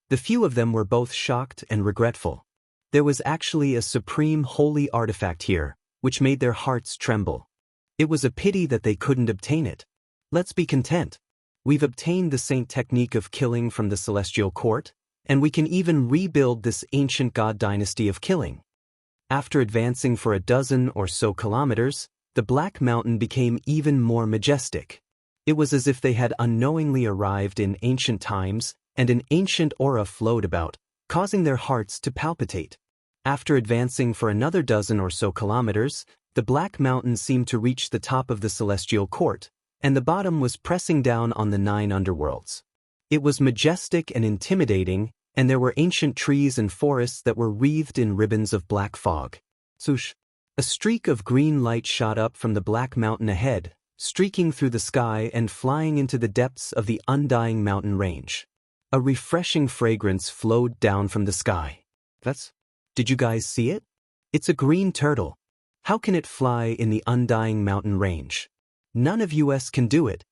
Speaker 1: The few of them were both shocked and regretful. There was actually a supreme holy artifact here, which made their hearts tremble. It was a pity that they couldn't obtain it. Let's be content. We've obtained the saint technique of killing from the celestial court, and we can even rebuild this ancient god dynasty of killing. After advancing for a dozen or so kilometers, the Black Mountain became even more majestic. It was as if they had unknowingly arrived in ancient times, and an ancient aura flowed about, causing their hearts to palpitate. After advancing for another dozen or so kilometers, the Black Mountain seemed to reach the top of the celestial court, and the bottom was pressing down on the 9 underworlds. It was majestic and intimidating, and there were ancient trees and forests that were wreathed in ribbons of black fog. Swoosh! A streak of green light shot up from the Black Mountain ahead, streaking through the sky and flying into the depths of the undying mountain range. A refreshing fragrance flowed down from the sky. Did you guys see it? It's a green turtle. How can it fly in the undying mountain range? None of us can do it.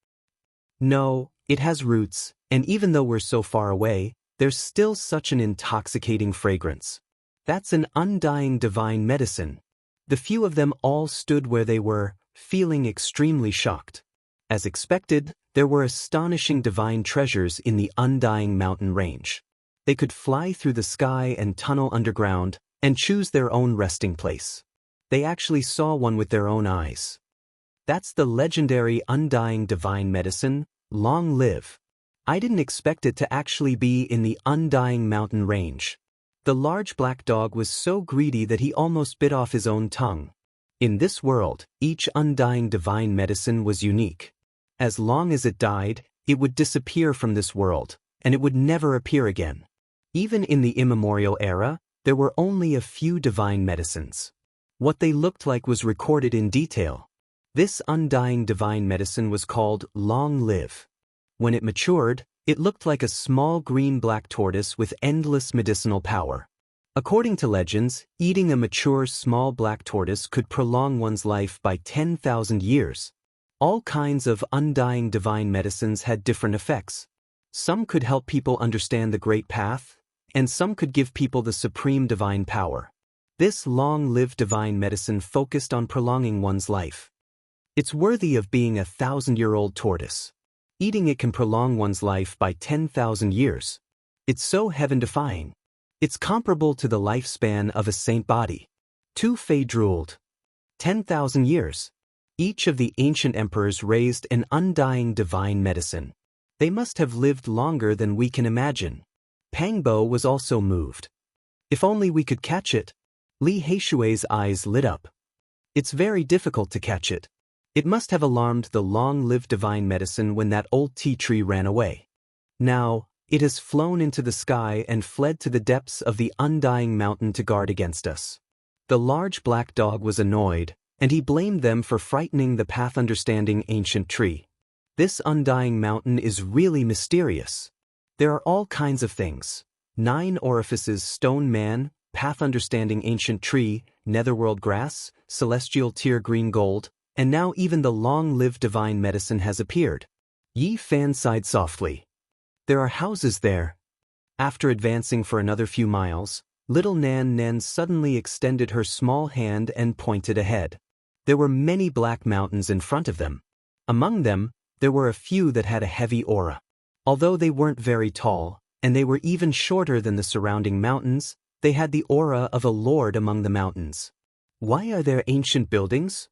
Speaker 1: No, it has roots, and even though we're so far away, there's still such an intoxicating fragrance. That's an undying divine medicine. The few of them all stood where they were, feeling extremely shocked. As expected, there were astonishing divine treasures in the undying mountain range. They could fly through the sky and tunnel underground, and choose their own resting place. They actually saw one with their own eyes. That's the legendary undying divine medicine, Long Live. I didn't expect it to actually be in the undying mountain range. The large black dog was so greedy that he almost bit off his own tongue. In this world, each undying divine medicine was unique. As long as it died, it would disappear from this world, and it would never appear again. Even in the immemorial era, there were only a few divine medicines. What they looked like was recorded in detail. This undying divine medicine was called Long Live. When it matured, it looked like a small green-black tortoise with endless medicinal power. According to legends, eating a mature small black tortoise could prolong one's life by 10,000 years. All kinds of undying divine medicines had different effects. Some could help people understand the Great Path, and some could give people the supreme divine power. This long-lived divine medicine focused on prolonging one's life. It's worthy of being a 1,000-year-old tortoise. Eating it can prolong one's life by 10,000 years. It's so heaven-defying. It's comparable to the lifespan of a saint body. Tu Fei drooled. 10,000 years. Each of the ancient emperors raised an undying divine medicine. They must have lived longer than we can imagine. Pangbo was also moved. If only we could catch it. Li Heishui's eyes lit up. It's very difficult to catch it. It must have alarmed the long-lived divine medicine when that old tea tree ran away. Now, it has flown into the sky and fled to the depths of the undying mountain to guard against us. The large black dog was annoyed, and he blamed them for frightening the path-understanding ancient tree. This undying mountain is really mysterious. There are all kinds of things. 9 orifices, stone man, path-understanding ancient tree, netherworld grass, celestial tear green gold, and now even the long-lived divine medicine has appeared. Yi Fan sighed softly. There are houses there. After advancing for another few miles, little Nan Nan suddenly extended her small hand and pointed ahead. There were many black mountains in front of them. Among them, there were a few that had a heavy aura. Although they weren't very tall, and they were even shorter than the surrounding mountains, they had the aura of a lord among the mountains. Why are there ancient buildings?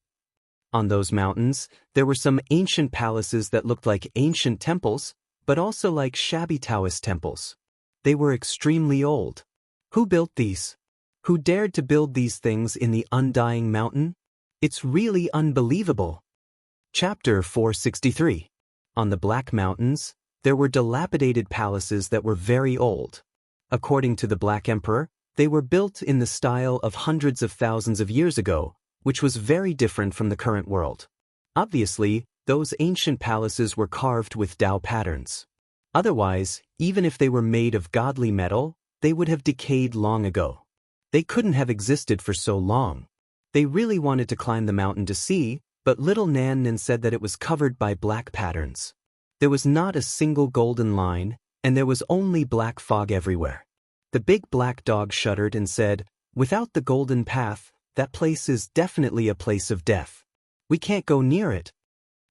Speaker 1: On those mountains, there were some ancient palaces that looked like ancient temples, but also like shabby Taoist temples. They were extremely old. Who built these? Who dared to build these things in the undying mountain? It's really unbelievable. Chapter 463. On the Black Mountains, there were dilapidated palaces that were very old. According to the Black Emperor, they were built in the style of hundreds of thousands of years ago, which was very different from the current world. Obviously, those ancient palaces were carved with Tao patterns. Otherwise, even if they were made of godly metal, they would have decayed long ago. They couldn't have existed for so long. They really wanted to climb the mountain to see, but little Nan Nan said that it was covered by black patterns. There was not a single golden line, and there was only black fog everywhere. The big black dog shuddered and said, "Without the golden path, that place is definitely a place of death. We can't go near it."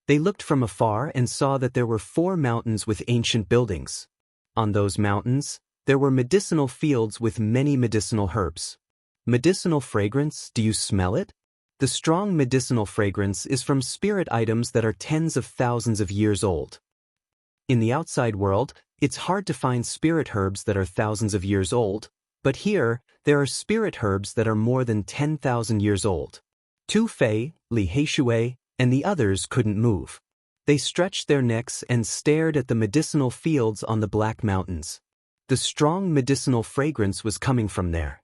Speaker 1: They looked from afar and saw that there were 4 mountains with ancient buildings. On those mountains, there were medicinal fields with many medicinal herbs. Medicinal fragrance, do you smell it? The strong medicinal fragrance is from spirit items that are tens of thousands of years old. In the outside world, it's hard to find spirit herbs that are thousands of years old, but here, there are spirit herbs that are more than 10,000 years old. Tu Fei, Li Heishui, and the others couldn't move. They stretched their necks and stared at the medicinal fields on the Black Mountains. The strong medicinal fragrance was coming from there.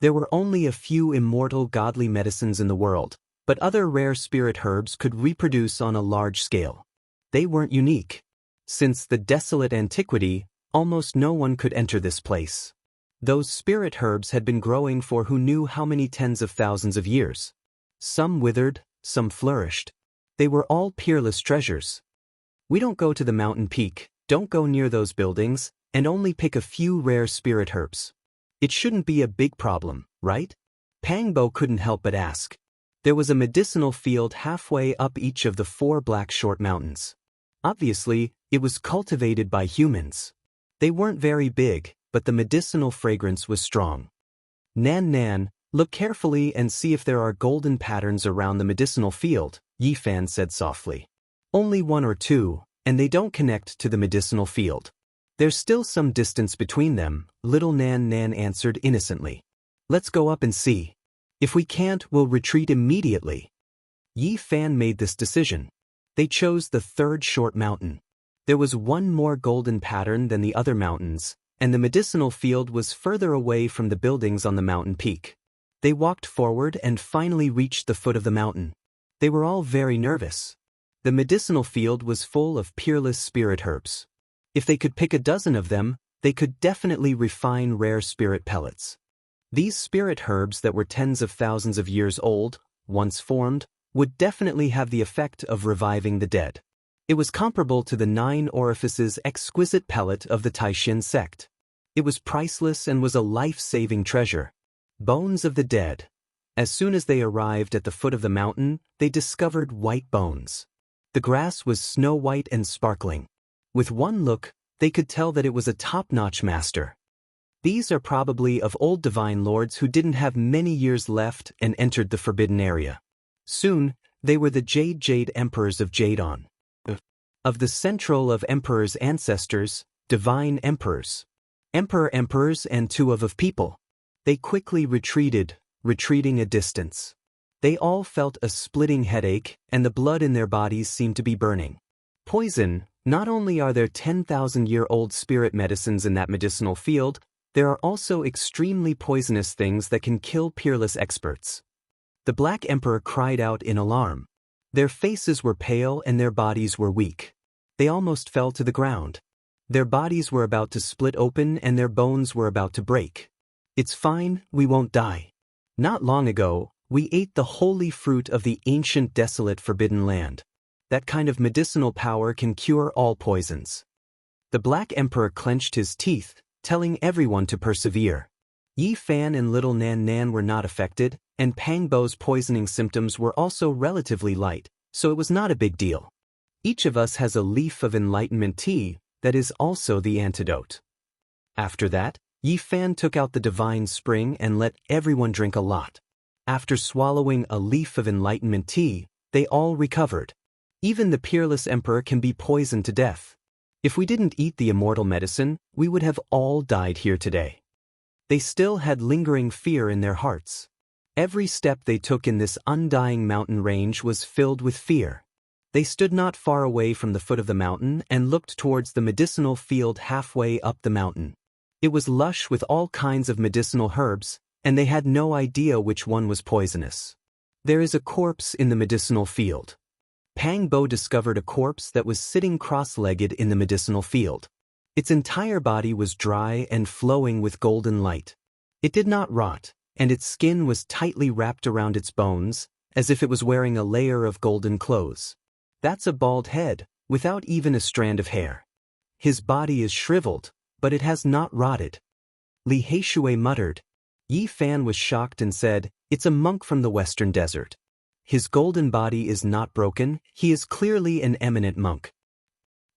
Speaker 1: There were only a few immortal godly medicines in the world, but other rare spirit herbs could reproduce on a large scale. They weren't unique. Since the desolate antiquity, almost no one could enter this place. Those spirit herbs had been growing for who knew how many tens of thousands of years. Some withered, some flourished. They were all peerless treasures. We don't go to the mountain peak, don't go near those buildings, and only pick a few rare spirit herbs. It shouldn't be a big problem, right? Pangbo couldn't help but ask. There was a medicinal field halfway up each of the 4 black short mountains. Obviously, it was cultivated by humans. They weren't very big, but the medicinal fragrance was strong. Nan Nan, look carefully and see if there are golden patterns around the medicinal field, Yi Fan said softly. Only 1 or 2, and they don't connect to the medicinal field. There's still some distance between them, little Nan Nan answered innocently. Let's go up and see. If we can't, we'll retreat immediately. Yi Fan made this decision. They chose the 3rd short mountain. There was 1 more golden pattern than the other mountains, and the medicinal field was further away from the buildings on the mountain peak. They walked forward and finally reached the foot of the mountain. They were all very nervous. The medicinal field was full of peerless spirit herbs. If they could pick a dozen of them, they could definitely refine rare spirit pellets. These spirit herbs that were tens of thousands of years old, once formed, would definitely have the effect of reviving the dead. It was comparable to the 9 orifices exquisite pellet of the Taishin sect. It was priceless and was a life-saving treasure. Bones of the dead. As soon as they arrived at the foot of the mountain, they discovered white bones. The grass was snow-white and sparkling. With one look, they could tell that it was a top-notch master. These are probably of old divine lords who didn't have many years left and entered the forbidden area. Soon, they were the Jade Emperors of Jadon. Of the central of Emperor's ancestors, divine emperors. Emperors and 2 of people. They quickly retreated, retreating a distance. They all felt a splitting headache, and the blood in their bodies seemed to be burning. Poison. Not only are there 10,000-year-old spirit medicines in that medicinal field, there are also extremely poisonous things that can kill peerless experts. The Black Emperor cried out in alarm. Their faces were pale and their bodies were weak. They almost fell to the ground. Their bodies were about to split open and their bones were about to break. It's fine, we won't die. Not long ago, we ate the holy fruit of the ancient desolate forbidden land. That kind of medicinal power can cure all poisons. The Black Emperor clenched his teeth, telling everyone to persevere. Yi Fan and little Nan Nan were not affected, and Pang Bo's poisoning symptoms were also relatively light, so it was not a big deal. Each of us has a leaf of enlightenment tea that is also the antidote. After that, Yi Fan took out the divine spring and let everyone drink a lot. After swallowing a leaf of enlightenment tea, they all recovered. Even the peerless emperor can be poisoned to death. If we didn't eat the immortal medicine, we would have all died here today. They still had lingering fear in their hearts. Every step they took in this undying mountain range was filled with fear. They stood not far away from the foot of the mountain and looked towards the medicinal field halfway up the mountain. It was lush with all kinds of medicinal herbs, and they had no idea which one was poisonous. There is a corpse in the medicinal field. Pang Bo discovered a corpse that was sitting cross-legged in the medicinal field. Its entire body was dry and flowing with golden light. It did not rot, and its skin was tightly wrapped around its bones, as if it was wearing a layer of golden clothes. That's a bald head, without even a strand of hair. His body is shriveled, but it has not rotted. Li Heishui muttered. Yi Fan was shocked and said, "It's a monk from the western desert. His golden body is not broken, he is clearly an eminent monk.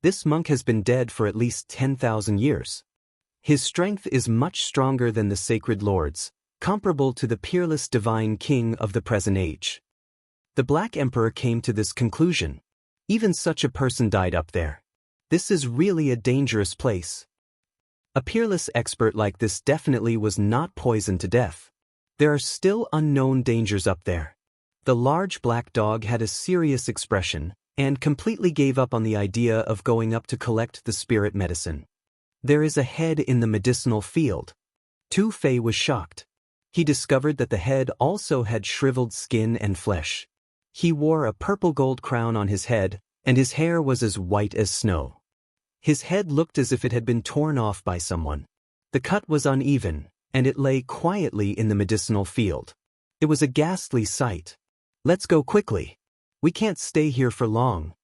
Speaker 1: This monk has been dead for at least 10,000 years. His strength is much stronger than the sacred lords, comparable to the peerless divine king of the present age." The Black Emperor came to this conclusion. Even such a person died up there. This is really a dangerous place. A peerless expert like this definitely was not poisoned to death. There are still unknown dangers up there. The large black dog had a serious expression, and completely gave up on the idea of going up to collect the spirit medicine. There is a head in the medicinal field. Tu Fei was shocked. He discovered that the head also had shriveled skin and flesh. He wore a purple gold crown on his head, and his hair was as white as snow. His head looked as if it had been torn off by someone. The cut was uneven, and it lay quietly in the medicinal field. It was a ghastly sight. "Let's go quickly. We can't stay here for long."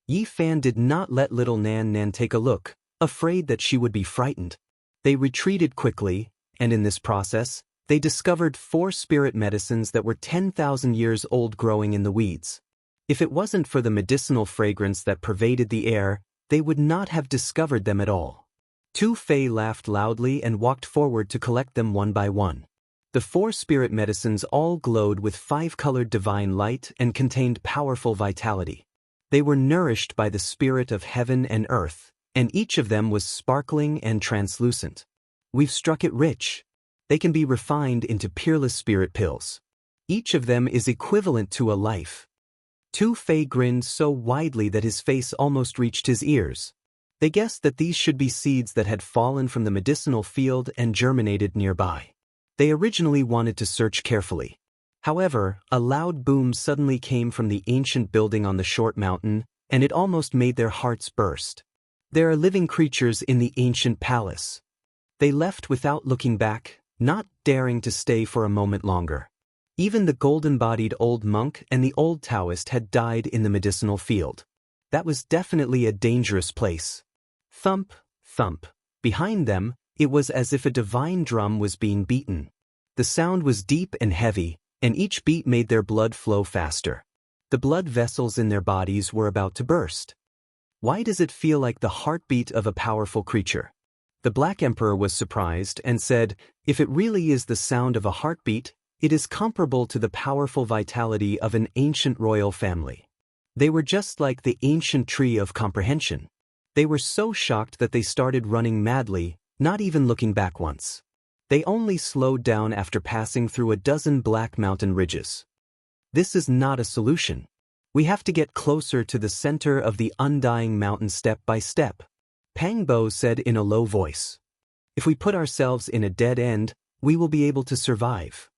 Speaker 1: Yi Fan did not let little Nan Nan take a look, afraid that she would be frightened. They retreated quickly, and in this process, they discovered 4 spirit medicines that were 10,000 years old growing in the weeds. If it wasn't for the medicinal fragrance that pervaded the air, they would not have discovered them at all. Tu Fei laughed loudly and walked forward to collect them one by one. The 4 spirit medicines all glowed with 5-colored divine light and contained powerful vitality. They were nourished by the spirit of heaven and earth, and each of them was sparkling and translucent. We've struck it rich. They can be refined into peerless spirit pills. Each of them is equivalent to a life. Tu Fei grinned so widely that his face almost reached his ears. They guessed that these should be seeds that had fallen from the medicinal field and germinated nearby. They originally wanted to search carefully. However, a loud boom suddenly came from the ancient building on the short mountain, and it almost made their hearts burst. There are living creatures in the ancient palace. They left without looking back, not daring to stay for a moment longer. Even the golden-bodied old monk and the old Taoist had died in the medicinal field. That was definitely a dangerous place. Thump, thump. Behind them, it was as if a divine drum was being beaten. The sound was deep and heavy, and each beat made their blood flow faster. The blood vessels in their bodies were about to burst. Why does it feel like the heartbeat of a powerful creature? The Black Emperor was surprised and said, "If it really is the sound of a heartbeat, it is comparable to the powerful vitality of an ancient royal family." They were just like the ancient tree of comprehension. They were so shocked that they started running madly, not even looking back once. They only slowed down after passing through a dozen black mountain ridges. This is not a solution. We have to get closer to the center of the undying mountain step by step, Pang Bo said in a low voice. If we put ourselves in a dead end, we will be able to survive.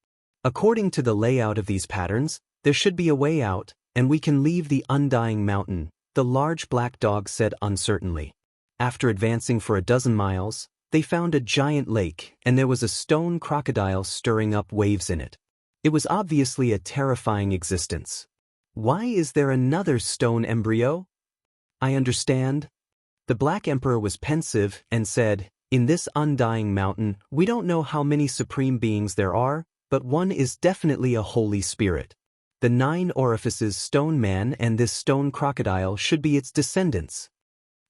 Speaker 1: According to the layout of these patterns, there should be a way out, and we can leave the undying mountain, the large black dog said uncertainly. After advancing for a dozen miles, they found a giant lake, and there was a stone crocodile stirring up waves in it. It was obviously a terrifying existence. Why is there another stone embryo? I understand. The Black Emperor was pensive and said, in this undying mountain, we don't know how many supreme beings there are, but one is definitely a holy spirit. The 9 orifices stone man and this stone crocodile should be its descendants.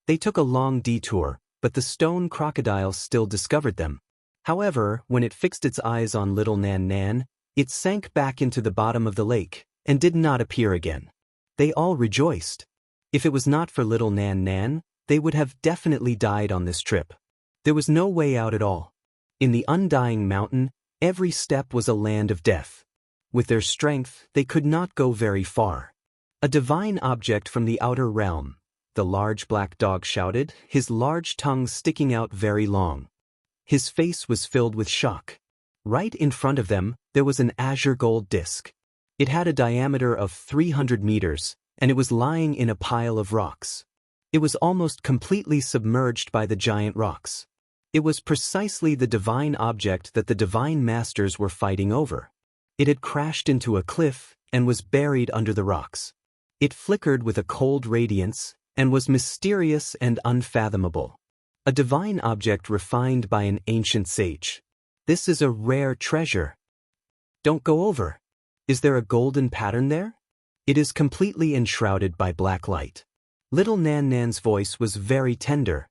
Speaker 1: They took a long detour, but the stone crocodile still discovered them. However, when it fixed its eyes on little Nan Nan, it sank back into the bottom of the lake and did not appear again. They all rejoiced. If it was not for little Nan Nan, they would have definitely died on this trip. There was no way out at all. In the undying mountain, every step was a land of death. With their strength, they could not go very far. A divine object from the outer realm, the large black dog shouted, his large tongue sticking out very long. His face was filled with shock. Right in front of them, there was an azure gold disc. It had a diameter of 300 meters, and it was lying in a pile of rocks. It was almost completely submerged by the giant rocks. It was precisely the divine object that the divine masters were fighting over. It had crashed into a cliff and was buried under the rocks. It flickered with a cold radiance and was mysterious and unfathomable. A divine object refined by an ancient sage. This is a rare treasure. Don't go over. Is there a golden pattern there? It is completely enshrouded by black light. Little Nan Nan's voice was very tender.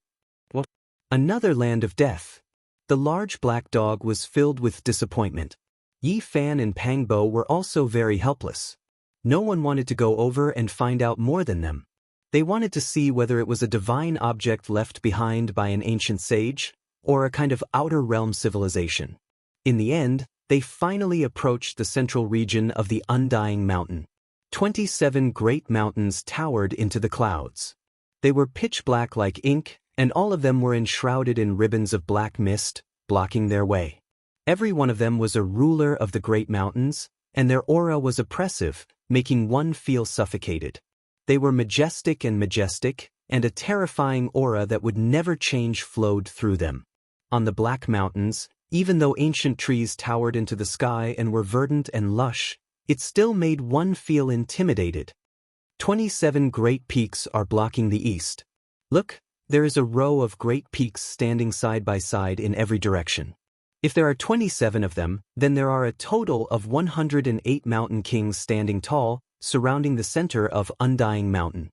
Speaker 1: What? Another land of death. The large black dog was filled with disappointment. Yi Fan and Pang Bo were also very helpless. No one wanted to go over and find out more than them. They wanted to see whether it was a divine object left behind by an ancient sage, or a kind of outer realm civilization. In the end, they finally approached the central region of the undying mountain. 27 great mountains towered into the clouds. They were pitch black like ink, and all of them were enshrouded in ribbons of black mist, blocking their way. Every one of them was a ruler of the great mountains, and their aura was oppressive, making one feel suffocated. They were majestic, and a terrifying aura that would never change flowed through them. On the Black Mountains, even though ancient trees towered into the sky and were verdant and lush, it still made one feel intimidated. 27 great peaks are blocking the east. Look, there is a row of great peaks standing side by side in every direction. If there are 27 of them, then there are a total of 108 mountain kings standing tall, surrounding the center of Undying Mountain.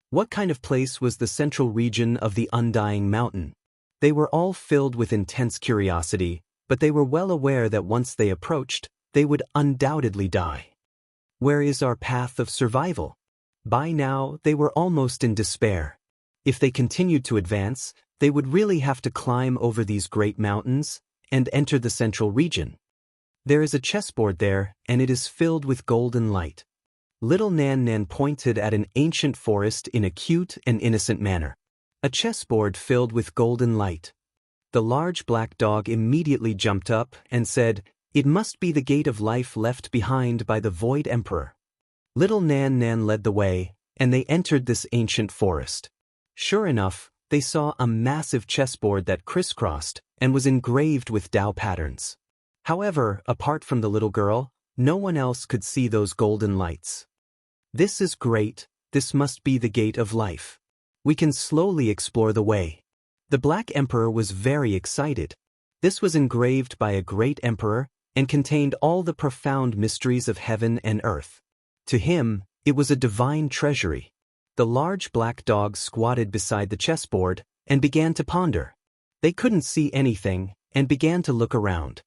Speaker 1: What kind of place was the central region of the Undying Mountain? They were all filled with intense curiosity, but they were well aware that once they approached, they would undoubtedly die. Where is our path of survival? By now, they were almost in despair. If they continued to advance, they would really have to climb over these great mountains and enter the central region. There is a chessboard there, and it is filled with golden light. Little Nan Nan pointed at an ancient forest in a cute and innocent manner. A chessboard filled with golden light. The large black dog immediately jumped up and said, "It must be the gate of life left behind by the Void Emperor." Little Nan Nan led the way, and they entered this ancient forest. Sure enough, they saw a massive chessboard that crisscrossed and was engraved with Tao patterns. However, apart from the little girl, no one else could see those golden lights. This is great, this must be the gate of life. We can slowly explore the way. The Black Emperor was very excited. This was engraved by a great emperor and contained all the profound mysteries of heaven and earth. To him, it was a divine treasury. The large black dog squatted beside the chessboard and began to ponder. They couldn't see anything and began to look around.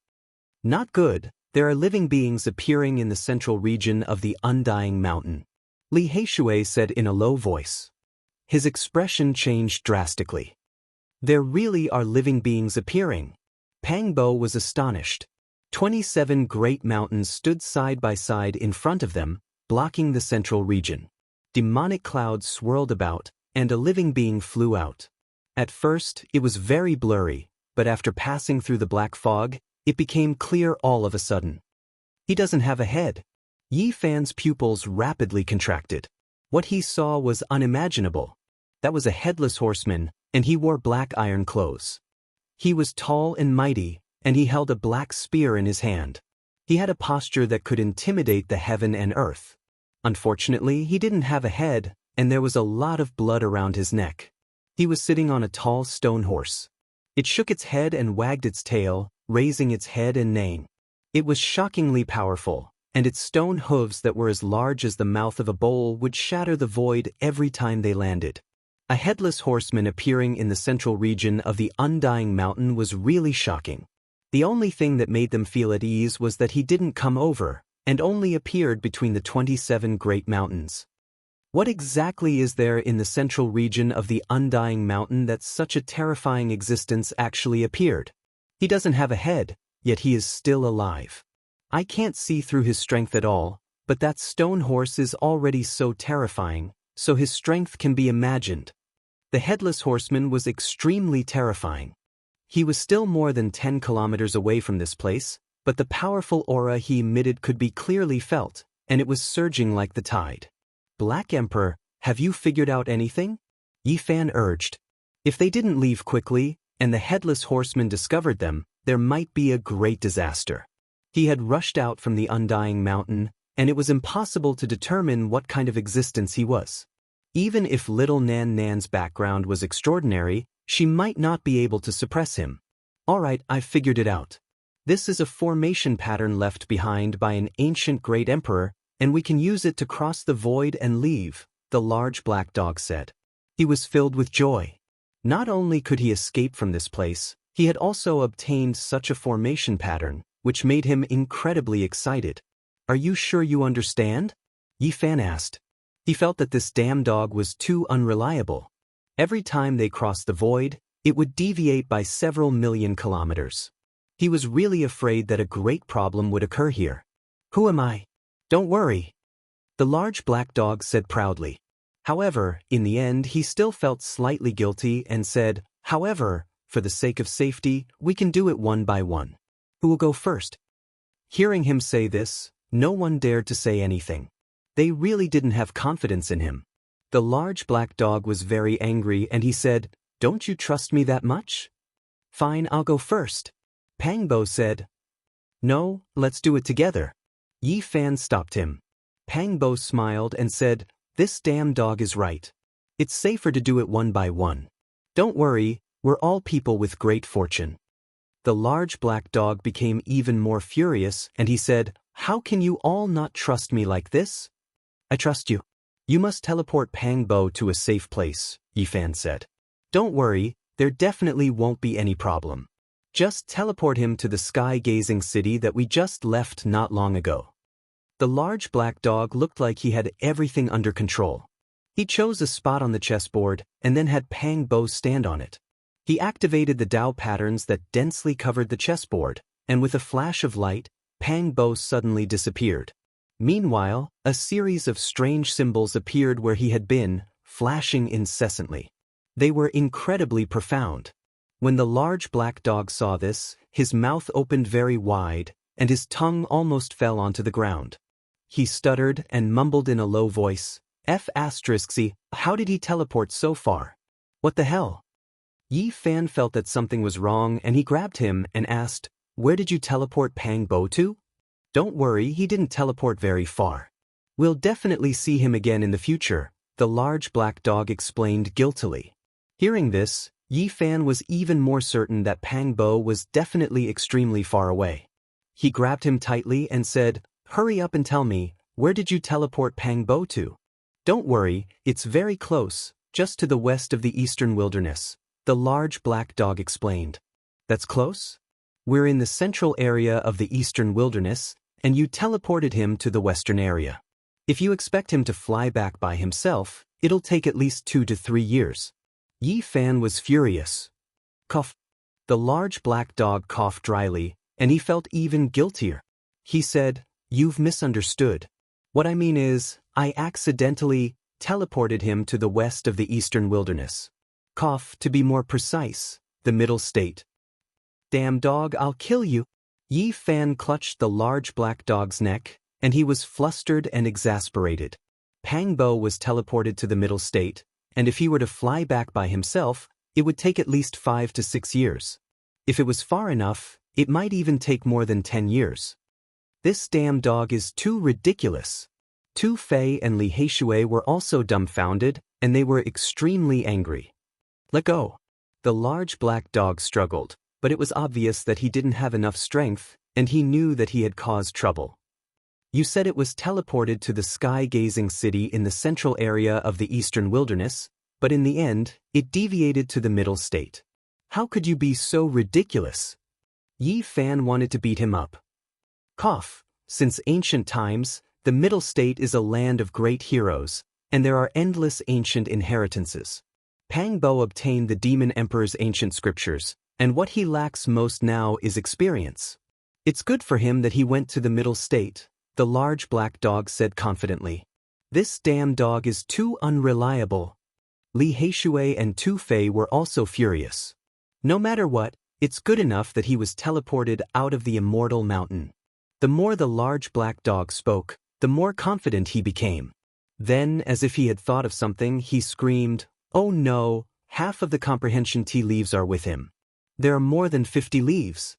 Speaker 1: Not good, there are living beings appearing in the central region of the Undying Mountain. Li Heishui said in a low voice. His expression changed drastically. There really are living beings appearing. Pang Bo was astonished. 27 great mountains stood side by side in front of them, blocking the central region. Demonic clouds swirled about, and a living being flew out. At first, it was very blurry, but after passing through the black fog, it became clear all of a sudden. He doesn't have a head. Yi Fan's pupils rapidly contracted. What he saw was unimaginable. That was a headless horseman, and he wore black iron clothes. He was tall and mighty, and he held a black spear in his hand. He had a posture that could intimidate the heaven and earth. Unfortunately, he didn't have a head, and there was a lot of blood around his neck. He was sitting on a tall stone horse. It shook its head and wagged its tail, raising its head and neighing. It was shockingly powerful, and its stone hooves that were as large as the mouth of a bowl would shatter the void every time they landed. A headless horseman appearing in the central region of the Undying Mountain was really shocking. The only thing that made them feel at ease was that he didn't come over, and only appeared between the 27 great mountains. What exactly is there in the central region of the Undying Mountain that such a terrifying existence actually appeared? He doesn't have a head, yet he is still alive. I can't see through his strength at all, but that stone horse is already so terrifying, so his strength can be imagined. The headless horseman was extremely terrifying. He was still more than 10 kilometers away from this place, but the powerful aura he emitted could be clearly felt, and it was surging like the tide. Black Emperor, have you figured out anything? Yi Fan urged. If they didn't leave quickly, and the headless horseman discovered them, there might be a great disaster. He had rushed out from the Undying Mountain, and it was impossible to determine what kind of existence he was. Even if little Nan Nan's background was extraordinary, she might not be able to suppress him. All right, I've figured it out. This is a formation pattern left behind by an ancient great emperor, and we can use it to cross the void and leave, the large black dog said. He was filled with joy. Not only could he escape from this place, he had also obtained such a formation pattern, which made him incredibly excited. Are you sure you understand? Yi Fan asked. He felt that this damn dog was too unreliable. Every time they crossed the void, it would deviate by several million kilometers. He was really afraid that a great problem would occur here. Who am I? Don't worry, the large black dog said proudly. However, in the end he still felt slightly guilty and said, however, for the sake of safety, we can do it one by one. Who will go first? Hearing him say this, no one dared to say anything. They really didn't have confidence in him. The large black dog was very angry and he said, don't you trust me that much? Fine, I'll go first. Pang Bo said. No, let's do it together. Yi Fan stopped him. Pang Bo smiled and said, this damn dog is right. It's safer to do it one by one. Don't worry, we're all people with great fortune. The large black dog became even more furious and he said, how can you all not trust me like this? I trust you. You must teleport Pang Bo to a safe place, Yi Fan said. Don't worry, there definitely won't be any problem. Just teleport him to the sky-gazing city that we just left not long ago. The large black dog looked like he had everything under control. He chose a spot on the chessboard and then had Pang Bo stand on it. He activated the Dao patterns that densely covered the chessboard, and with a flash of light, Pang Bo suddenly disappeared. Meanwhile, a series of strange symbols appeared where he had been, flashing incessantly. They were incredibly profound. When the large black dog saw this, his mouth opened very wide, and his tongue almost fell onto the ground. He stuttered and mumbled in a low voice, F***y, how did he teleport so far? What the hell? Yi Fan felt that something was wrong and he grabbed him and asked, where did you teleport Pang Bo to? Don't worry, he didn't teleport very far. We'll definitely see him again in the future, the large black dog explained guiltily. Hearing this, Yi Fan was even more certain that Pang Bo was definitely extremely far away. He grabbed him tightly and said, hurry up and tell me, where did you teleport Pang Bo to? Don't worry, it's very close, just to the west of the eastern wilderness, the large black dog explained. That's close? We're in the central area of the eastern wilderness, and you teleported him to the western area. If you expect him to fly back by himself, it'll take at least 2 to 3 years. Yi Fan was furious. Cough. The The large black dog coughed dryly, and he felt even guiltier. He said, "You've misunderstood. What I mean is, I accidentally teleported him to the west of the eastern wilderness. Cough, to be more precise, the middle state." "Damn dog, I'll kill you." Yi Fan clutched the large black dog's neck, and he was flustered and exasperated. Pang Bo was teleported to the middle state, and if he were to fly back by himself, it would take at least 5 to 6 years. If it was far enough, it might even take more than 10 years. This damn dog is too ridiculous. Tu Fei and Li Heishui were also dumbfounded, and they were extremely angry. "Let go." The large black dog struggled, but it was obvious that he didn't have enough strength, and he knew that he had caused trouble. "You said it was teleported to the sky-gazing city in the central area of the eastern wilderness, but in the end, it deviated to the middle state. How could you be so ridiculous?" Yi Fan wanted to beat him up. Cough. Since ancient times, the middle state is a land of great heroes, and there are endless ancient inheritances. Pang Bo obtained the Demon Emperor's ancient scriptures, and what he lacks most now is experience. "It's good for him that he went to the middle state," the large black dog said confidently. "This damn dog is too unreliable." Li Heishui and Tu Fei were also furious. "No matter what, it's good enough that he was teleported out of the Immortal Mountain." The more the large black dog spoke, the more confident he became. Then, as if he had thought of something, he screamed, "Oh no, half of the comprehension tea leaves are with him. There are more than 50 leaves."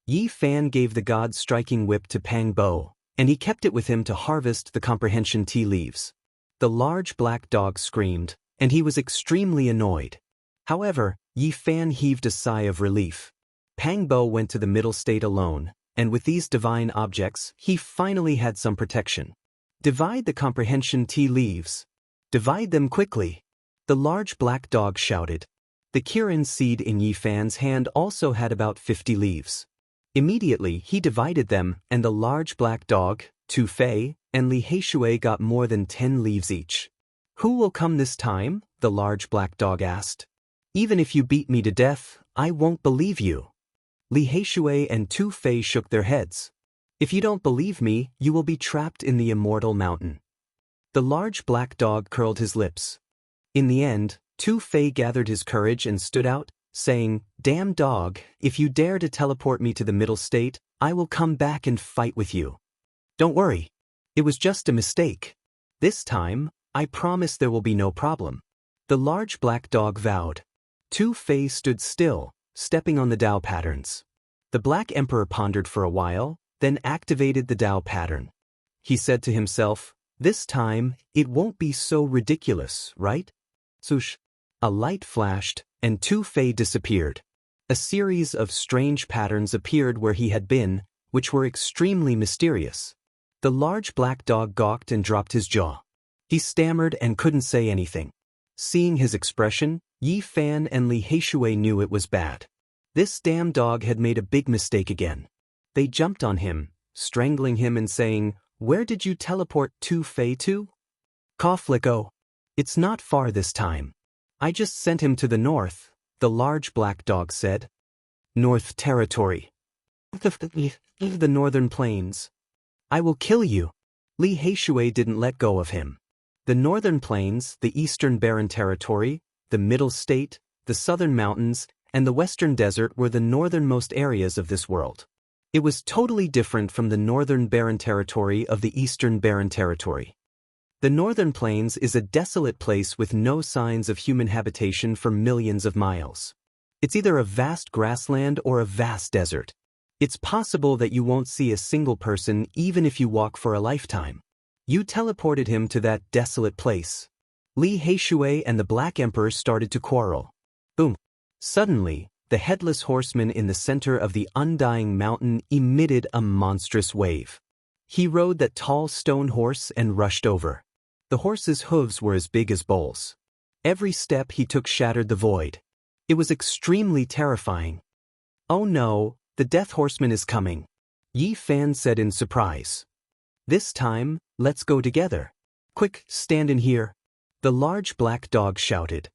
Speaker 1: Yi Fan gave the God-striking whip to Pang Bo, and he kept it with him to harvest the comprehension tea leaves. The large black dog screamed, and he was extremely annoyed. However, Yi Fan heaved a sigh of relief. Pang Bo went to the middle state alone, and with these divine objects, he finally had some protection. "Divide the comprehension tea leaves. Divide them quickly." The large black dog shouted. The Kirin seed in Yi Fan's hand also had about 50 leaves. Immediately, he divided them, and the large black dog, Tu Fei, and Li Heishui got more than 10 leaves each. "Who will come this time?" the large black dog asked. "Even if you beat me to death, I won't believe you." Li Heishui and Tu Fei shook their heads. "If you don't believe me, you will be trapped in the Immortal Mountain." The large black dog curled his lips. In the end, Tu Fei gathered his courage and stood out, saying, "Damn dog, if you dare to teleport me to the middle state, I will come back and fight with you. Don't worry. It was just a mistake. This time, I promise there will be no problem." The large black dog vowed. Tu Fei stood still, stepping on the Tao patterns. The Black Emperor pondered for a while, then activated the Tao pattern. He said to himself, "This time, it won't be so ridiculous, right?" Swoosh. A light flashed, and Tu Fei disappeared. A series of strange patterns appeared where he had been, which were extremely mysterious. The large black dog gawked and dropped his jaw. He stammered and couldn't say anything. Seeing his expression, Yi Fan and Li Heishui knew it was bad. This damn dog had made a big mistake again. They jumped on him, strangling him and saying, "Where did you teleport Tu Fei to?" "Cough, let go. It's not far this time. I just sent him to the north," the large black dog said. "North Territory. The Northern Plains. I will kill you." Li Heishui didn't let go of him. The Northern Plains, the Eastern Barren Territory, the Middle State, the Southern Mountains, and the Western Desert were the northernmost areas of this world. It was totally different from the Northern Barren Territory of the Eastern Barren Territory. The Northern Plains is a desolate place with no signs of human habitation for millions of miles. It's either a vast grassland or a vast desert. It's possible that you won't see a single person even if you walk for a lifetime. You teleported him to that desolate place. Li Heishui and the Black Emperor started to quarrel. Boom. Suddenly, the headless horseman in the center of the undying mountain emitted a monstrous wave. He rode that tall stone horse and rushed over. The horse's hooves were as big as bowls. Every step he took shattered the void. It was extremely terrifying. "Oh no, the Death Horseman is coming," Yi Fan said in surprise. "This time, let's go together. Quick, stand in here." The large black dog shouted.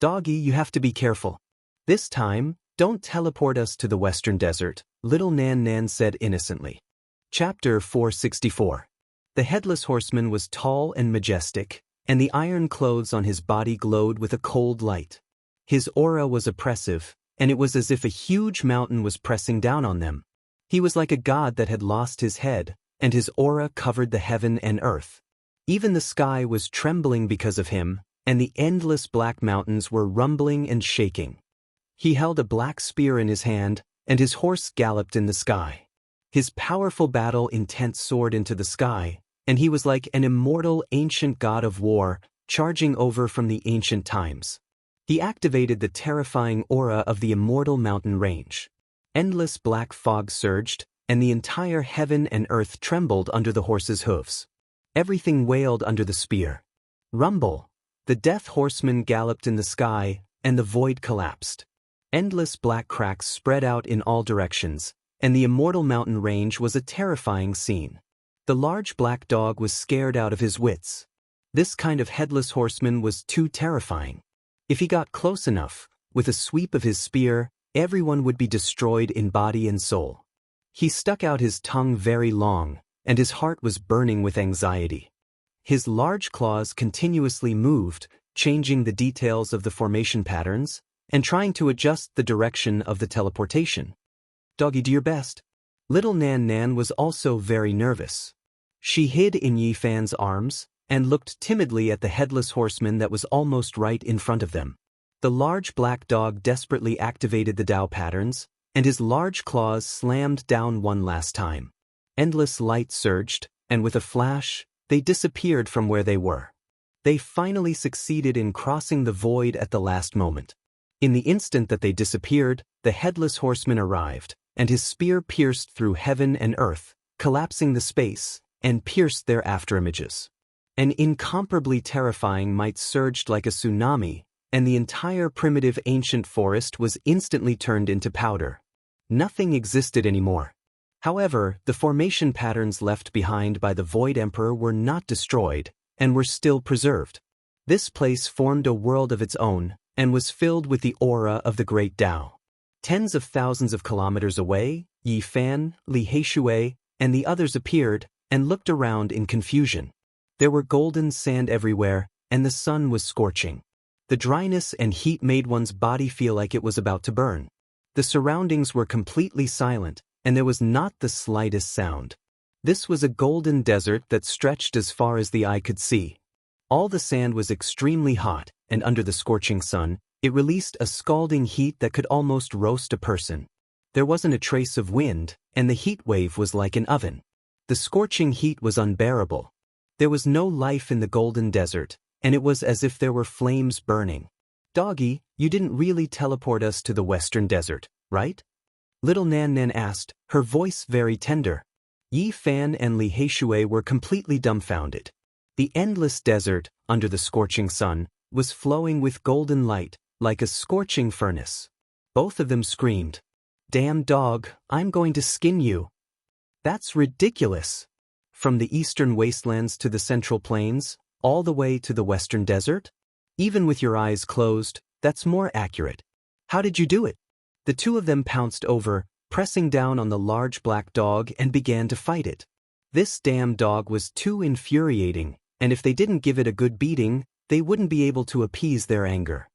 Speaker 1: "Doggy, you have to be careful. This time, Don't teleport us to the western desert, little Nan Nan said innocently. Chapter 464. The headless horseman was tall and majestic, and the iron clothes on his body glowed with a cold light. His aura was oppressive, and it was as if a huge mountain was pressing down on them. He was like a god that had lost his head, and his aura covered the heaven and earth. Even the sky was trembling because of him, and the endless black mountains were rumbling and shaking. He held a black spear in his hand, and his horse galloped in the sky. His powerful battle-intent soared into the sky, and he was like an immortal ancient god of war, charging over from the ancient times. He activated the terrifying aura of the immortal mountain range. Endless black fog surged, and the entire heaven and earth trembled under the horse's hooves. Everything wailed under the spear. Rumble! The death horseman galloped in the sky, and the void collapsed. Endless black cracks spread out in all directions, and the immortal mountain range was a terrifying scene. The large black dog was scared out of his wits. This kind of headless horseman was too terrifying. If he got close enough, with a sweep of his spear, everyone would be destroyed in body and soul. He stuck out his tongue very long, and his heart was burning with anxiety. His large claws continuously moved, changing the details of the formation patterns, and trying to adjust the direction of the teleportation. Doggy, do your best. Little Nan Nan was also very nervous. She hid in Yi Fan's arms, and looked timidly at the headless horseman that was almost right in front of them. The large black dog desperately activated the Tao patterns, and his large claws slammed down one last time. Endless light surged, and with a flash, they disappeared from where they were. They finally succeeded in crossing the void at the last moment. In the instant that they disappeared, the headless horseman arrived, and his spear pierced through heaven and earth, collapsing the space, and pierced their afterimages. An incomparably terrifying might surged like a tsunami, and the entire primitive ancient forest was instantly turned into powder. Nothing existed anymore. However, the formation patterns left behind by the Void Emperor were not destroyed, and were still preserved. This place formed a world of its own, and was filled with the aura of the Great Tao. Tens of thousands of kilometers away, Yi Fan, Li Heishui, and the others appeared, and looked around in confusion. There were golden sand everywhere, and the sun was scorching. The dryness and heat made one's body feel like it was about to burn. The surroundings were completely silent, and there was not the slightest sound. This was a golden desert that stretched as far as the eye could see. All the sand was extremely hot, and under the scorching sun, it released a scalding heat that could almost roast a person. There wasn't a trace of wind, and the heat wave was like an oven. The scorching heat was unbearable. There was no life in the golden desert, and it was as if there were flames burning. Doggy, you didn't really teleport us to the western desert, right? Little Nan Nan asked, her voice very tender. Yi Fan and Li Heishui were completely dumbfounded. The endless desert, under the scorching sun, was flowing with golden light, like a scorching furnace. Both of them screamed, "Damn dog, I'm going to skin you." That's ridiculous. From the eastern wastelands to the central plains, all the way to the western desert? Even with your eyes closed, that's more accurate. How did you do it? The two of them pounced over, pressing down on the large black dog, and began to fight it. This damn dog was too infuriating, and if they didn't give it a good beating, they wouldn't be able to appease their anger.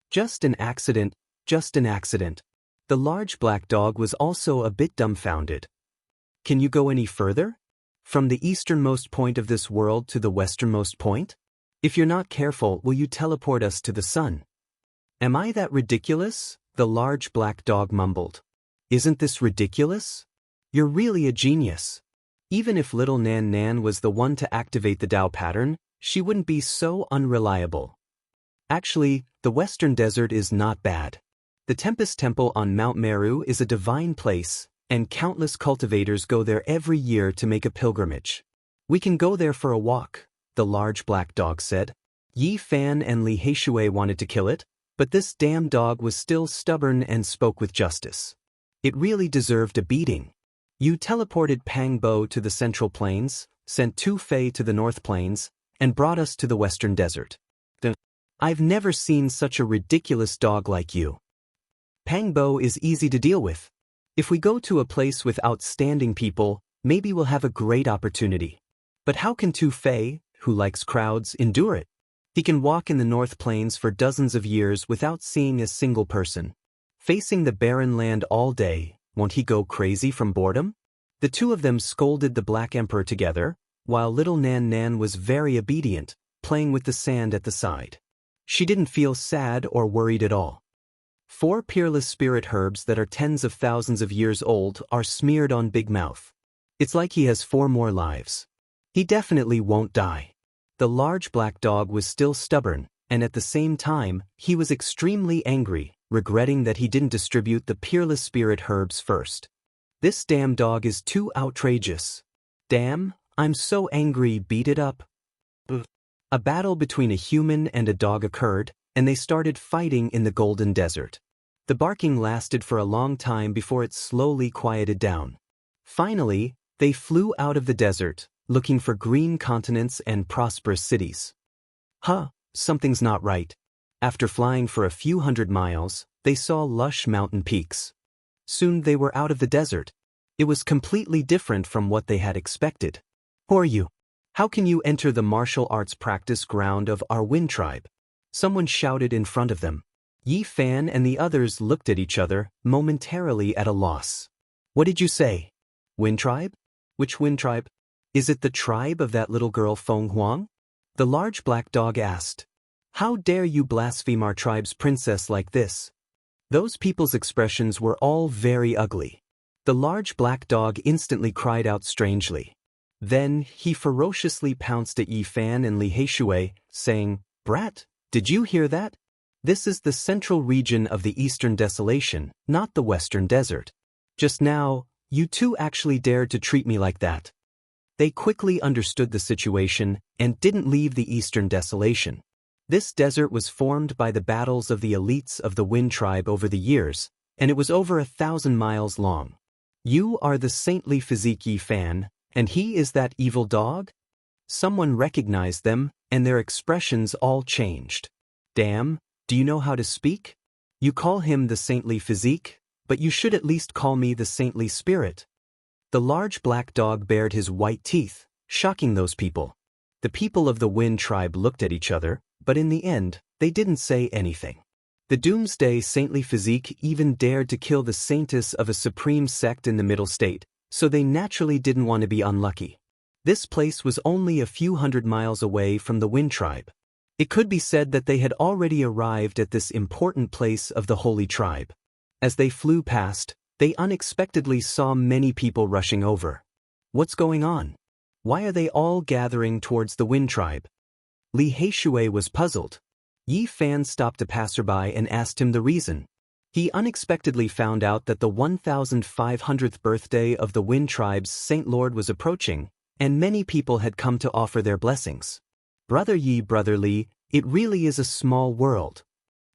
Speaker 1: Just an accident, just an accident. The large black dog was also a bit dumbfounded. Can you go any further? From the easternmost point of this world to the westernmost point? If you're not careful, will you teleport us to the sun? Am I that ridiculous? The large black dog mumbled. Isn't this ridiculous? You're really a genius. Even if little Nan Nan was the one to activate the Tao pattern, she wouldn't be so unreliable. Actually, the western desert is not bad. The Tempest Temple on Mount Meru is a divine place, and countless cultivators go there every year to make a pilgrimage. We can go there for a walk, the large black dog said. Yi Fan and Li Heishui wanted to kill it, but this damn dog was still stubborn and spoke with justice. It really deserved a beating. You teleported Pang Bo to the Central Plains, sent Tu Fei to the North Plains, and brought us to the Western Desert. I've never seen such a ridiculous dog like you. Pangbo is easy to deal with. If we go to a place with outstanding people, maybe we'll have a great opportunity. But how can Tu Fei, who likes crowds, endure it? He can walk in the North Plains for dozens of years without seeing a single person. Facing the barren land all day, won't he go crazy from boredom? The two of them scolded the Black Emperor together, while little Nan Nan was very obedient, playing with the sand at the side. She didn't feel sad or worried at all. 4 peerless spirit herbs that are tens of thousands of years old are smeared on Big Mouth. It's like he has 4 more lives. He definitely won't die. The large black dog was still stubborn, and at the same time, he was extremely angry, regretting that he didn't distribute the peerless spirit herbs first. This damn dog is too outrageous. Damn, I'm so angry, beat it up. A battle between a human and a dog occurred, and they started fighting in the Golden Desert. The barking lasted for a long time before it slowly quieted down. Finally, they flew out of the desert, looking for green continents and prosperous cities. Something's not right. After flying for a few hundred miles, they saw lush mountain peaks. Soon they were out of the desert. It was completely different from what they had expected. Who are you? How can you enter the martial arts practice ground of our Wind tribe? Someone shouted in front of them. Yi Fan and the others looked at each other, momentarily at a loss. What did you say? Wind tribe? Which Wind tribe? Is it the tribe of that little girl Feng Huang? The large black dog asked. How dare you blaspheme our tribe's princess like this? Those people's expressions were all very ugly. The large black dog instantly cried out strangely. Then he ferociously pounced at Yi Fan and Li Heishui, saying, Brat, did you hear that? This is the central region of the Eastern Desolation, not the Western Desert. Just now, you two actually dared to treat me like that. They quickly understood the situation and didn't leave the Eastern Desolation. This desert was formed by the battles of the elites of the Wind tribe over the years, and it was over 1,000 miles long. You are the saintly physique Yi Fan, and he is that evil dog? Someone recognized them, and their expressions all changed. Damn, do you know how to speak? You call him the saintly physique, but you should at least call me the saintly spirit. The large black dog bared his white teeth, shocking those people. The people of the Wind tribe looked at each other, but in the end, they didn't say anything. The doomsday saintly physique even dared to kill the saintess of a supreme sect in the Middle State, so they naturally didn't want to be unlucky. This place was only a few hundred miles away from the Wind tribe. It could be said that they had already arrived at this important place of the Holy Tribe. As they flew past, they unexpectedly saw many people rushing over. What's going on? Why are they all gathering towards the Wind tribe? Li Heishui was puzzled. Yi Fan stopped a passerby and asked him the reason. He unexpectedly found out that the 1500th birthday of the Wind tribe's Saint Lord was approaching, and many people had come to offer their blessings. Brother Yi, Brother Li, it really is a small world.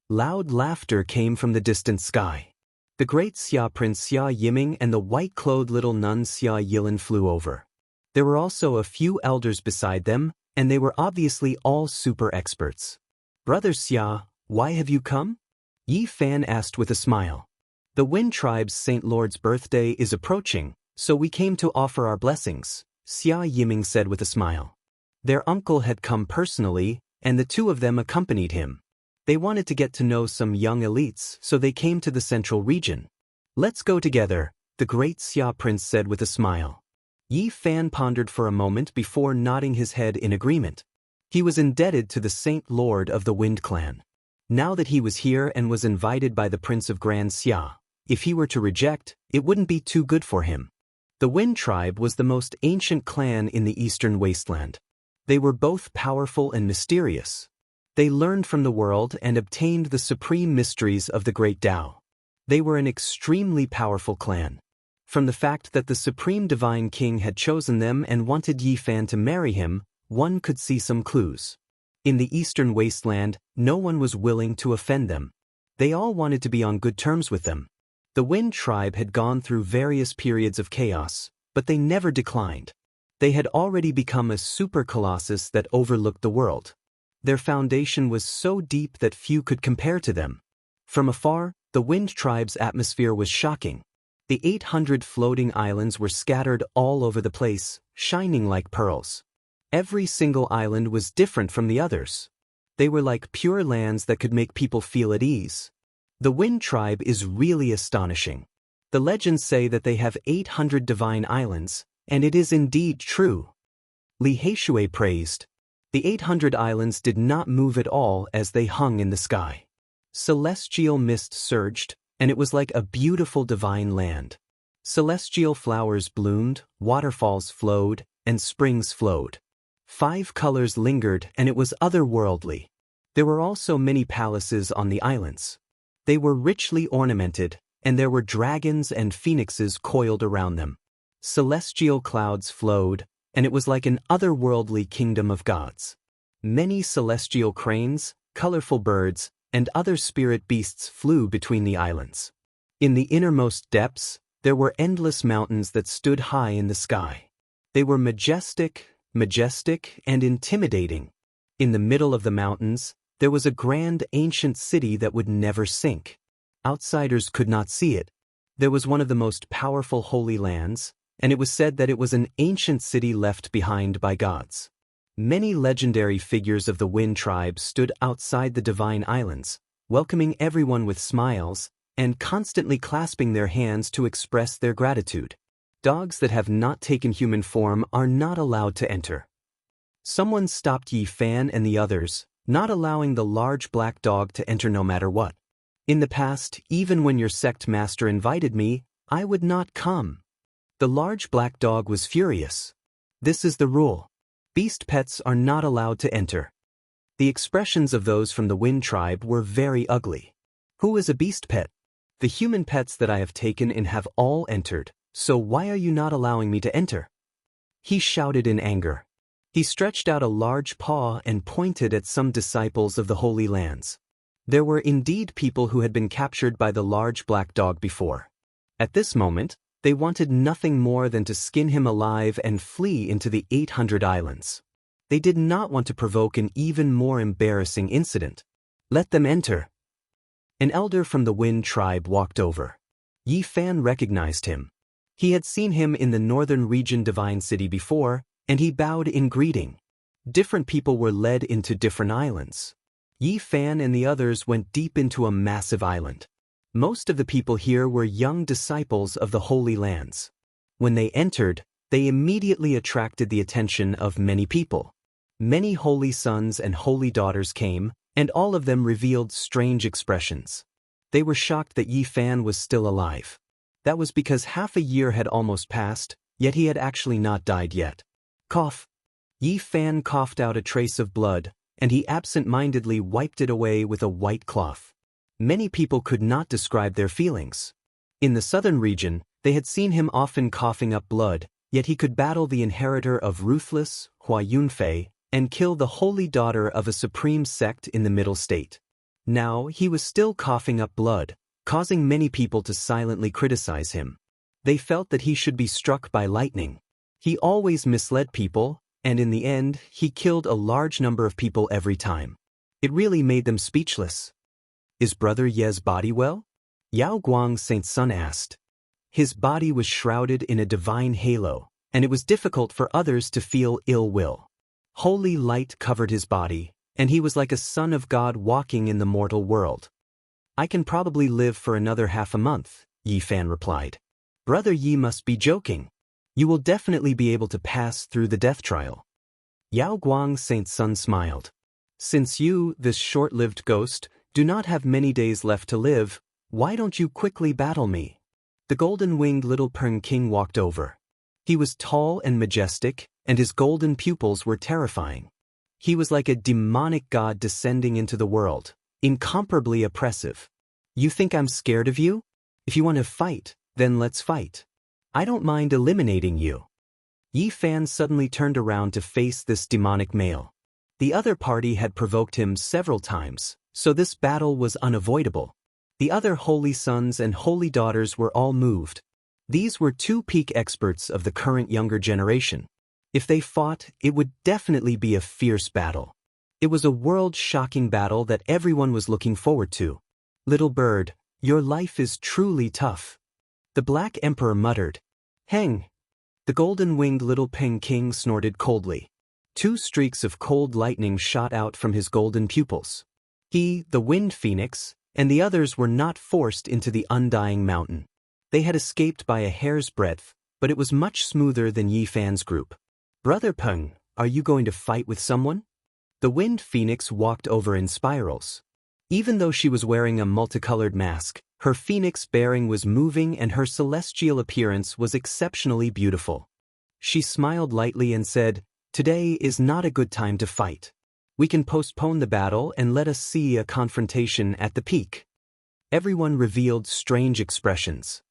Speaker 1: Loud laughter came from the distant sky. The great Xia Prince Xia Yiming and the white-clothed little nun Xia Yilin flew over. There were also a few elders beside them, and they were obviously all super experts. Brother Xia, why have you come? Yi Fan asked with a smile. The Wind tribe's Saint Lord's birthday is approaching, so we came to offer our blessings, Xia Yiming said with a smile. Their uncle had come personally, and the two of them accompanied him. They wanted to get to know some young elites, so they came to the central region. Let's go together, the great Xia Prince said with a smile. Yi Fan pondered for a moment before nodding his head in agreement. He was indebted to the Saint Lord of the Wind clan. Now that he was here and was invited by the Prince of Grand Xia, if he were to reject, it wouldn't be too good for him. The Wind tribe was the most ancient clan in the Eastern Wasteland. They were both powerful and mysterious. They learned from the world and obtained the supreme mysteries of the Great Tao. They were an extremely powerful clan. From the fact that the Supreme Divine King had chosen them and wanted Yi Fan to marry him, one could see some clues. In the Eastern Wasteland, no one was willing to offend them. They all wanted to be on good terms with them. The Wind tribe had gone through various periods of chaos, but they never declined. They had already become a super colossus that overlooked the world. Their foundation was so deep that few could compare to them. From afar, The Wind Tribe's atmosphere was shocking. The 800 floating islands were scattered all over the place, shining like pearls. Every single island was different from the others. They were like pure lands that could make people feel at ease. The Wind Tribe is really astonishing. The legends say that they have 800 divine islands, and it is indeed true. Li Heishui praised. The 800 islands did not move at all as they hung in the sky. Celestial mist surged, and it was like a beautiful divine land. Celestial flowers bloomed, waterfalls flowed, and springs flowed. 5 colors lingered, and it was otherworldly. There were also many palaces on the islands. They were richly ornamented, and there were dragons and phoenixes coiled around them. Celestial clouds flowed, and it was like an otherworldly kingdom of gods. Many celestial cranes, colorful birds, and other spirit beasts flew between the islands. In the innermost depths, there were endless mountains that stood high in the sky. They were majestic, and intimidating. In the middle of the mountains, there was a grand ancient city that would never sink. Outsiders could not see it. There was one of the most powerful holy lands, and it was said that it was an ancient city left behind by gods. Many legendary figures of the Wind Tribe stood outside the divine islands, welcoming everyone with smiles, and constantly clasping their hands to express their gratitude. Dogs that have not taken human form are not allowed to enter. Someone stopped Yi Fan and the others, not allowing the large black dog to enter no matter what. In the past, even when your sect master invited me, I would not come. The large black dog was furious. This is the rule. Beast pets are not allowed to enter. The expressions of those from the Wind Tribe were very ugly. Who is a beast pet? The human pets that I have taken in have all entered, so why are you not allowing me to enter? He shouted in anger. He stretched out a large paw and pointed at some disciples of the Holy Lands. There were indeed people who had been captured by the large black dog before. At this moment, they wanted nothing more than to skin him alive and flee into the 800 islands. They did not want to provoke an even more embarrassing incident. Let them enter. An elder from the Wind Tribe walked over. Yi Fan recognized him. He had seen him in the northern region Divine City before, and he bowed in greeting. Different people were led into different islands. Yi Fan and the others went deep into a massive island. Most of the people here were young disciples of the Holy Lands. When they entered, they immediately attracted the attention of many people. Many holy sons and holy daughters came, and all of them revealed strange expressions. They were shocked that Yi Fan was still alive. That was because half a year had almost passed, yet he had actually not died yet. Cough. Yi Fan coughed out a trace of blood, and he absent-mindedly wiped it away with a white cloth. Many people could not describe their feelings. In the southern region, they had seen him often coughing up blood, yet he could battle the inheritor of ruthless, Hua Yunfei, and kill the holy daughter of a supreme sect in the middle state. Now he was still coughing up blood, causing many people to silently criticize him. They felt that he should be struck by lightning. He always misled people, and in the end, he killed a large number of people every time. It really made them speechless. Is Brother Ye's body well? Yao Guang's Saint Sun asked. His body was shrouded in a divine halo, and it was difficult for others to feel ill will. Holy light covered his body, and he was like a son of God walking in the mortal world. I can probably live for another half a month, Yi Fan replied. Brother Yi must be joking. You will definitely be able to pass through the death trial. Yao Guang's Saint Sun smiled. Since you, this short-lived ghost, do not have many days left to live, why don't you quickly battle me? The golden-winged little Pern King walked over. He was tall and majestic, and his golden pupils were terrifying. He was like a demonic god descending into the world, incomparably oppressive. You think I'm scared of you? If you want to fight, then let's fight. I don't mind eliminating you. Yi Fan suddenly turned around to face this demonic male. The other party had provoked him several times, so this battle was unavoidable. The other holy sons and holy daughters were all moved. These were two peak experts of the current younger generation. If they fought, it would definitely be a fierce battle. It was a world-shocking battle that everyone was looking forward to. Little bird, Your life is truly tough. The Black Emperor muttered. Heng! The golden-winged little Peng King snorted coldly. 2 streaks of cold lightning shot out from his golden pupils. He, the Wind Phoenix, and the others were not forced into the undying mountain. They had escaped by a hair's breadth, but it was much smoother than Yi Fan's group. Brother Peng, are you going to fight with someone? The Wind Phoenix walked over in spirals. Even though she was wearing a multicolored mask, her phoenix bearing was moving and her celestial appearance was exceptionally beautiful. She smiled lightly and said, "Today is not a good time to fight. We can postpone the battle and let us see a confrontation at the peak." Everyone revealed strange expressions.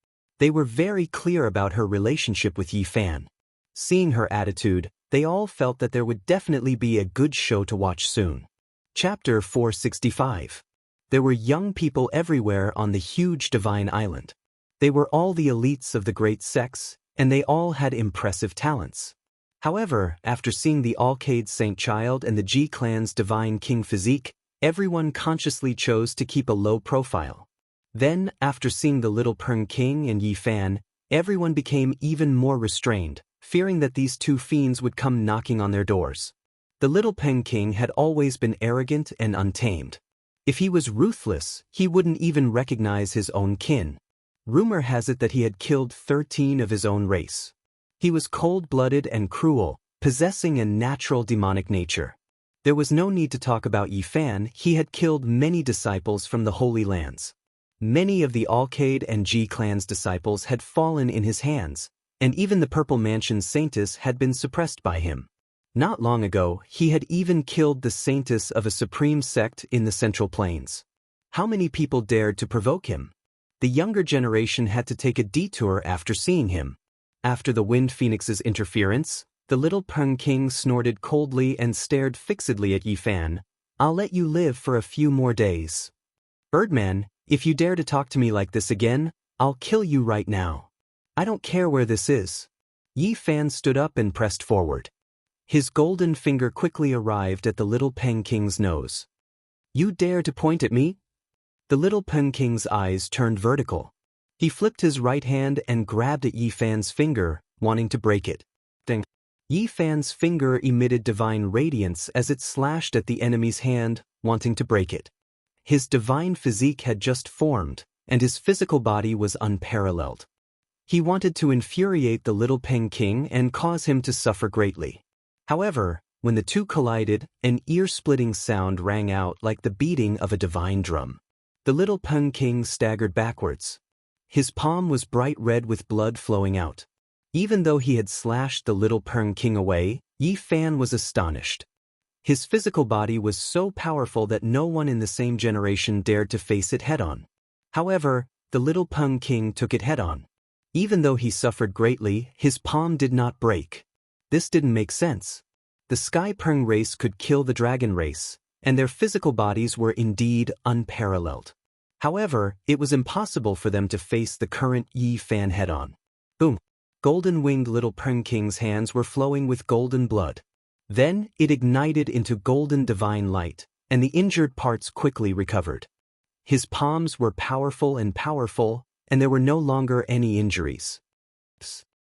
Speaker 1: They were very clear about her relationship with Yi Fan. Seeing her attitude, they all felt that there would definitely be a good show to watch soon. Chapter 465. There were young people everywhere on the huge divine island. They were all the elites of the great sects, and they all had impressive talents. However, after seeing the Alcade Saint Child and the Ji clan's divine king physique, everyone consciously chose to keep a low profile. Then, after seeing the little Peng King and Yi Fan, everyone became even more restrained, fearing that these 2 fiends would come knocking on their doors. The little Peng King had always been arrogant and untamed. If he was ruthless, he wouldn't even recognize his own kin. Rumor has it that he had killed 13 of his own race. He was cold-blooded and cruel, possessing a natural demonic nature. There was no need to talk about Yi Fan. He had killed many disciples from the Holy Lands. Many of the Alcade and Ji clan's disciples had fallen in his hands, and even the Purple Mansion Saintess had been suppressed by him. Not long ago, he had even killed the Saintess of a supreme sect in the Central Plains. How many people dared to provoke him? The younger generation had to take a detour after seeing him. After the Wind Phoenix's interference, the little Peng King snorted coldly and stared fixedly at Yi Fan. "I'll let you live for a few more days. Birdman, if you dare to talk to me like this again, I'll kill you right now. I don't care where this is." Yi Fan stood up and pressed forward. His golden finger quickly arrived at the little Peng King's nose. "You dare to point at me?" The little Peng King's eyes turned vertical. He flipped his right hand and grabbed at Yi Fan's finger, wanting to break it. Ding! Yi Fan's finger emitted divine radiance as it slashed at the enemy's hand, wanting to break it. His divine physique had just formed, and his physical body was unparalleled. He wanted to infuriate the little Peng King and cause him to suffer greatly. However, when the 2 collided, an ear-splitting sound rang out like the beating of a divine drum. The little Peng King staggered backwards. His palm was bright red with blood flowing out. Even though he had slashed the little Peng King away, Yi Fan was astonished. His physical body was so powerful that no one in the same generation dared to face it head-on. However, the little Peng King took it head-on. Even though he suffered greatly, his palm did not break. This didn't make sense. The Sky Peng race could kill the Dragon race, and their physical bodies were indeed unparalleled. However, it was impossible for them to face the current Yi Fan head-on. Boom! Golden-winged little Peng King's hands were flowing with golden blood. Then, it ignited into golden divine light, and the injured parts quickly recovered. His palms were powerful, and there were no longer any injuries.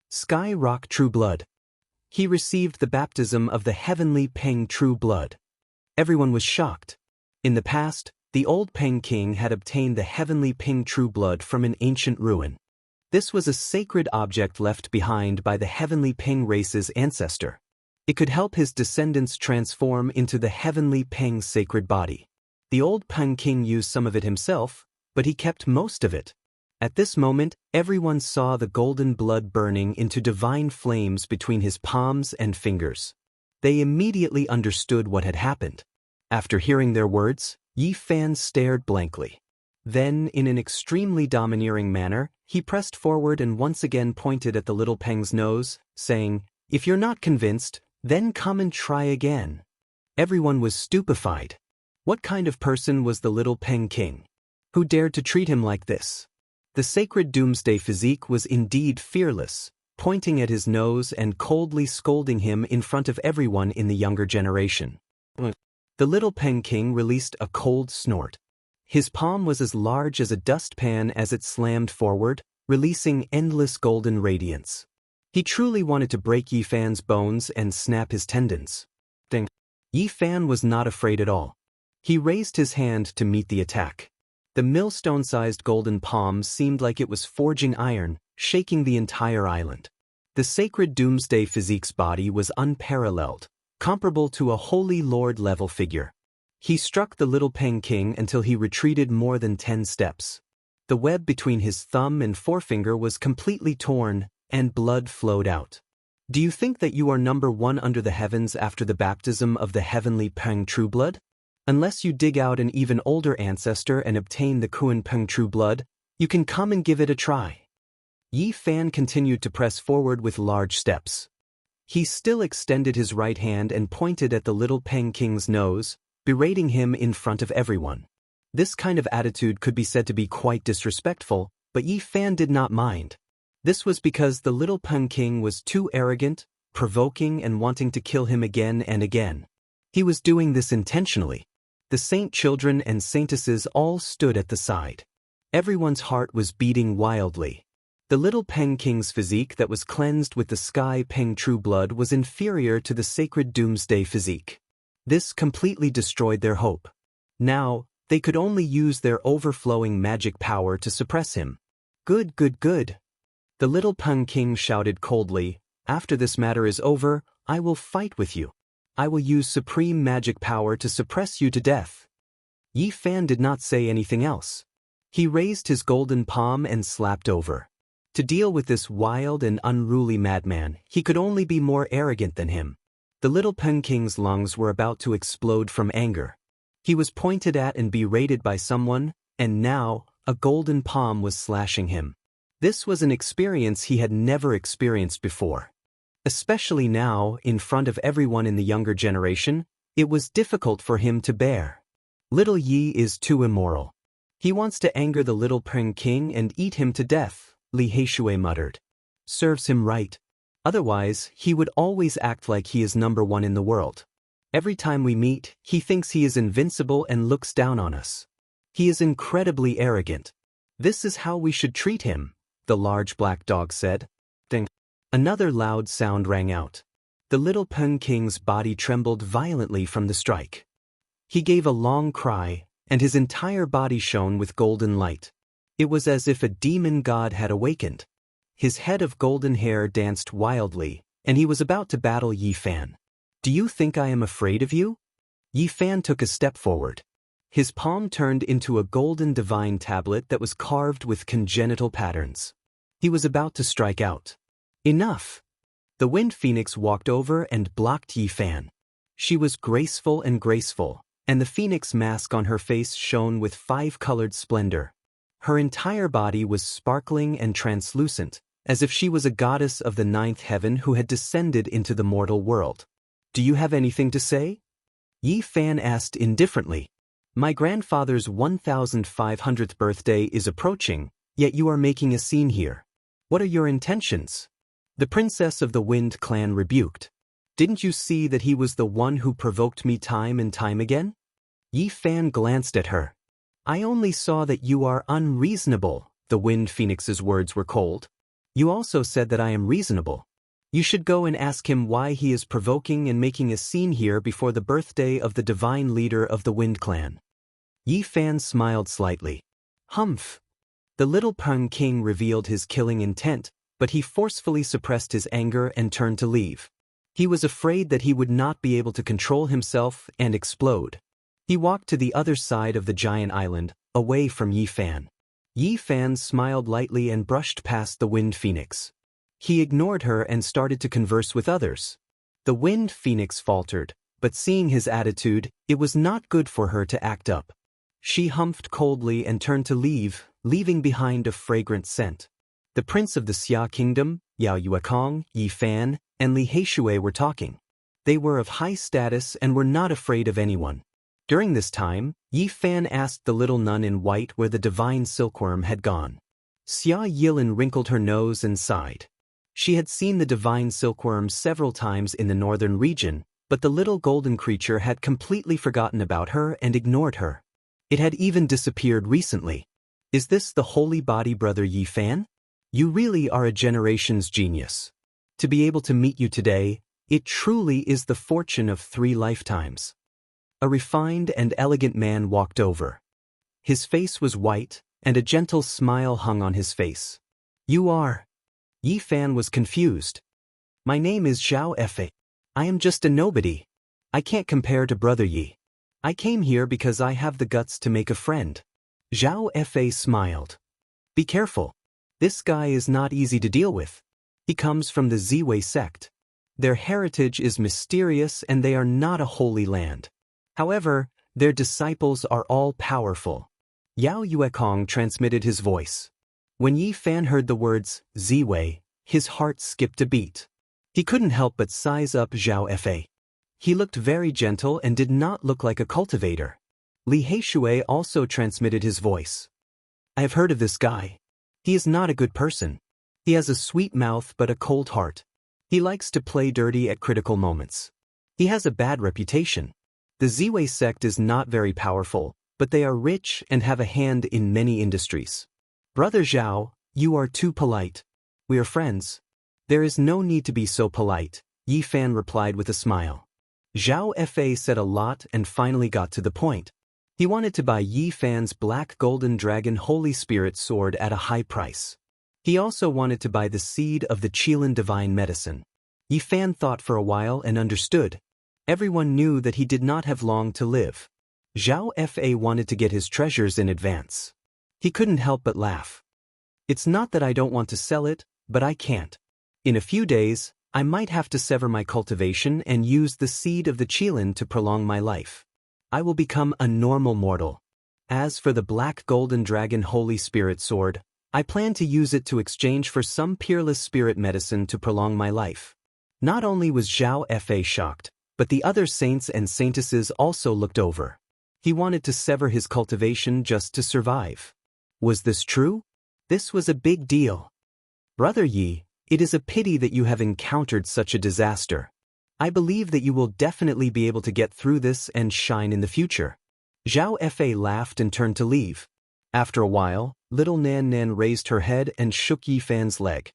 Speaker 1: Sky Rock True Blood. He received the baptism of the heavenly Peng True Blood. Everyone was shocked. In the past, the old Peng King had obtained the heavenly Peng True Blood from an ancient ruin. This was a sacred object left behind by the heavenly Peng race's ancestor. It could help his descendants transform into the heavenly Peng sacred body. The old Peng King used some of it himself, but he kept most of it. At this moment, everyone saw the golden blood burning into divine flames between his palms and fingers. They immediately understood what had happened. After hearing their words, Yi Fan stared blankly. Then, in an extremely domineering manner, he pressed forward and once again pointed at the little Peng's nose, saying, "If you're not convinced, then come and try again." Everyone was stupefied. What kind of person was the little Peng King? Who dared to treat him like this? The sacred doomsday physique was indeed fearless, pointing at his nose and coldly scolding him in front of everyone in the younger generation. The little Peng King released a cold snort. His palm was as large as a dustpan as it slammed forward, releasing endless golden radiance. He truly wanted to break Yi Fan's bones and snap his tendons. Ding. Yi Fan was not afraid at all. He raised his hand to meet the attack. The millstone-sized golden palm seemed like it was forging iron, shaking the entire island. The sacred doomsday physique's body was unparalleled, comparable to a holy lord-level figure. He struck the little Peng King until he retreated more than 10 steps. The web between his thumb and forefinger was completely torn, and blood flowed out. Do you think that you are number one under the heavens after the baptism of the heavenly Peng Trueblood? Unless you dig out an even older ancestor and obtain the Kuan Peng Trueblood, you can come and give it a try. Yi Fan continued to press forward with large steps. He still extended his right hand and pointed at the little Peng King's nose, berating him in front of everyone. This kind of attitude could be said to be quite disrespectful, but Yi Fan did not mind. This was because the little Peng King was too arrogant, provoking, and wanting to kill him again and again. He was doing this intentionally. The saint children and saintesses all stood at the side. Everyone's heart was beating wildly. The little Peng King's physique that was cleansed with the sky Peng Trueblood was inferior to the sacred doomsday physique. This completely destroyed their hope. Now, they could only use their overflowing magic power to suppress him. Good, good, good. The little Peng King shouted coldly, "After this matter is over, I will fight with you. I will use supreme magic power to suppress you to death." Yi Fan did not say anything else. He raised his golden palm and slapped over. To deal with this wild and unruly madman, he could only be more arrogant than him. The little Peng King's lungs were about to explode from anger. He was pointed at and berated by someone, and now, a golden palm was slashing him. This was an experience he had never experienced before. Especially now, in front of everyone in the younger generation, it was difficult for him to bear. Little Yi is too immoral. He wants to anger the little Peng King and eat him to death, Li Heishui muttered. Serves him right. Otherwise, he would always act like he is number one in the world. Every time we meet, he thinks he is invincible and looks down on us. He is incredibly arrogant. This is how we should treat him, the large black dog said. Ding. Another loud sound rang out. The little Peng King's body trembled violently from the strike. He gave a long cry, and his entire body shone with golden light. It was as if a demon god had awakened. His head of golden hair danced wildly, and he was about to battle Yi Fan. Do you think I am afraid of you? Yi Fan took a step forward. His palm turned into a golden divine tablet that was carved with congenital patterns. He was about to strike out. Enough! The Wind Phoenix walked over and blocked Yi Fan. She was graceful, and the phoenix mask on her face shone with 5-colored splendor. Her entire body was sparkling and translucent, as if she was a goddess of the 9th heaven who had descended into the mortal world. Do you have anything to say? Yi Fan asked indifferently. My grandfather's 1500th birthday is approaching, yet you are making a scene here. What are your intentions? The princess of the Wind clan rebuked. Didn't you see that he was the one who provoked me time and time again? Yi Fan glanced at her. I only saw that you are unreasonable. The Wind Phoenix's words were cold. You also said that I am reasonable. You should go and ask him why he is provoking and making a scene here before the birthday of the divine leader of the Wind clan. Yi Fan smiled slightly. Humph. The little Peng King revealed his killing intent, but he forcefully suppressed his anger and turned to leave. He was afraid that he would not be able to control himself and explode. He walked to the other side of the giant island, away from Yi Fan. Yi Fan smiled lightly and brushed past the Wind Phoenix. He ignored her and started to converse with others. The Wind Phoenix faltered, but seeing his attitude, it was not good for her to act up. She humphed coldly and turned to leave, leaving behind a fragrant scent. The prince of the Xia kingdom, Yao Yuekong, Yi Fan, and Li Heishui were talking. They were of high status and were not afraid of anyone. During this time, Yi Fan asked the little nun in white where the divine silkworm had gone. Xia Yilin wrinkled her nose and sighed. She had seen the divine silkworm several times in the northern region, but the little golden creature had completely forgotten about her and ignored her. It had even disappeared recently. Is this the holy body, Brother Yi Fan? You really are a generation's genius. To be able to meet you today, it truly is the fortune of 3 lifetimes. A refined and elegant man walked over. His face was white, and a gentle smile hung on his face. You are? Yi Fan was confused. My name is Zhao Fei. I am just a nobody. I can't compare to Brother Yi. I came here because I have the guts to make a friend. Zhao Fei smiled. Be careful. This guy is not easy to deal with. He comes from the Ziwei sect. Their heritage is mysterious and they are not a holy land. However, their disciples are all powerful. Yao Yuekong transmitted his voice. When Yi Fan heard the words Ziwei, his heart skipped a beat. He couldn't help but size up Zhao Fei. He looked very gentle and did not look like a cultivator. Li Heishui also transmitted his voice. I have heard of this guy. He is not a good person. He has a sweet mouth but a cold heart. He likes to play dirty at critical moments. He has a bad reputation. The Ziwei sect is not very powerful, but they are rich and have a hand in many industries. Brother Zhao, you are too polite. We are friends. There is no need to be so polite, Yi Fan replied with a smile. Zhao Fei said a lot and finally got to the point. He wanted to buy Yi Fan's Black Golden Dragon Holy Spirit sword at a high price. He also wanted to buy the seed of the Qilin Divine Medicine. Yi Fan thought for a while and understood. Everyone knew that he did not have long to live. Zhao Fei wanted to get his treasures in advance. He couldn't help but laugh. It's not that I don't want to sell it, but I can't. In a few days, I might have to sever my cultivation and use the seed of the Qilin to prolong my life. I will become a normal mortal. As for the Black Golden Dragon Holy Spirit Sword, I plan to use it to exchange for some peerless spirit medicine to prolong my life. Not only was Zhao Fei shocked, but the other saints and saintesses also looked over. He wanted to sever his cultivation just to survive. Was this true? This was a big deal. Brother Yi, it is a pity that you have encountered such a disaster. I believe that you will definitely be able to get through this and shine in the future. Zhao Fei laughed and turned to leave. After a while, little Nan Nan raised her head and shook Yi Fan's leg.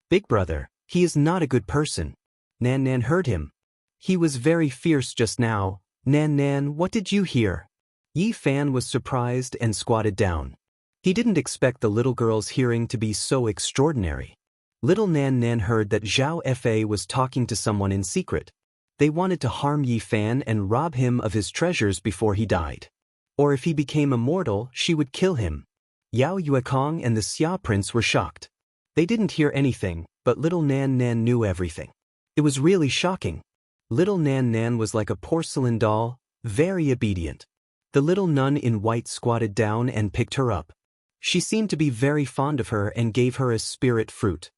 Speaker 1: Big brother, he is not a good person. Nan Nan heard him. He was very fierce just now. Nan Nan, what did you hear? Yi Fan was surprised and squatted down. He didn't expect the little girl's hearing to be so extraordinary. Little Nan Nan heard that Zhao Fei was talking to someone in secret. They wanted to harm Yi Fan and rob him of his treasures before he died. Or if he became immortal, she would kill him. Yao Yuekong and the Xia Prince were shocked. They didn't hear anything, but little Nan Nan knew everything. It was really shocking. Little Nan Nan was like a porcelain doll, very obedient. The little nun in white squatted down and picked her up. She seemed to be very fond of her and gave her a spirit fruit.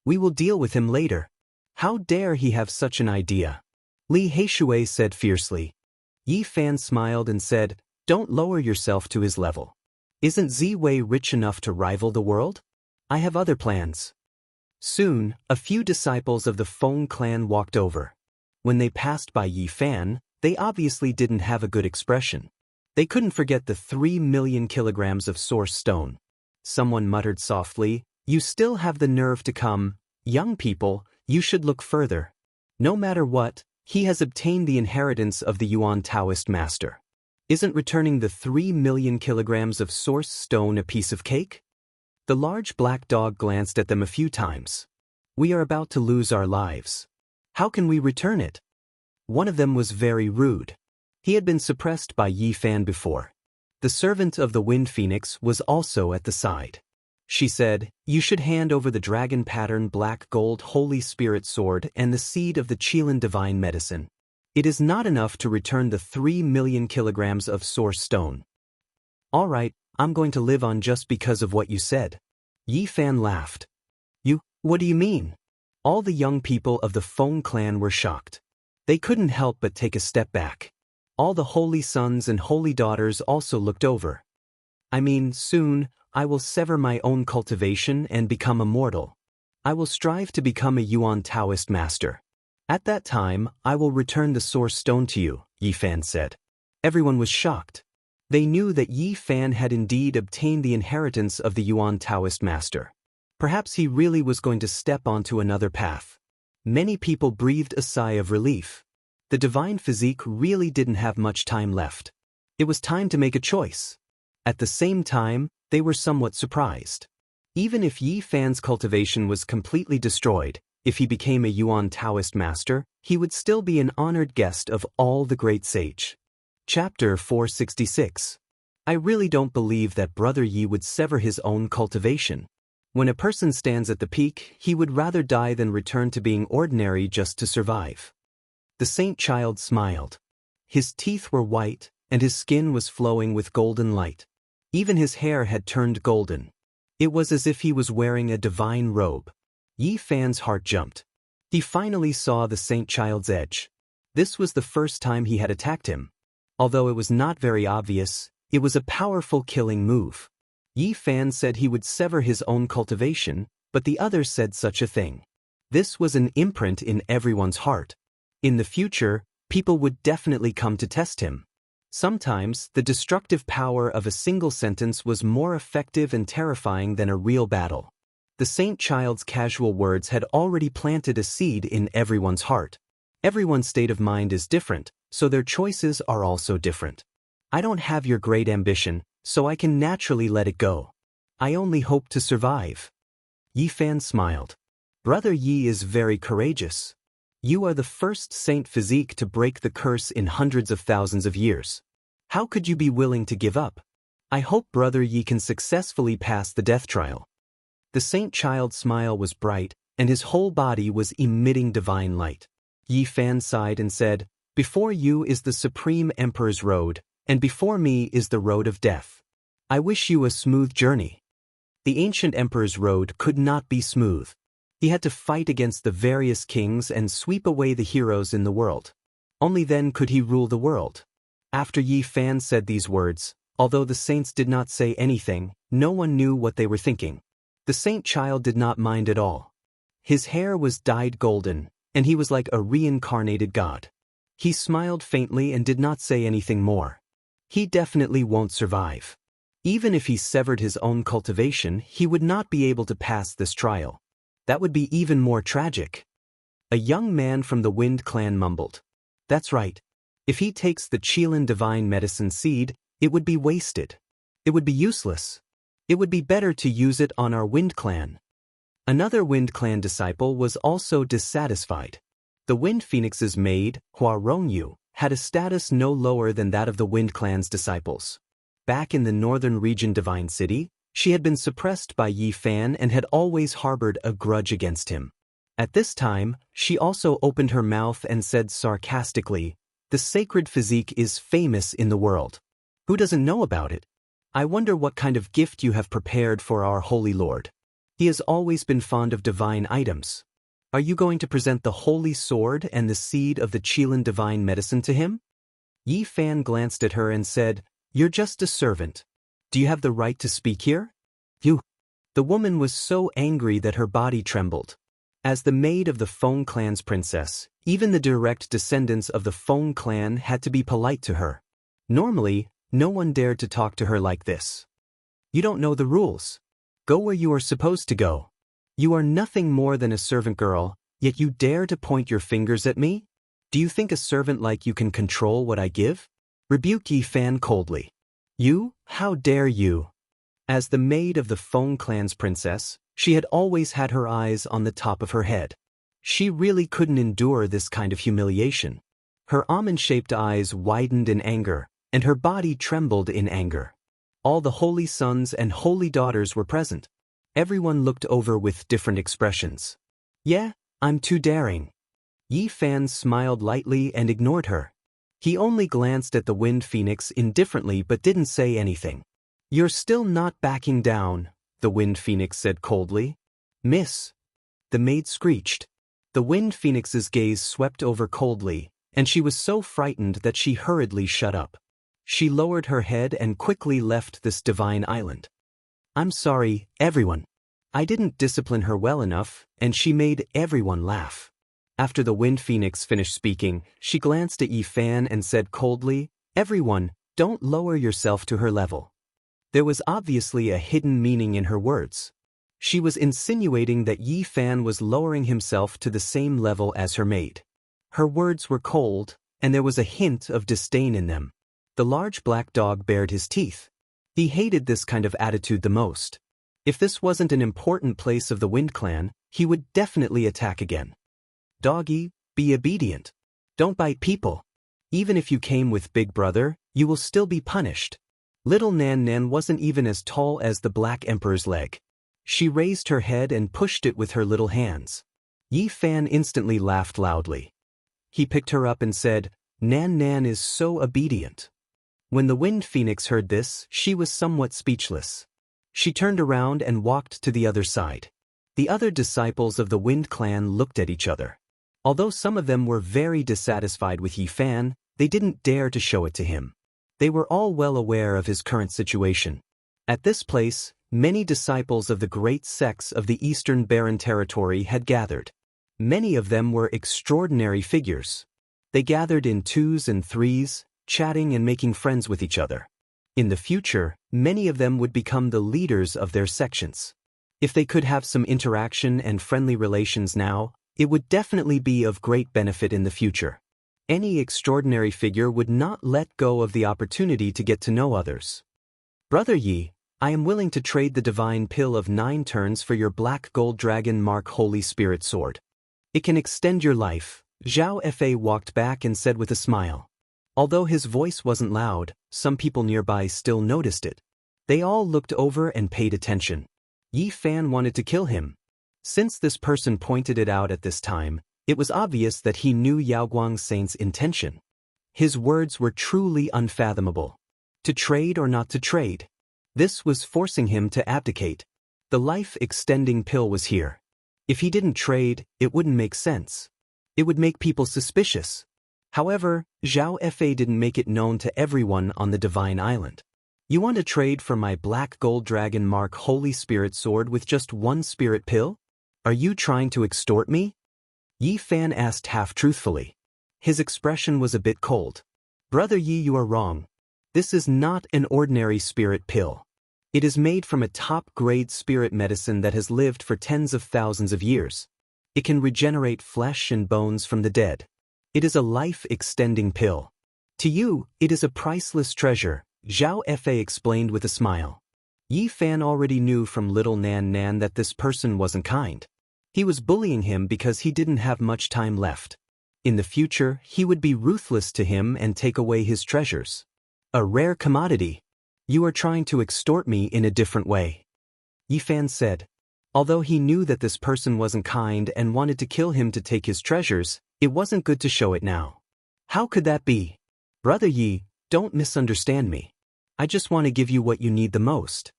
Speaker 1: We will deal with him later. How dare he have such an idea? Li Heishui said fiercely. Yi Fan smiled and said, don't lower yourself to his level. Isn't Ziwei rich enough to rival the world? I have other plans. Soon, a few disciples of the Feng clan walked over. When they passed by Yi Fan, they obviously didn't have a good expression. They couldn't forget the 3 million kilograms of source stone. Someone muttered softly, you still have the nerve to come. Young people, you should look further. No matter what, he has obtained the inheritance of the Yuan Taoist master. Isn't returning the 3 million kilograms of source stone a piece of cake? The large black dog glanced at them a few times. We are about to lose our lives. How can we return it? One of them was very rude. He had been suppressed by Yi Fan before. The servant of the Wind Phoenix was also at the side. She said, you should hand over the dragon pattern black gold Holy Spirit sword and the seed of the Qilin Divine Medicine. It is not enough to return the 3 million kilograms of source stone. All right, I'm going to live on just because of what you said. Yi Fan laughed. What do you mean? All the young people of the Feng clan were shocked. They couldn't help but take a step back. All the holy sons and holy daughters also looked over. I mean, soon, I will sever my own cultivation and become immortal. I will strive to become a Yuan Taoist master. At that time, I will return the source stone to you, Yi Fan said. Everyone was shocked. They knew that Yi Fan had indeed obtained the inheritance of the Yuan Taoist master. Perhaps he really was going to step onto another path. Many people breathed a sigh of relief. The divine physique really didn't have much time left. It was time to make a choice. At the same time, they were somewhat surprised. Even if Yi Fan's cultivation was completely destroyed, if he became a Yuan Taoist master, he would still be an honored guest of all the great sage. Chapter 466. I really don't believe that Brother Yi would sever his own cultivation. When a person stands at the peak, he would rather die than return to being ordinary just to survive. The saint child smiled. His teeth were white, and his skin was flowing with golden light. Even his hair had turned golden. It was as if he was wearing a divine robe. Yi Fan's heart jumped. He finally saw the saint child's edge. This was the first time he had attacked him. Although it was not very obvious, it was a powerful killing move. Yi Fan said he would sever his own cultivation, but the others said such a thing. This was an imprint in everyone's heart. In the future, people would definitely come to test him. Sometimes, the destructive power of a single sentence was more effective and terrifying than a real battle. The saint child's casual words had already planted a seed in everyone's heart. Everyone's state of mind is different, so their choices are also different. I don't have your great ambition, so I can naturally let it go. I only hope to survive. Yi Fan smiled. Brother Yi is very courageous. You are the first saint physique to break the curse in hundreds of thousands of years. How could you be willing to give up? I hope Brother Yi can successfully pass the death trial. The saint child's smile was bright, and his whole body was emitting divine light. Yi Fan sighed and said, Before you is the Supreme Emperor's road, and before me is the road of death. I wish you a smooth journey. The ancient emperor's road could not be smooth. He had to fight against the various kings and sweep away the heroes in the world. Only then could he rule the world. After Yi Fan said these words, although the saints did not say anything, no one knew what they were thinking. The saint child did not mind at all. His hair was dyed golden, and he was like a reincarnated god. He smiled faintly and did not say anything more. He definitely won't survive. Even if he severed his own cultivation, he would not be able to pass this trial. That would be even more tragic. A young man from the Wind clan mumbled. That's right. If he takes the Qilin divine medicine seed, it would be wasted. It would be useless. It would be better to use it on our Wind clan. Another Wind clan disciple was also dissatisfied. The Wind Phoenix's maid, Hua Rongyu, had a status no lower than that of the Wind clan's disciples. Back in the northern region Divine City, she had been suppressed by Yi Fan and had always harbored a grudge against him. At this time, she also opened her mouth and said sarcastically, The sacred physique is famous in the world. Who doesn't know about it? I wonder what kind of gift you have prepared for our Holy Lord. He has always been fond of divine items. Are you going to present the holy sword and the seed of the Qilin divine medicine to him? Yi Fan glanced at her and said, You're just a servant. Do you have the right to speak here? You. The woman was so angry that her body trembled. As the maid of the Feng clan's princess, even the direct descendants of the Feng clan had to be polite to her. Normally, no one dared to talk to her like this. You don't know the rules. Go where you are supposed to go. You are nothing more than a servant girl, yet you dare to point your fingers at me? Do you think a servant like you can control what I give? Rebuke Yi Fan coldly. You? How dare you? As the maid of the Feng clan's princess, she had always had her eyes on the top of her head. She really couldn't endure this kind of humiliation. Her almond-shaped eyes widened in anger, and her body trembled in anger. All the holy sons and holy daughters were present. Everyone looked over with different expressions. Yeah, I'm too daring. Yi Fan smiled lightly and ignored her. He only glanced at the Wind Phoenix indifferently but didn't say anything. You're still not backing down, the Wind Phoenix said coldly. Miss. The maid screeched. The Wind Phoenix's gaze swept over coldly, and she was so frightened that she hurriedly shut up. She lowered her head and quickly left this divine island. I'm sorry, everyone. I didn't discipline her well enough, and she made everyone laugh. After the Wind Phoenix finished speaking, she glanced at Yi Fan and said coldly, Everyone, don't lower yourself to her level. There was obviously a hidden meaning in her words. She was insinuating that Yi Fan was lowering himself to the same level as her mate. Her words were cold, and there was a hint of disdain in them. The large black dog bared his teeth. He hated this kind of attitude the most. If this wasn't an important place of the Wind Clan, he would definitely attack again. Doggy, be obedient. Don't bite people. Even if you came with Big Brother, you will still be punished. Little Nan Nan wasn't even as tall as the Black Emperor's leg. She raised her head and pushed it with her little hands. Yi Fan instantly laughed loudly. He picked her up and said, Nan Nan is so obedient. When the Wind Phoenix heard this, she was somewhat speechless. She turned around and walked to the other side. The other disciples of the Wind Clan looked at each other. Although some of them were very dissatisfied with Yi Fan, they didn't dare to show it to him. They were all well aware of his current situation. At this place, many disciples of the great sects of the Eastern Barren Territory had gathered. Many of them were extraordinary figures. They gathered in twos and threes, chatting and making friends with each other. In the future, many of them would become the leaders of their sections. If they could have some interaction and friendly relations now, it would definitely be of great benefit in the future. Any extraordinary figure would not let go of the opportunity to get to know others. Brother Yi, I am willing to trade the divine pill of 9 turns for your black gold dragon mark Holy Spirit sword. It can extend your life, Zhao Fa walked back and said with a smile. Although his voice wasn't loud, some people nearby still noticed it. They all looked over and paid attention. Yi Fan wanted to kill him. Since this person pointed it out at this time, it was obvious that he knew Yaoguang Saint's intention. His words were truly unfathomable. To trade or not to trade? This was forcing him to abdicate. The life-extending pill was here. If he didn't trade, it wouldn't make sense. It would make people suspicious. However, Zhao Fa didn't make it known to everyone on the Divine Island. You want to trade for my black gold dragon mark Holy Spirit sword with just 1 spirit pill? Are you trying to extort me? Yi Fan asked half-truthfully. His expression was a bit cold. Brother Yi, you are wrong. This is not an ordinary spirit pill. It is made from a top-grade spirit medicine that has lived for tens of thousands of years. It can regenerate flesh and bones from the dead. It is a life-extending pill. To you, it is a priceless treasure, Zhao Fa explained with a smile. Yi Fan already knew from little Nan Nan that this person wasn't kind. He was bullying him because he didn't have much time left. In the future, he would be ruthless to him and take away his treasures. A rare commodity. You are trying to extort me in a different way. Yi Fan said. Although he knew that this person wasn't kind and wanted to kill him to take his treasures, it wasn't good to show it now. How could that be? Brother Yi, don't misunderstand me. I just want to give you what you need the most.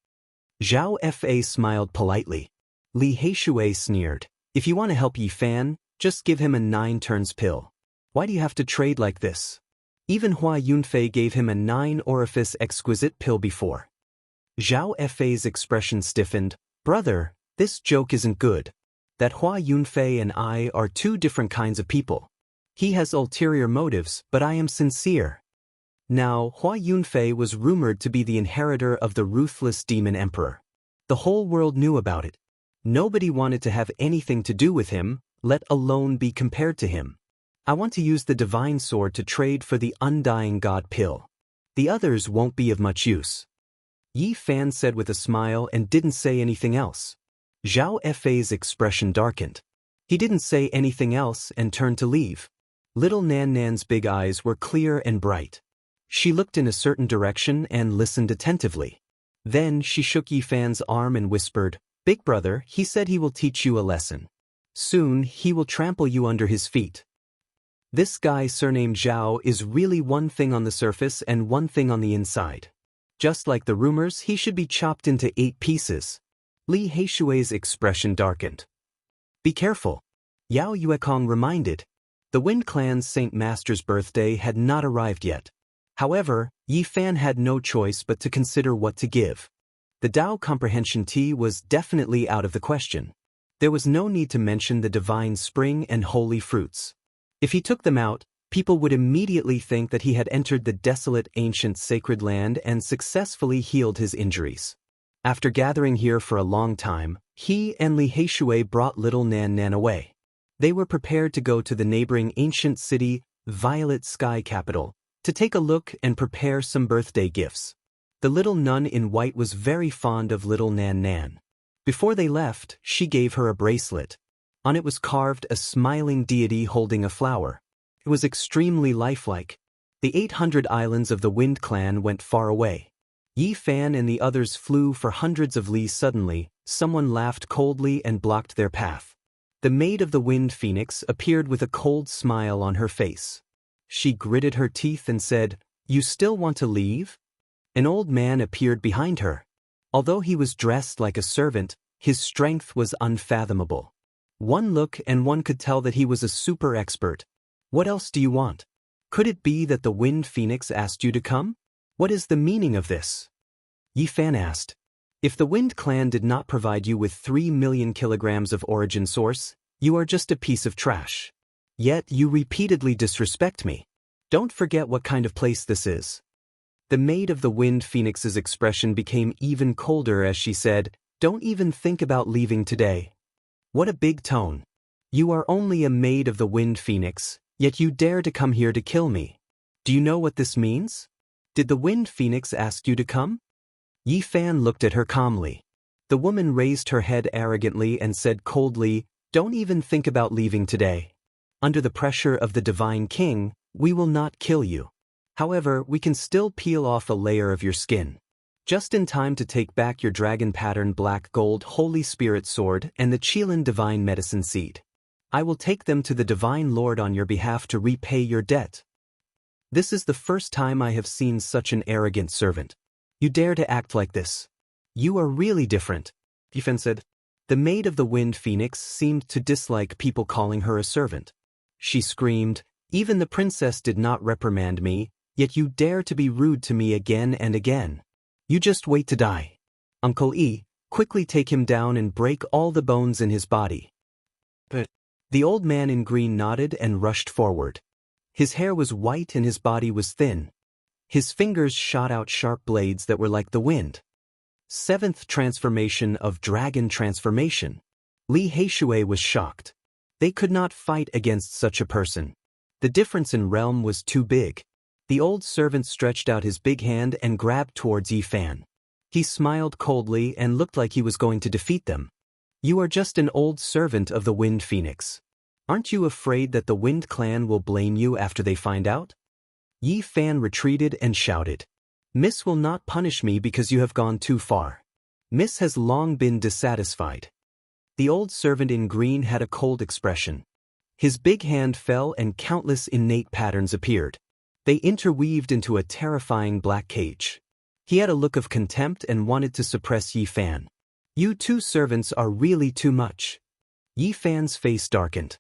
Speaker 1: Zhao Fa smiled politely. Li Heishui sneered. If you want to help Yi Fan, just give him a 9 turns pill. Why do you have to trade like this? Even Hua Yunfei gave him a 9 orifice exquisite pill before. Zhao Fa's expression stiffened. Brother, this joke isn't good. That Hua Yunfei and I are 2 different kinds of people. He has ulterior motives, but I am sincere. Now, Hua Yunfei was rumored to be the inheritor of the ruthless demon emperor. The whole world knew about it. Nobody wanted to have anything to do with him, let alone be compared to him. I want to use the divine sword to trade for the undying god pill. The others won't be of much use. Yi Fan said with a smile and didn't say anything else. Zhao Fa's expression darkened. He didn't say anything else and turned to leave. Little Nan Nan's big eyes were clear and bright. She looked in a certain direction and listened attentively. Then she shook Yi Fan's arm and whispered, Big Brother, he said he will teach you a lesson. Soon he will trample you under his feet. This guy surnamed Zhao is really one thing on the surface and one thing on the inside. Just like the rumors, he should be chopped into 8 pieces. Li Heishui's expression darkened. Be careful. Yao Yuekong reminded. The Wind Clan's Saint Master's birthday had not arrived yet. However, Yi Fan had no choice but to consider what to give. The Tao Comprehension Tea was definitely out of the question. There was no need to mention the divine spring and holy fruits. If he took them out, people would immediately think that he had entered the desolate ancient sacred land and successfully healed his injuries. After gathering here for a long time, he and Li Heishui brought little Nan Nan away. They were prepared to go to the neighboring ancient city, Violet Sky Capital, to take a look and prepare some birthday gifts. The little nun in white was very fond of little Nan Nan. Before they left, she gave her a bracelet. On it was carved a smiling deity holding a flower. It was extremely lifelike. The 800 islands of the Wind Clan went far away. Yi Fan and the others flew for hundreds of leagues. Suddenly, someone laughed coldly and blocked their path. The Maid of the Wind Phoenix appeared with a cold smile on her face. She gritted her teeth and said, "You still want to leave?" An old man appeared behind her. Although he was dressed like a servant, his strength was unfathomable. One look and one could tell that he was a super expert. "What else do you want? Could it be that the Wind Phoenix asked you to come? What is the meaning of this?" Yi Fan asked. "If the Wind Clan did not provide you with 3 million kilograms of origin source, you are just a piece of trash. Yet you repeatedly disrespect me. Don't forget what kind of place this is." The Maid of the Wind Phoenix's expression became even colder as she said, "Don't even think about leaving today." What a big tone. You are only a Maid of the Wind Phoenix, yet you dare to come here to kill me. Do you know what this means? Did the Wind Phoenix ask you to come? Yi Fan looked at her calmly. The woman raised her head arrogantly and said coldly, "Don't even think about leaving today. Under the pressure of the Divine King, we will not kill you. However, we can still peel off a layer of your skin. Just in time to take back your dragon pattern black gold Holy Spirit sword and the Qilin Divine Medicine Seed. I will take them to the Divine Lord on your behalf to repay your debt." This is the first time I have seen such an arrogant servant. You dare to act like this. You are really different, Yi Fan said. The Maid of the Wind Phoenix seemed to dislike people calling her a servant. She screamed, "Even the princess did not reprimand me, yet you dare to be rude to me again and again. You just wait to die. Uncle E, quickly take him down and break all the bones in his body." But the old man in green nodded and rushed forward. His hair was white and his body was thin. His fingers shot out sharp blades that were like the wind. 7th transformation of Dragon Transformation. Li Heishui was shocked. They could not fight against such a person. The difference in realm was too big. The old servant stretched out his big hand and grabbed towards Yi Fan. He smiled coldly and looked like he was going to defeat them. "You are just an old servant of the Wind Phoenix. Aren't you afraid that the Wind Clan will blame you after they find out?" Yi Fan retreated and shouted, "Miss will not punish me because you have gone too far. Miss has long been dissatisfied." The old servant in green had a cold expression. His big hand fell and countless innate patterns appeared. They interweaved into a terrifying black cage. He had a look of contempt and wanted to suppress Yi Fan. "You two servants are really too much." Yi Fan's face darkened.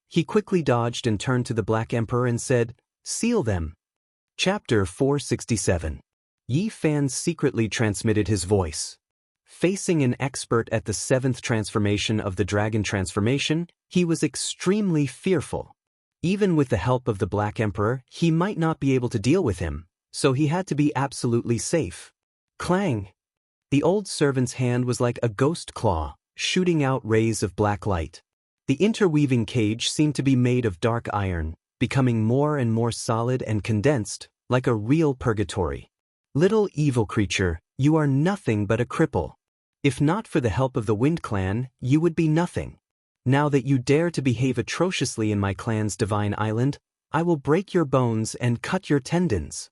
Speaker 1: He quickly dodged and turned to the Black Emperor and said, "Seal them." Chapter 467. Yi Fan secretly transmitted his voice. Facing an expert at the 7th transformation of the Dragon Transformation, he was extremely fearful. Even with the help of the Black Emperor, he might not be able to deal with him, so he had to be absolutely safe. Clang! The old servant's hand was like a ghost claw, shooting out rays of black light. The interweaving cage seemed to be made of dark iron, becoming more and more solid and condensed, like a real purgatory. "Little evil creature, you are nothing but a cripple. If not for the help of the Wind Clan, you would be nothing. Now that you dare to behave atrociously in my clan's divine island, I will break your bones and cut your tendons."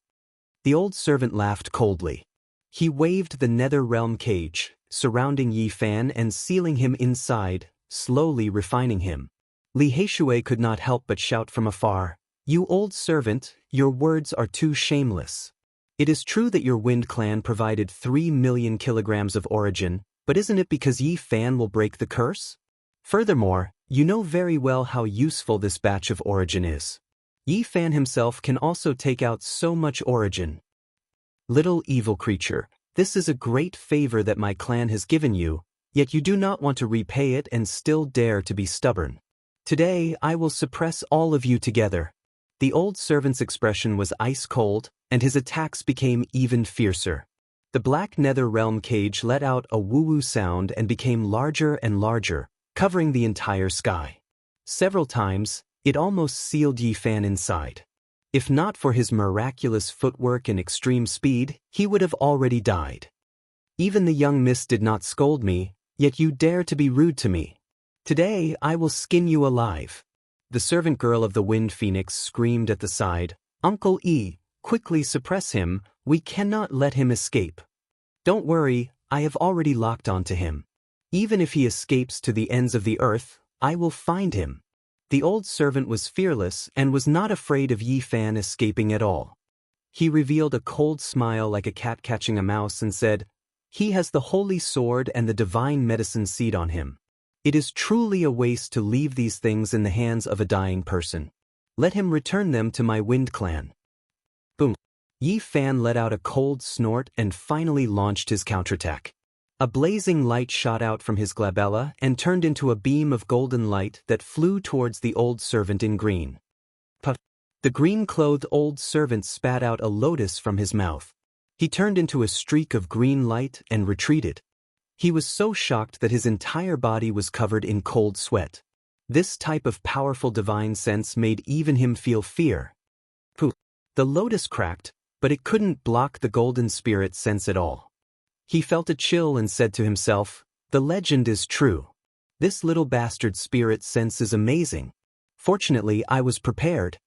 Speaker 1: The old servant laughed coldly. He waved the nether realm cage, surrounding Yi Fan and sealing him inside, slowly refining him. Li Heishui could not help but shout from afar, "You old servant, your words are too shameless. It is true that your Wind Clan provided 3 million kilograms of origin, but isn't it because Yi Fan will break the curse? Furthermore, you know very well how useful this batch of origin is. Yi Fan himself can also take out so much origin. Little evil creature, this is a great favor that my clan has given you, yet you do not want to repay it and still dare to be stubborn. Today I will suppress all of you together." The old servant's expression was ice cold, and his attacks became even fiercer. The black nether realm cage let out a woo-woo sound and became larger and larger, covering the entire sky. Several times, it almost sealed Yi Fan inside. If not for his miraculous footwork and extreme speed, he would have already died. Even the young miss did not scold me, yet you dare to be rude to me. Today I will skin you alive. The servant girl of the Wind Phoenix screamed at the side, Uncle E, quickly suppress him, we cannot let him escape. Don't worry, I have already locked onto him. Even if he escapes to the ends of the earth, I will find him. The old servant was fearless and was not afraid of Yi Fan escaping at all. He revealed a cold smile like a cat catching a mouse and said, He has the holy sword and the divine medicine seed on him. It is truly a waste to leave these things in the hands of a dying person. Let him return them to my Wind Clan. Boom. Yi Fan let out a cold snort and finally launched his counterattack. A blazing light shot out from his glabella and turned into a beam of golden light that flew towards the old servant in green. Puff. The green-clothed old servant spat out a lotus from his mouth. He turned into a streak of green light and retreated. He was so shocked that his entire body was covered in cold sweat. This type of powerful divine sense made even him feel fear. Poof. The lotus cracked, but it couldn't block the golden spirit sense at all. He felt a chill and said to himself, The legend is true. This little bastard spirit sense is amazing. Fortunately, I was prepared.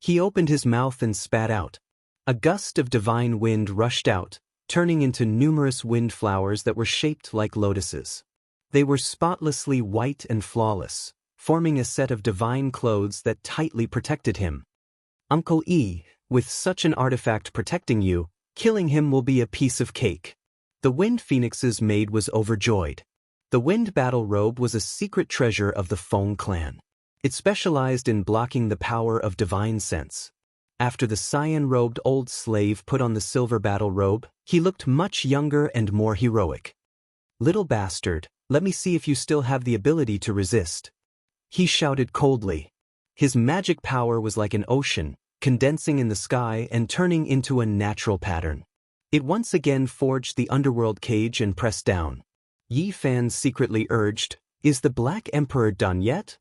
Speaker 1: He opened his mouth and spat out. A gust of divine wind rushed out, turning into numerous wind flowers that were shaped like lotuses. They were spotlessly white and flawless, forming a set of divine clothes that tightly protected him. Uncle E, with such an artifact protecting you, killing him will be a piece of cake. The Wind Phoenix's maid was overjoyed. The Wind Battle Robe was a secret treasure of the Feng clan. It specialized in blocking the power of divine sense. After the cyan-robed old slave put on the silver battle robe, he looked much younger and more heroic. Little bastard, let me see if you still have the ability to resist. He shouted coldly. His magic power was like an ocean, condensing in the sky and turning into a natural pattern. It once again forged the underworld cage and pressed down. Yi Fan secretly urged, Is the Black Emperor done yet?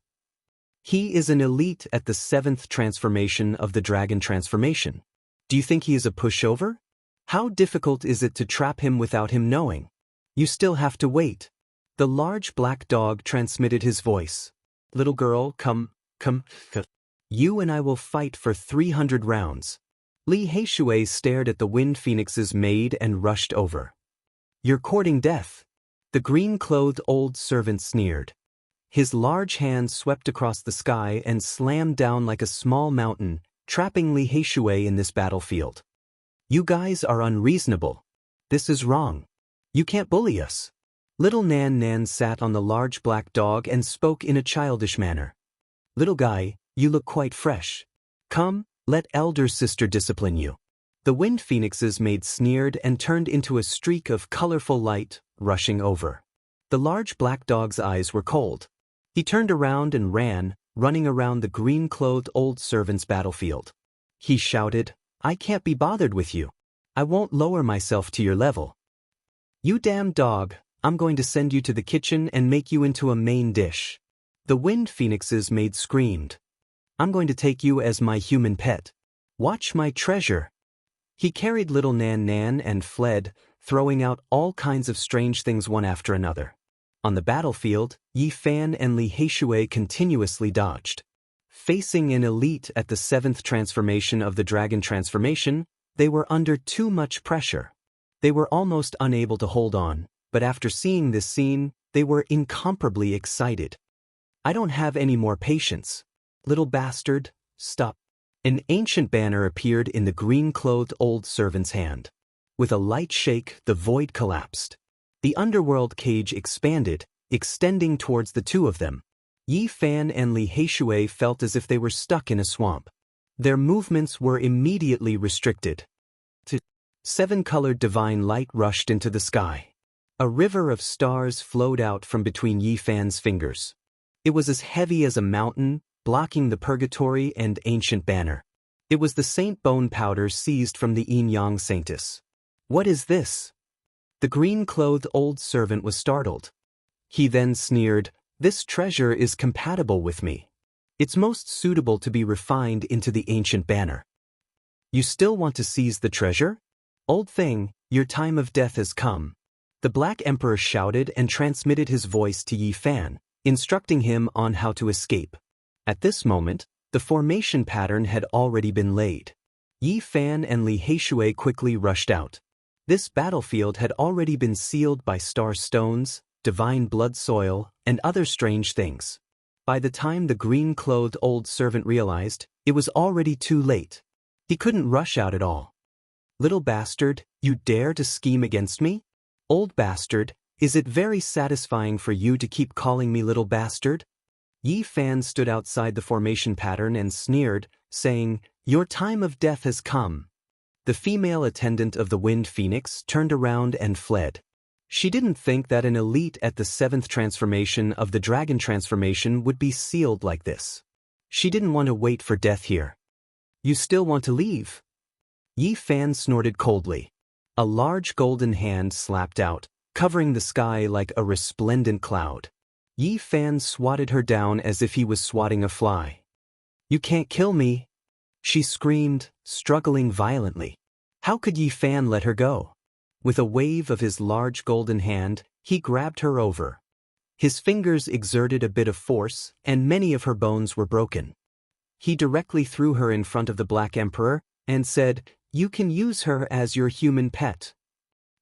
Speaker 1: He is an elite at the 7th transformation of the dragon transformation. Do you think he is a pushover? How difficult is it to trap him without him knowing? You still have to wait. The large black dog transmitted his voice. Little girl, come. You and I will fight for 300 rounds. Li Heishui stared at the Wind Phoenix's maid and rushed over. You're courting death. The green-clothed old servant sneered. His large hand swept across the sky and slammed down like a small mountain, trapping Li Heishui in this battlefield. You guys are unreasonable. This is wrong. You can't bully us. Little Nan Nan sat on the large black dog and spoke in a childish manner. Little guy, you look quite fresh. Come, let elder sister discipline you. The Wind Phoenix's maid sneered and turned into a streak of colorful light, rushing over. The large black dog's eyes were cold. He turned around and ran, running around the green-clothed old servant's battlefield. He shouted, I can't be bothered with you. I won't lower myself to your level. You damn dog, I'm going to send you to the kitchen and make you into a main dish. The Wind Phoenix's maid screamed. I'm going to take you as my human pet. Watch my treasure. He carried little Nan Nan and fled, throwing out all kinds of strange things one after another. On the battlefield, Yi Fan and Li Heishui continuously dodged. Facing an elite at the 7th transformation of the dragon transformation, they were under too much pressure. They were almost unable to hold on, but after seeing this scene, they were incomparably excited. I don't have any more patience. Little bastard, stop. An ancient banner appeared in the green-clothed old servant's hand. With a light shake, the void collapsed. The underworld cage expanded, extending towards the two of them. Yi Fan and Li Heishui felt as if they were stuck in a swamp. Their movements were immediately restricted. 7-colored divine light rushed into the sky. A river of stars flowed out from between Yi Fan's fingers. It was as heavy as a mountain, blocking the purgatory and ancient banner. It was the saint bone powder seized from the Yin Yang Saintess. What is this? The green-clothed old servant was startled. He then sneered, "This treasure is compatible with me. It's most suitable to be refined into the ancient banner." You still want to seize the treasure? Old thing, your time of death has come. The Black Emperor shouted and transmitted his voice to Yi Fan, instructing him on how to escape. At this moment, the formation pattern had already been laid. Yi Fan and Li Heishui quickly rushed out. This battlefield had already been sealed by star stones, divine blood soil, and other strange things. By the time the green-clothed old servant realized, it was already too late. He couldn't rush out at all. "Little bastard, you dare to scheme against me? Old bastard, is it very satisfying for you to keep calling me little bastard?" Yi Fan stood outside the formation pattern and sneered, saying, "Your time of death has come." The female attendant of the Wind Phoenix turned around and fled. She didn't think that an elite at the 7th transformation of the dragon transformation would be sealed like this. She didn't want to wait for death here. "You still want to leave?" Yi Fan snorted coldly. A large golden hand slapped out, covering the sky like a resplendent cloud. Yi Fan swatted her down as if he was swatting a fly. "You can't kill me!" she screamed, struggling violently. How could Yi Fan let her go? With a wave of his large golden hand, he grabbed her over. His fingers exerted a bit of force, and many of her bones were broken. He directly threw her in front of the Black Emperor and said, "You can use her as your human pet."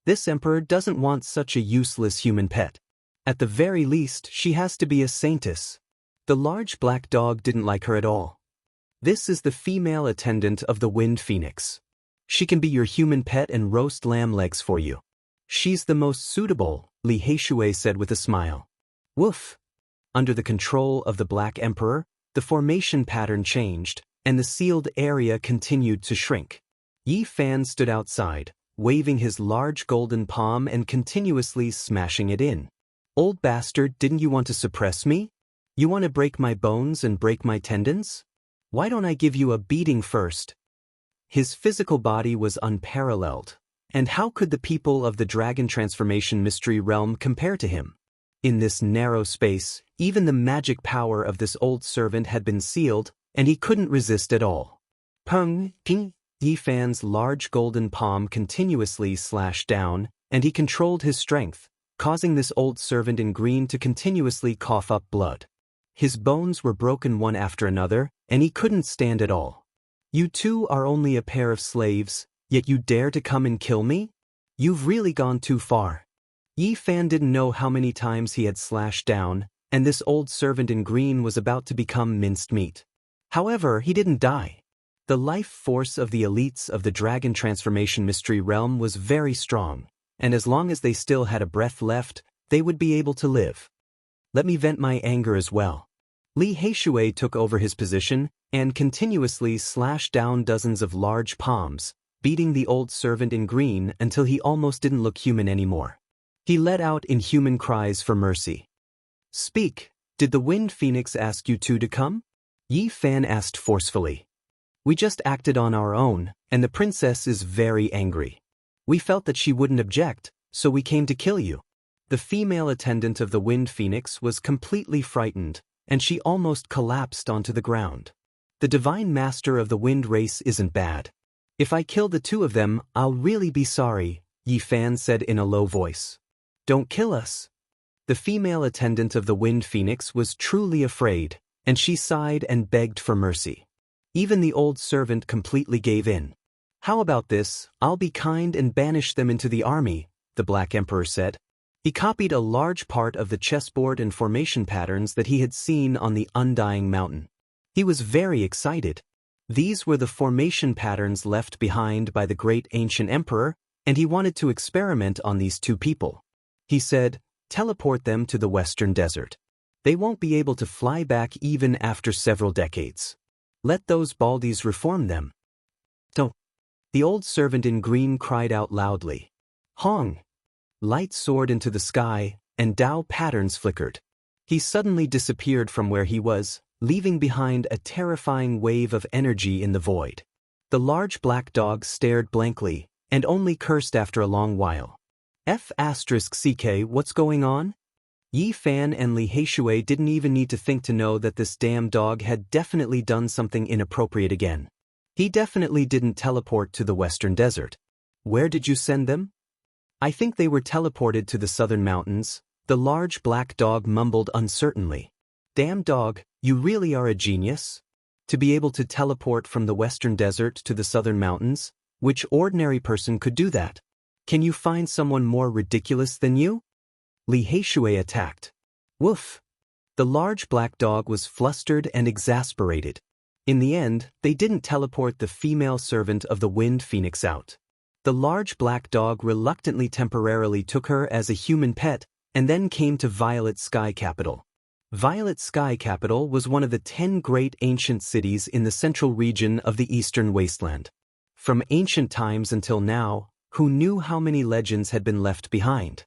Speaker 1: This emperor doesn't want such a useless human pet. At the very least, she has to be a saintess. The large black dog didn't like her at all. "This is the female attendant of the Wind Phoenix. She can be your human pet and roast lamb legs for you. She's the most suitable," Li Heishui said with a smile. Woof! Under the control of the Black Emperor, the formation pattern changed, and the sealed area continued to shrink. Yi Fan stood outside, waving his large golden palm and continuously smashing it in. "Old bastard, didn't you want to suppress me? You want to break my bones and break my tendons? Why don't I give you a beating first?" His physical body was unparalleled, and how could the people of the Dragon Transformation Mystery Realm compare to him? In this narrow space, even the magic power of this old servant had been sealed, and he couldn't resist at all. Pung, ping, Yi Fan's large golden palm continuously slashed down, and he controlled his strength, causing this old servant in green to continuously cough up blood. His bones were broken one after another, and he couldn't stand at all. "You two are only a pair of slaves, yet you dare to come and kill me? You've really gone too far." Yi Fan didn't know how many times he had slashed down, and this old servant in green was about to become minced meat. However, he didn't die. The life force of the elites of the Dragon Transformation Mystery Realm was very strong, and as long as they still had a breath left, they would be able to live. "Let me vent my anger as well." Li Heishui took over his position and continuously slashed down dozens of large palms, beating the old servant in green until he almost didn't look human anymore. He let out inhuman cries for mercy. "Speak, did the Wind Phoenix ask you two to come?" Yi Fan asked forcefully. "We just acted on our own, and the princess is very angry. We felt that she wouldn't object, so we came to kill you." The female attendant of the Wind Phoenix was completely frightened, and she almost collapsed onto the ground. "The Divine Master of the Wind race isn't bad. If I kill the two of them, I'll really be sorry," Yi Fan said in a low voice. "Don't kill us." The female attendant of the Wind Phoenix was truly afraid, and she sighed and begged for mercy. Even the old servant completely gave in. "How about this? I'll be kind and banish them into the army," the Black Emperor said. He copied a large part of the chessboard and formation patterns that he had seen on the Undying Mountain. He was very excited. These were the formation patterns left behind by the great ancient emperor, and he wanted to experiment on these two people. He said, "Teleport them to the Western Desert. They won't be able to fly back even after several decades. Let those baldies reform them." "Don't." The old servant in green cried out loudly. Hong! Light soared into the sky, and Tao patterns flickered. He suddenly disappeared from where he was, leaving behind a terrifying wave of energy in the void. The large black dog stared blankly, and only cursed after a long while. F***ck, what's going on? Yi Fan and Li Heishui didn't even need to think to know that this damn dog had definitely done something inappropriate again. He definitely didn't teleport to the Western Desert. Where did you send them? I think they were teleported to the Southern Mountains, the large black dog mumbled uncertainly. Damn dog, you really are a genius? To be able to teleport from the Western Desert to the Southern Mountains? Which ordinary person could do that? Can you find someone more ridiculous than you? Li Heishui attacked. Woof! The large black dog was flustered and exasperated. In the end, they didn't teleport the female servant of the Wind Phoenix out. The large black dog reluctantly temporarily took her as a human pet, and then came to Violet Sky Capital. Violet Sky Capital was one of the 10 great ancient cities in the central region of the Eastern Wasteland. From ancient times until now, who knew how many legends had been left behind?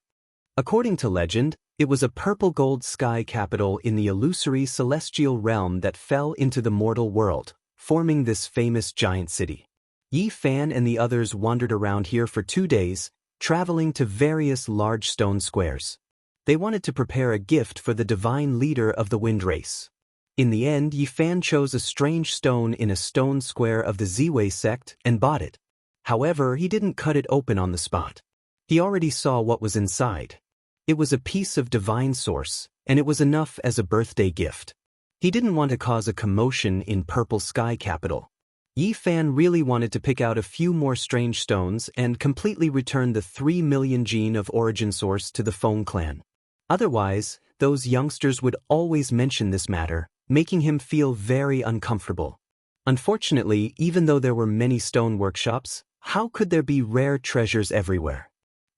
Speaker 1: According to legend, it was a purple gold sky capital in the illusory celestial realm that fell into the mortal world, forming this famous giant city. Yi Fan and the others wandered around here for 2 days, traveling to various large stone squares. They wanted to prepare a gift for the divine leader of the wind race. In the end, Yi Fan chose a strange stone in a stone square of the Ziwei sect and bought it. However, he didn't cut it open on the spot. He already saw what was inside. It was a piece of divine source, and it was enough as a birthday gift. He didn't want to cause a commotion in Purple Sky Capital. Yi Fan really wanted to pick out a few more strange stones and completely return the 3 million gene of origin source to the Feng clan. Otherwise, those youngsters would always mention this matter, making him feel very uncomfortable. Unfortunately, even though there were many stone workshops, how could there be rare treasures everywhere?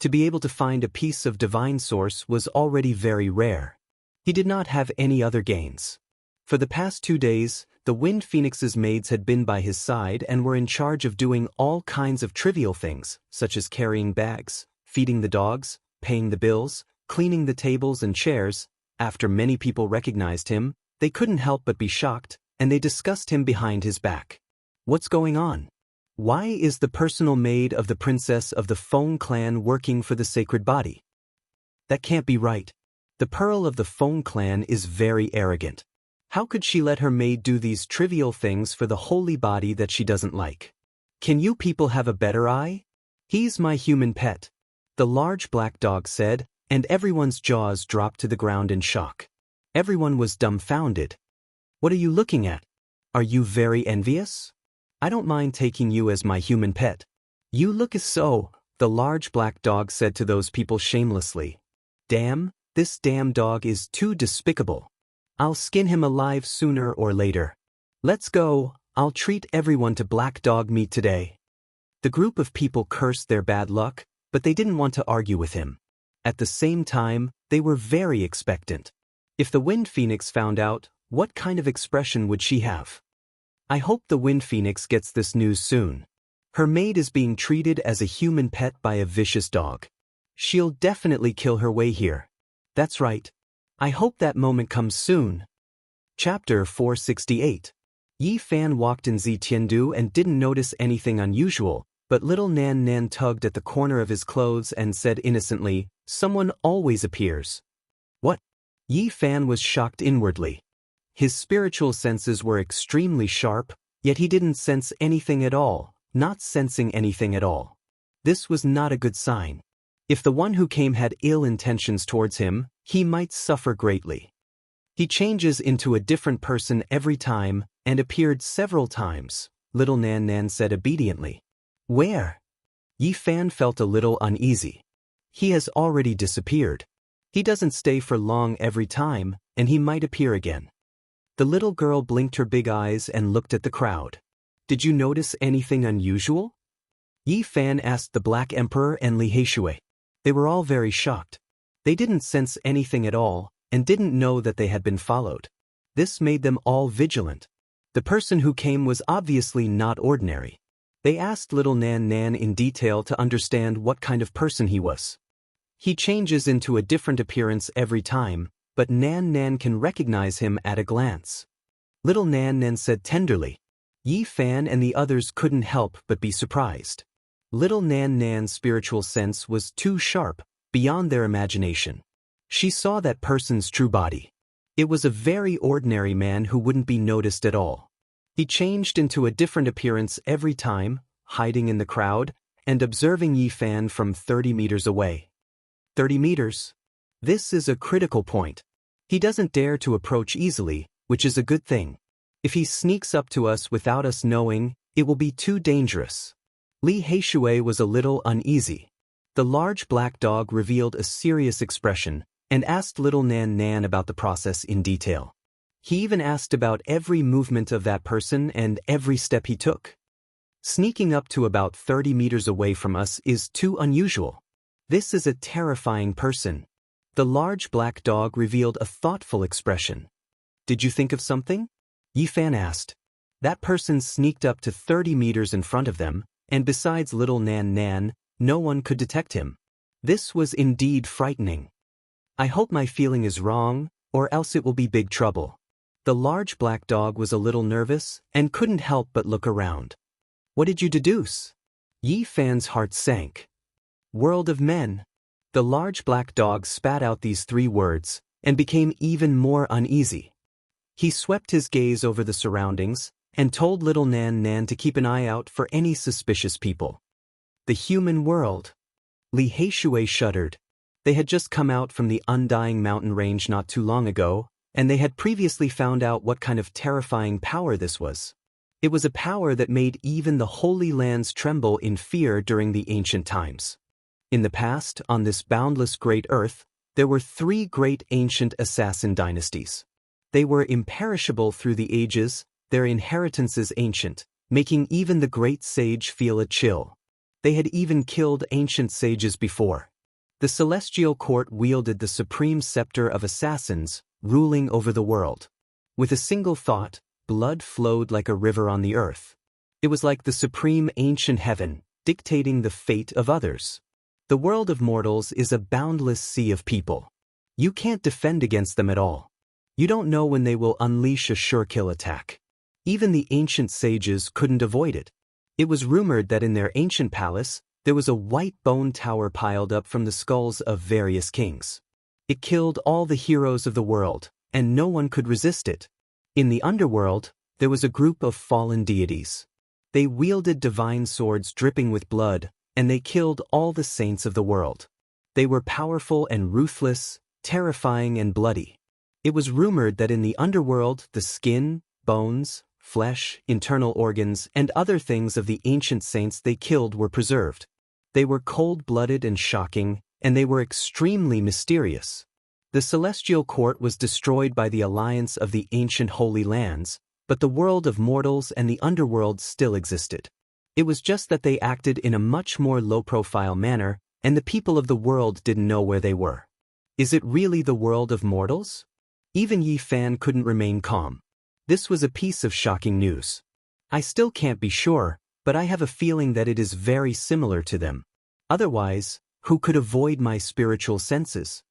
Speaker 1: To be able to find a piece of divine source was already very rare. He did not have any other gains. For the past 2 days, the Wind Phoenix's maids had been by his side and were in charge of doing all kinds of trivial things, such as carrying bags, feeding the dogs, paying the bills, cleaning the tables and chairs. After many people recognized him, they couldn't help but be shocked, and they discussed him behind his back. What's going on? Why is the personal maid of the princess of the Feng clan working for the sacred body? That can't be right. The pearl of the Feng clan is very arrogant. How could she let her maid do these trivial things for the holy body that she doesn't like? Can you people have a better eye? He's my human pet, the large black dog said, and everyone's jaws dropped to the ground in shock. Everyone was dumbfounded. What are you looking at? Are you very envious? I don't mind taking you as my human pet. You look as so, the large black dog said to those people shamelessly. Damn, this damn dog is too despicable. I'll skin him alive sooner or later. Let's go, I'll treat everyone to black dog meat today. The group of people cursed their bad luck, but they didn't want to argue with him. At the same time, they were very expectant. If the Wind Phoenix found out, what kind of expression would she have? I hope the Wind Phoenix gets this news soon. Her maid is being treated as a human pet by a vicious dog. She'll definitely kill her way here. That's right. I hope that moment comes soon. Chapter 468. Yi Fan walked in Zitiandu and didn't notice anything unusual, but little Nan Nan tugged at the corner of his clothes and said innocently, "Someone always appears." What? Yi Fan was shocked inwardly. His spiritual senses were extremely sharp, yet he didn't sense anything at all, not sensing anything at all. This was not a good sign. If the one who came had ill intentions towards him, he might suffer greatly. He changes into a different person every time, and appeared several times, little Nan Nan said obediently. Where? Yi Fan felt a little uneasy. He has already disappeared. He doesn't stay for long every time, and he might appear again. The little girl blinked her big eyes and looked at the crowd. Did you notice anything unusual? Yi Fan asked the Black Emperor and Li Heishui. They were all very shocked. They didn't sense anything at all, and didn't know that they had been followed. This made them all vigilant. The person who came was obviously not ordinary. They asked little Nan Nan in detail to understand what kind of person he was. He changes into a different appearance every time, but Nan Nan can recognize him at a glance. Little Nan Nan said tenderly. Yi Fan and the others couldn't help but be surprised. Little Nan Nan's spiritual sense was too sharp, beyond their imagination. She saw that person's true body. It was a very ordinary man who wouldn't be noticed at all. He changed into a different appearance every time, hiding in the crowd, and observing Yi Fan from 30 meters away. 30 meters? This is a critical point. He doesn't dare to approach easily, which is a good thing. If he sneaks up to us without us knowing, it will be too dangerous. Li Heishui was a little uneasy. The large black dog revealed a serious expression and asked Little Nan Nan about the process in detail. He even asked about every movement of that person and every step he took. Sneaking up to about 30 meters away from us is too unusual. This is a terrifying person. The large black dog revealed a thoughtful expression. Did you think of something? Yi Fan asked. That person sneaked up to 30 meters in front of them, and besides Little Nan Nan, no one could detect him. This was indeed frightening. I hope my feeling is wrong, or else it will be big trouble. The large black dog was a little nervous and couldn't help but look around. What did you deduce? Yi Fan's heart sank. World of men. The large black dog spat out these 3 words and became even more uneasy. He swept his gaze over the surroundings and told Little Nan Nan to keep an eye out for any suspicious people. The human world. Li Heishui shuddered. They had just come out from the undying mountain range not too long ago, and they had previously found out what kind of terrifying power this was. It was a power that made even the Holy Lands tremble in fear during the ancient times. In the past, on this boundless great earth, there were 3 great ancient assassin dynasties. They were imperishable through the ages, their inheritances ancient, making even the great sage feel a chill. They had even killed ancient sages before. The celestial court wielded the supreme scepter of assassins, ruling over the world. With a single thought, blood flowed like a river on the earth. It was like the supreme ancient heaven, dictating the fate of others. The world of mortals is a boundless sea of people. You can't defend against them at all. You don't know when they will unleash a sure-kill attack. Even the ancient sages couldn't avoid it. It was rumored that in their ancient palace, there was a white bone tower piled up from the skulls of various kings. It killed all the heroes of the world, and no one could resist it. In the underworld, there was a group of fallen deities. They wielded divine swords dripping with blood, and they killed all the saints of the world. They were powerful and ruthless, terrifying and bloody. It was rumored that in the underworld, the skin, bones, flesh, internal organs, and other things of the ancient saints they killed were preserved. They were cold-blooded and shocking, and they were extremely mysterious. The celestial court was destroyed by the alliance of the ancient Holy Lands, but the world of mortals and the underworld still existed. It was just that they acted in a much more low-profile manner, and the people of the world didn't know where they were. Is it really the world of mortals? Even Yi Fan couldn't remain calm. This was a piece of shocking news. I still can't be sure, but I have a feeling that it is very similar to them. Otherwise, who could avoid my spiritual senses?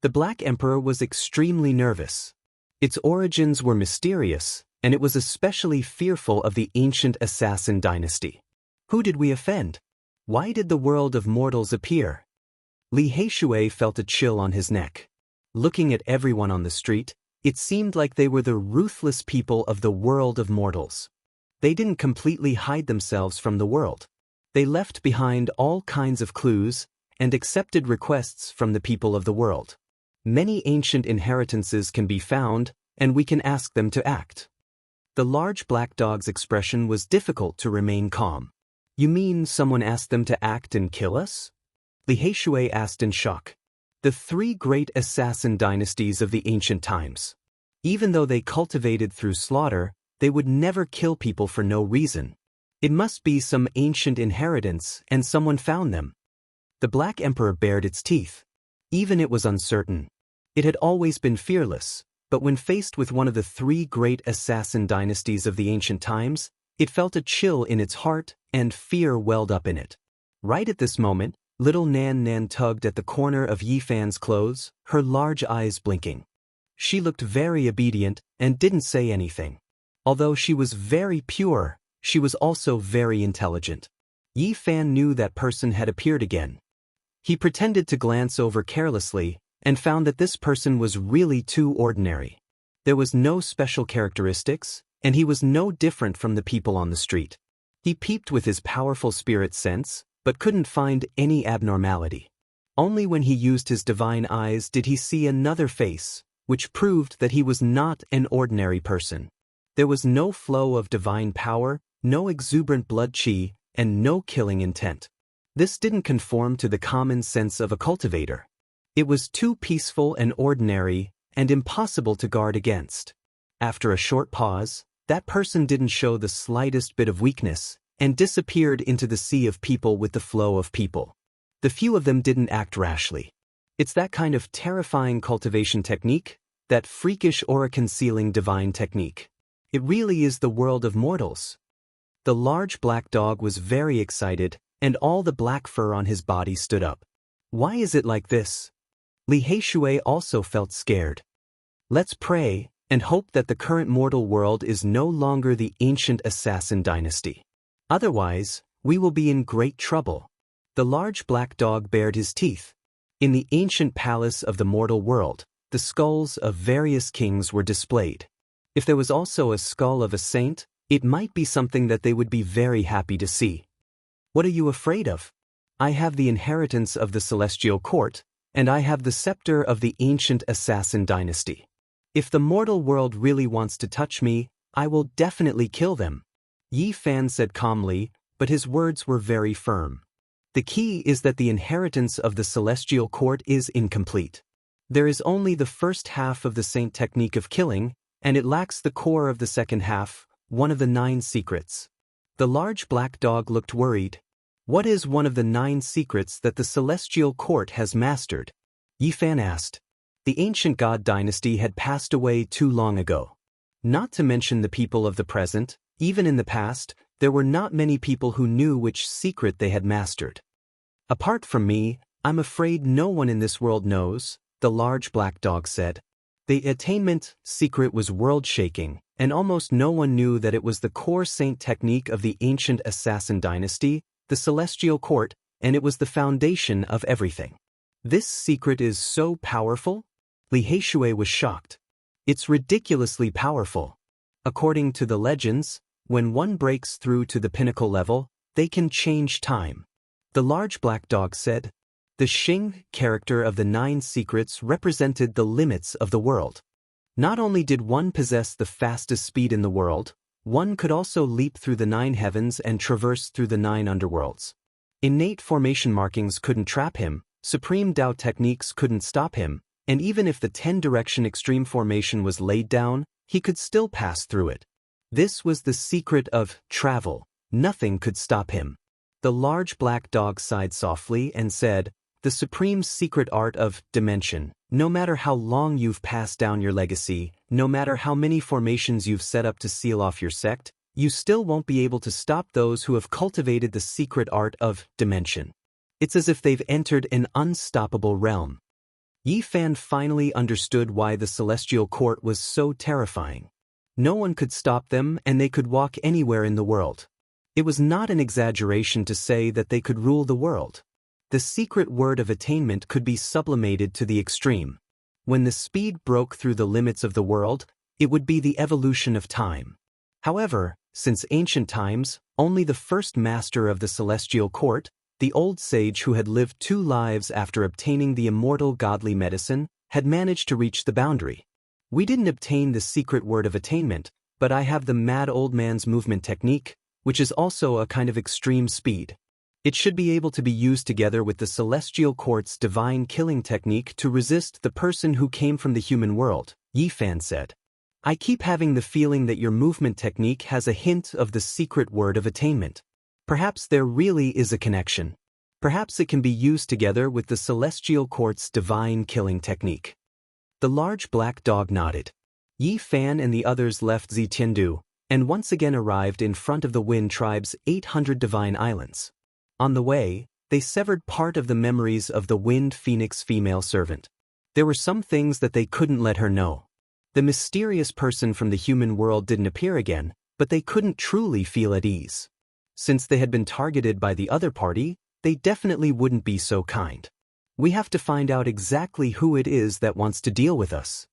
Speaker 1: The Black Emperor was extremely nervous. Its origins were mysterious, and it was especially fearful of the ancient assassin dynasty. Who did we offend? Why did the world of mortals appear? Li Heishui felt a chill on his neck. Looking at everyone on the street, it seemed like they were the ruthless people of the world of mortals. They didn't completely hide themselves from the world. They left behind all kinds of clues and accepted requests from the people of the world. Many ancient inheritances can be found, and we can ask them to act. The large black dog's expression was difficult to remain calm. You mean someone asked them to act and kill us? Li Heishui asked in shock. The 3 great assassin dynasties of the ancient times. Even though they cultivated through slaughter, they would never kill people for no reason. It must be some ancient inheritance, and someone found them. The Black Emperor bared its teeth. Even it was uncertain. It had always been fearless, but when faced with one of the 3 great assassin dynasties of the ancient times, it felt a chill in its heart, and fear welled up in it. Right at this moment, little Nan Nan tugged at the corner of Yi Fan's clothes, her large eyes blinking. She looked very obedient and didn't say anything. Although she was very pure, she was also very intelligent. Yi Fan knew that person had appeared again. He pretended to glance over carelessly and found that this person was really too ordinary. There was no special characteristics, and he was no different from the people on the street. He peeped with his powerful spirit sense, but couldn't find any abnormality. Only when he used his divine eyes did he see another face, which proved that he was not an ordinary person. There was no flow of divine power, no exuberant blood qi, and no killing intent. This didn't conform to the common sense of a cultivator. It was too peaceful and ordinary, and impossible to guard against. After a short pause, that person didn't show the slightest bit of weakness, and disappeared into the sea of people with the flow of people. The few of them didn't act rashly. It's that kind of terrifying cultivation technique, that freakish aura-concealing divine technique. It really is the world of mortals. The large black dog was very excited, and all the black fur on his body stood up. Why is it like this? Li Heishui also felt scared. Let's pray, and hope that the current mortal world is no longer the ancient assassin dynasty. Otherwise, we will be in great trouble. The large black dog bared his teeth. In the ancient palace of the mortal world, the skulls of various kings were displayed. If there was also a skull of a saint, it might be something that they would be very happy to see. What are you afraid of? I have the inheritance of the celestial court, and I have the scepter of the ancient assassin dynasty. If the mortal world really wants to touch me, I will definitely kill them. Yi Fan said calmly, but his words were very firm. The key is that the inheritance of the celestial court is incomplete. There is only the first half of the saint technique of killing, and it lacks the core of the second half, one of the 9 secrets. The large black dog looked worried. What is one of the 9 secrets that the celestial court has mastered? Yi Fan asked. The ancient god dynasty had passed away too long ago. Not to mention the people of the present, even in the past, there were not many people who knew which secret they had mastered. Apart from me, I'm afraid no one in this world knows, the large black dog said. The attainment secret was world-shaking, and almost no one knew that it was the core saint technique of the ancient assassin dynasty, the celestial court, and it was the foundation of everything. This secret is so powerful? Li Heishui was shocked. It's ridiculously powerful. According to the legends, when one breaks through to the pinnacle level, they can change time. The large black dog said. The Xing character of the 9 secrets represented the limits of the world. Not only did one possess the fastest speed in the world, one could also leap through the 9 heavens and traverse through the 9 underworlds. Innate formation markings couldn't trap him, supreme Dao techniques couldn't stop him, and even if the 10-direction extreme formation was laid down, he could still pass through it. This was the secret of travel. Nothing could stop him. The large black dog sighed softly and said, the supreme secret art of dimension. No matter how long you've passed down your legacy, no matter how many formations you've set up to seal off your sect, you still won't be able to stop those who have cultivated the secret art of dimension. It's as if they've entered an unstoppable realm. Yi Fan finally understood why the celestial court was so terrifying. No one could stop them, and they could walk anywhere in the world. It was not an exaggeration to say that they could rule the world. The secret word of attainment could be sublimated to the extreme. When the speed broke through the limits of the world, it would be the evolution of time. However, since ancient times, only the first master of the celestial court, the old sage who had lived 2 lives after obtaining the immortal godly medicine, had managed to reach the boundary. We didn't obtain the secret word of attainment, but I have the mad old man's movement technique, which is also a kind of extreme speed. It should be able to be used together with the celestial court's divine killing technique to resist the person who came from the human world, Yi Fan said. I keep having the feeling that your movement technique has a hint of the secret word of attainment. Perhaps there really is a connection. Perhaps it can be used together with the celestial court's divine killing technique. The large black dog nodded. Yi Fan and the others left Zitiandu, and once again arrived in front of the Wind Tribe's 800 divine islands. On the way, they severed part of the memories of the Wind Phoenix female servant. There were some things that they couldn't let her know. The mysterious person from the human world didn't appear again, but they couldn't truly feel at ease. Since they had been targeted by the other party, they definitely wouldn't be so kind. We have to find out exactly who it is that wants to deal with us,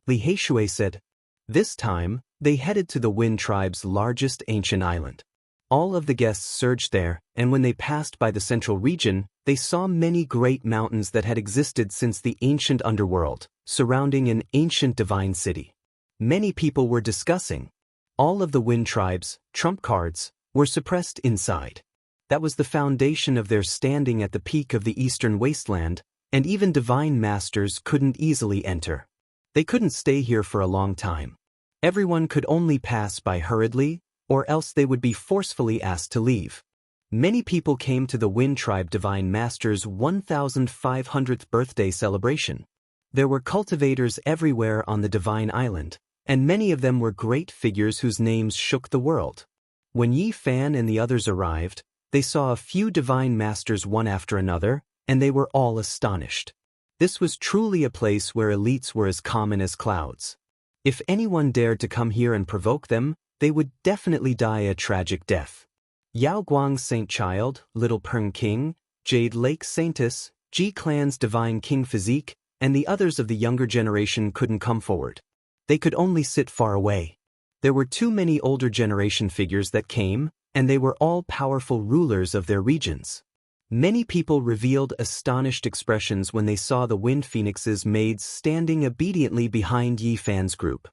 Speaker 1: Li Heishui said. This time, they headed to the Wind Tribe's largest ancient island. All of the guests surged there, and when they passed by the central region, they saw many great mountains that had existed since the ancient underworld, surrounding an ancient divine city. Many people were discussing. All of the Wind Tribe's trump cards were suppressed inside. That was the foundation of their standing at the peak of the eastern wasteland, and even divine masters couldn't easily enter. They couldn't stay here for a long time. Everyone could only pass by hurriedly, or else they would be forcefully asked to leave. Many people came to the Wind Tribe Divine Master's 1500th birthday celebration. There were cultivators everywhere on the Divine Island, and many of them were great figures whose names shook the world. When Yi Fan and the others arrived, they saw a few Divine Masters one after another, and they were all astonished. This was truly a place where elites were as common as clouds. If anyone dared to come here and provoke them, they would definitely die a tragic death. Yao Guang's Saint Child, Little Peng King, Jade Lake Saintess, Ji Clan's Divine King Physique, and the others of the younger generation couldn't come forward. They could only sit far away. There were too many older generation figures that came, and they were all powerful rulers of their regions. Many people revealed astonished expressions when they saw the Wind Phoenix's maids standing obediently behind Yi Fan's group.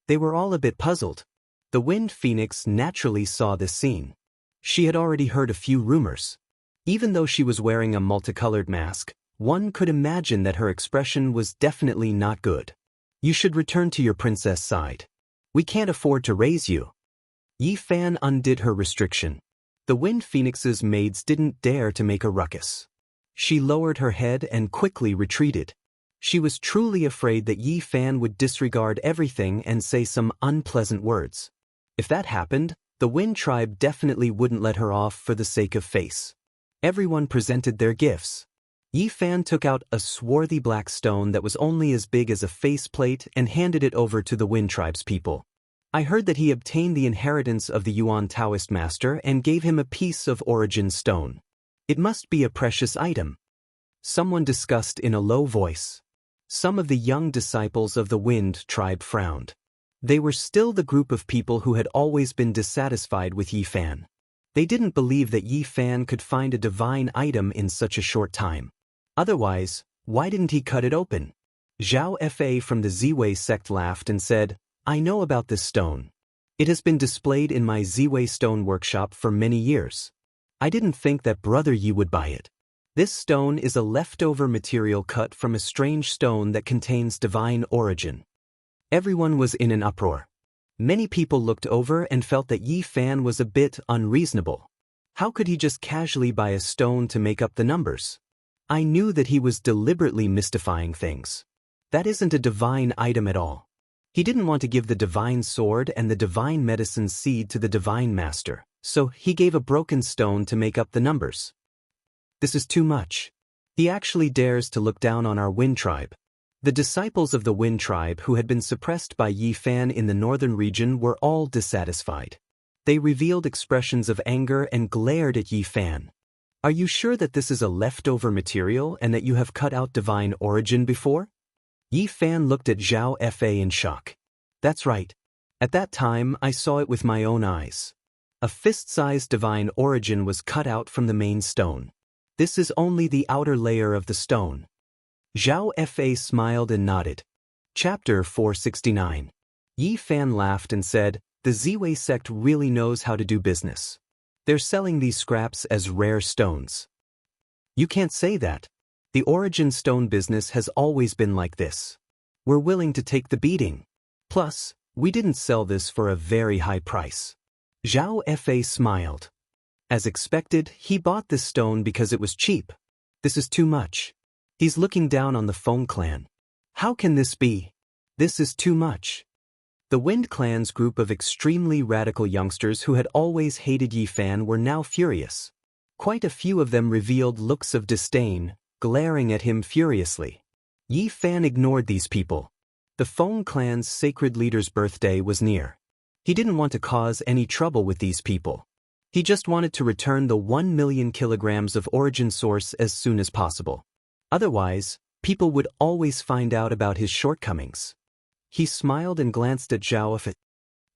Speaker 1: They were all a bit puzzled. The Wind Phoenix naturally saw this scene. She had already heard a few rumors. Even though she was wearing a multicolored mask, one could imagine that her expression was definitely not good. You should return to your princess side. We can't afford to raise you. Yi Fan undid her restriction. The Wind Phoenix's maids didn't dare to make a ruckus. She lowered her head and quickly retreated. She was truly afraid that Yi Fan would disregard everything and say some unpleasant words. If that happened, the Wind Tribe definitely wouldn't let her off for the sake of face. Everyone presented their gifts. Yi Fan took out a swarthy black stone that was only as big as a faceplate and handed it over to the Wind Tribe's people. I heard that he obtained the inheritance of the Yuan Taoist master and gave him a piece of origin stone. It must be a precious item. Someone discussed in a low voice. Some of the young disciples of the Wind Tribe frowned. They were still the group of people who had always been dissatisfied with Yi Fan. They didn't believe that Yi Fan could find a divine item in such a short time. Otherwise, why didn't he cut it open? Zhao Fa from the Ziwei sect laughed and said, I know about this stone. It has been displayed in my Ziwei stone workshop for many years. I didn't think that Brother Yi would buy it. This stone is a leftover material cut from a strange stone that contains divine origin. Everyone was in an uproar. Many people looked over and felt that Yi Fan was a bit unreasonable. How could he just casually buy a stone to make up the numbers? I knew that he was deliberately mystifying things. That isn't a divine item at all. He didn't want to give the divine sword and the divine medicine seed to the divine master, so he gave a broken stone to make up the numbers. This is too much. He actually dares to look down on our Wind Tribe. The disciples of the Wind Tribe who had been suppressed by Yi Fan in the northern region were all dissatisfied. They revealed expressions of anger and glared at Yi Fan. Are you sure that this is a leftover material and that you have cut out divine origin before? Yi Fan looked at Zhao Fa in shock. That's right. At that time, I saw it with my own eyes. A fist-sized divine origin was cut out from the main stone. This is only the outer layer of the stone. Zhao Fa smiled and nodded. Chapter 469. Yi Fan laughed and said, the Ziwei sect really knows how to do business. They're selling these scraps as rare stones. You can't say that. The origin stone business has always been like this. We're willing to take the beating. Plus, we didn't sell this for a very high price. Zhao Fa smiled. As expected, he bought this stone because it was cheap. This is too much. He's looking down on the Feng clan. How can this be? This is too much. The Wind clan's group of extremely radical youngsters who had always hated Yi Fan were now furious. Quite a few of them revealed looks of disdain, glaring at him furiously. Yi Fan ignored these people. The Feng clan's sacred leader's birthday was near. He didn't want to cause any trouble with these people. He just wanted to return the 1 million kilograms of origin source as soon as possible. Otherwise, people would always find out about his shortcomings. He smiled and glanced at Zhao Fe.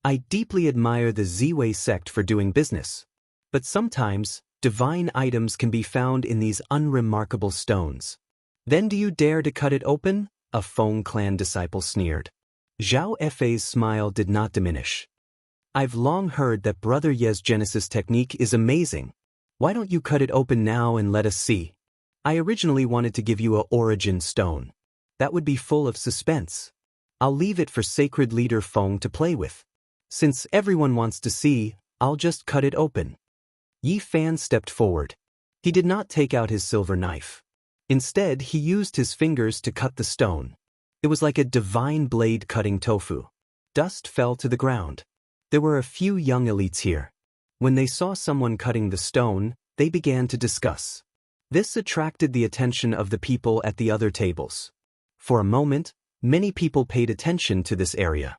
Speaker 1: I deeply admire the Ziwei sect for doing business. But sometimes, divine items can be found in these unremarkable stones. Then do you dare to cut it open? A Feng clan disciple sneered. Zhao Fei's smile did not diminish. I've long heard that Brother Ye's Genesis technique is amazing. Why don't you cut it open now and let us see? I originally wanted to give you a origin stone. That would be full of suspense. I'll leave it for sacred leader Feng to play with. Since everyone wants to see, I'll just cut it open. Yi Fan stepped forward. He did not take out his silver knife. Instead, he used his fingers to cut the stone. It was like a divine blade cutting tofu. Dust fell to the ground. There were a few young elites here. When they saw someone cutting the stone, they began to discuss. This attracted the attention of the people at the other tables. For a moment, many people paid attention to this area.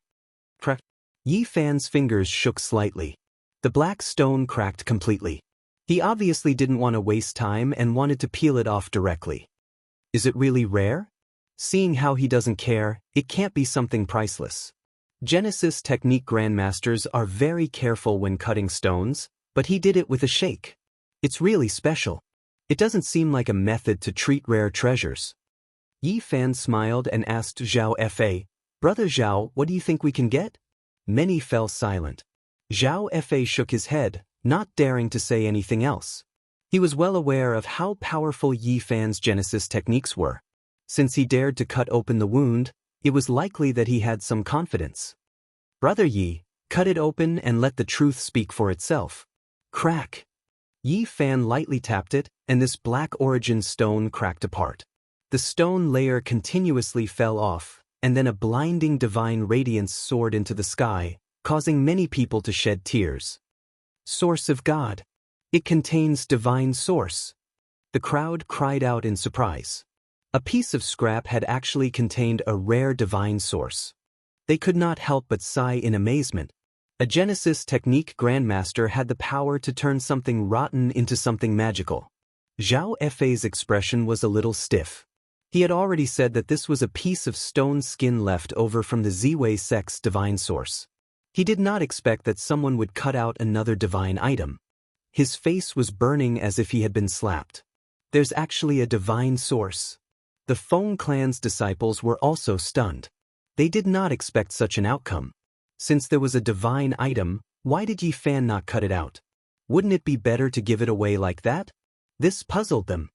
Speaker 1: Crack. Yi Fan's fingers shook slightly. The black stone cracked completely. He obviously didn't want to waste time and wanted to peel it off directly. Is it really rare? Seeing how he doesn't care, it can't be something priceless. Genesis technique grandmasters are very careful when cutting stones, but he did it with a shake. It's really special. It doesn't seem like a method to treat rare treasures. Yi Fan smiled and asked Zhao Fe, Brother Zhao, what do you think we can get? Many fell silent. Zhao Fe shook his head, not daring to say anything else. He was well aware of how powerful Yi Fan's Genesis techniques were. Since he dared to cut open the wound, it was likely that he had some confidence. Brother Yi, cut it open and let the truth speak for itself. Crack. Yi Fan lightly tapped it, and this black origin stone cracked apart. The stone layer continuously fell off, and then a blinding divine radiance soared into the sky, causing many people to shed tears. Source of God. It contains divine source. The crowd cried out in surprise. A piece of scrap had actually contained a rare divine source. They could not help but sigh in amazement. A Genesis technique grandmaster had the power to turn something rotten into something magical. Zhao Fei's expression was a little stiff. He had already said that this was a piece of stone skin left over from the Ziwei sect's divine source. He did not expect that someone would cut out another divine item. His face was burning as if he had been slapped. There's actually a divine source. The Feng clan's disciples were also stunned. They did not expect such an outcome. Since there was a divine item, why did Yi Fan not cut it out? Wouldn't it be better to give it away like that? This puzzled them.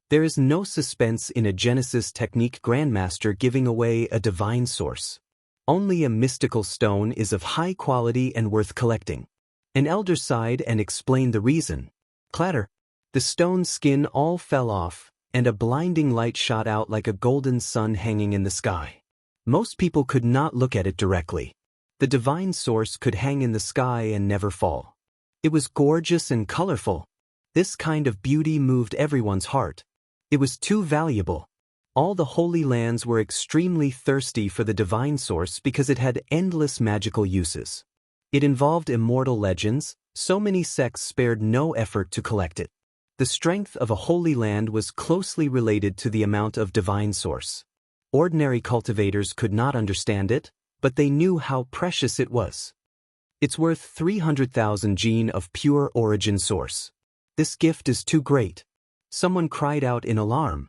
Speaker 1: There is no suspense in a Genesis technique grandmaster giving away a divine source. Only a mystical stone is of high quality and worth collecting. An elder sighed and explained the reason. Clatter. The stone skin all fell off, and a blinding light shot out like a golden sun hanging in the sky. Most people could not look at it directly. The divine source could hang in the sky and never fall. It was gorgeous and colorful. This kind of beauty moved everyone's heart. It was too valuable. All the holy lands were extremely thirsty for the divine source because it had endless magical uses. It involved immortal legends, so many sects spared no effort to collect it. The strength of a holy land was closely related to the amount of divine source. Ordinary cultivators could not understand it, but they knew how precious it was. It's worth 300,000 gene of pure origin source. This gift is too great. Someone cried out in alarm.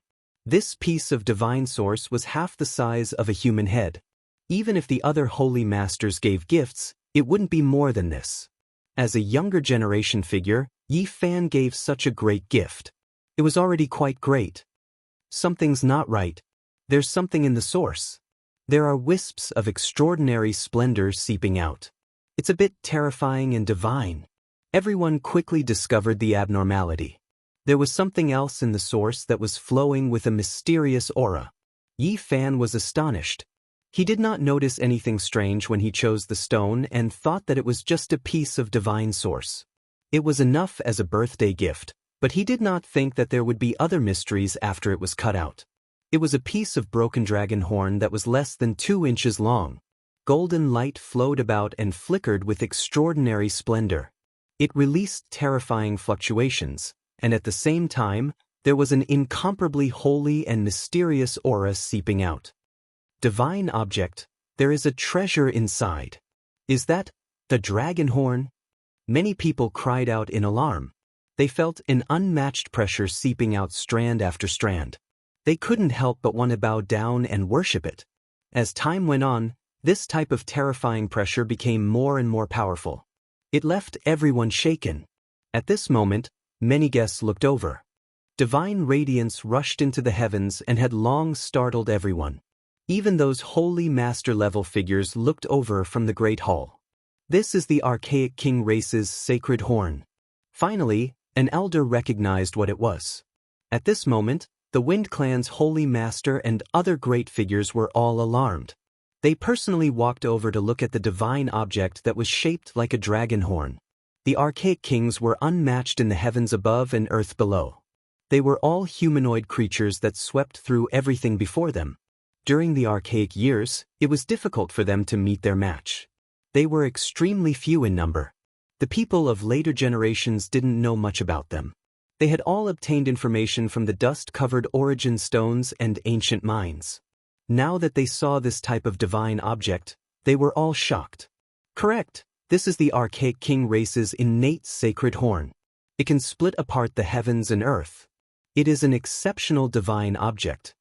Speaker 1: This piece of divine source was half the size of a human head. Even if the other holy masters gave gifts, it wouldn't be more than this. As a younger generation figure, Yi Fan gave such a great gift. It was already quite great. Something's not right. There's something in the source. There are wisps of extraordinary splendor seeping out. It's a bit terrifying and divine. Everyone quickly discovered the abnormality. There was something else in the source that was flowing with a mysterious aura. Yi Fan was astonished. He did not notice anything strange when he chose the stone and thought that it was just a piece of divine source. It was enough as a birthday gift, but he did not think that there would be other mysteries after it was cut out. It was a piece of broken dragon horn that was less than 2 inches long. Golden light flowed about and flickered with extraordinary splendor. It released terrifying fluctuations, and at the same time, there was an incomparably holy and mysterious aura seeping out. Divine object, there is a treasure inside. Is that the dragon horn? Many people cried out in alarm. They felt an unmatched pressure seeping out strand after strand. They couldn't help but want to bow down and worship it. As time went on, this type of terrifying pressure became more and more powerful. It left everyone shaken. At this moment, many guests looked over. Divine radiance rushed into the heavens and had long startled everyone. Even those holy master-level figures looked over from the great hall. This is the archaic king race's sacred horn. Finally, an elder recognized what it was. At this moment, the Wind Clan's holy master and other great figures were all alarmed. They personally walked over to look at the divine object that was shaped like a dragon horn. The archaic kings were unmatched in the heavens above and earth below. They were all humanoid creatures that swept through everything before them. During the archaic years, it was difficult for them to meet their match. They were extremely few in number. The people of later generations didn't know much about them. They had all obtained information from the dust-covered origin stones and ancient mines. Now that they saw this type of divine object, they were all shocked. Correct, this is the archaic king race's innate sacred horn. It can split apart the heavens and earth. It is an exceptional divine object.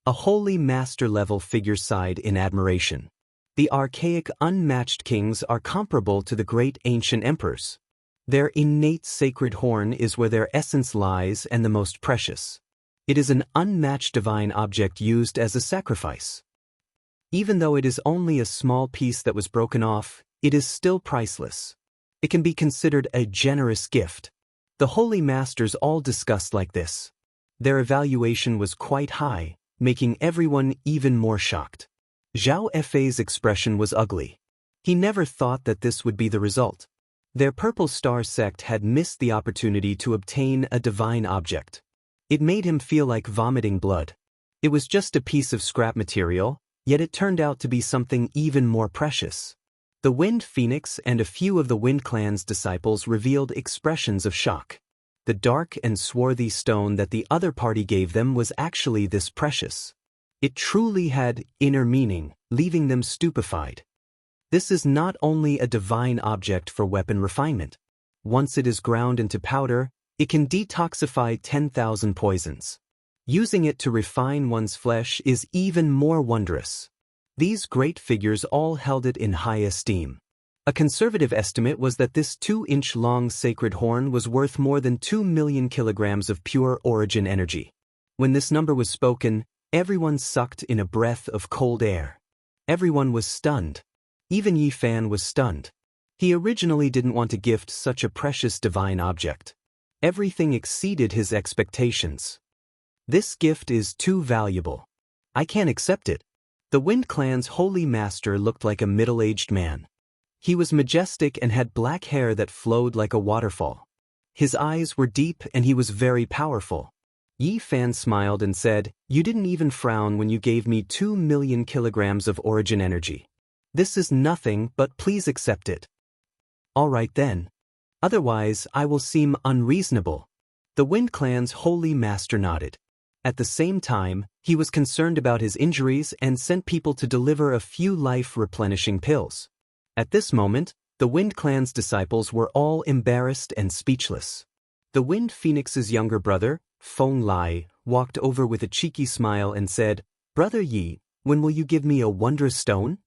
Speaker 1: A holy master-level figure sighed in admiration. The archaic unmatched kings are comparable to the great ancient emperors. Their innate sacred horn is where their essence lies and the most precious. It is an unmatched divine object used as a sacrifice. Even though it is only a small piece that was broken off, it is still priceless. It can be considered a generous gift. The holy masters all discussed like this. Their evaluation was quite high, making everyone even more shocked. Zhao Fei's expression was ugly. He never thought that this would be the result. Their Purple Star sect had missed the opportunity to obtain a divine object. It made him feel like vomiting blood. It was just a piece of scrap material, yet it turned out to be something even more precious. The Wind Phoenix and a few of the Wind Clan's disciples revealed expressions of shock. The dark and swarthy stone that the other party gave them was actually this precious. It truly had inner meaning, leaving them stupefied. This is not only a divine object for weapon refinement. Once it is ground into powder, it can detoxify 10,000 poisons. Using it to refine one's flesh is even more wondrous. These great figures all held it in high esteem. A conservative estimate was that this 2-inch-long sacred horn was worth more than 2 million kilograms of pure origin energy. When this number was spoken, everyone sucked in a breath of cold air. Everyone was stunned. Even Yi Fan was stunned. He originally didn't want to gift such a precious divine object. Everything exceeded his expectations. This gift is too valuable. I can't accept it. The Wind Clan's holy master looked like a middle-aged man. He was majestic and had black hair that flowed like a waterfall. His eyes were deep and he was very powerful. Yi Fan smiled and said, "You didn't even frown when you gave me 2 million kilograms of origin energy. This is nothing, but please accept it." "All right then. Otherwise, I will seem unreasonable." The Wind Clan's holy master nodded. At the same time, he was concerned about his injuries and sent people to deliver a few life-replenishing pills. At this moment, the Wind Clan's disciples were all embarrassed and speechless. The Wind Phoenix's younger brother, Feng Lai, walked over with a cheeky smile and said, "Brother Yi, when will you give me a wondrous stone?"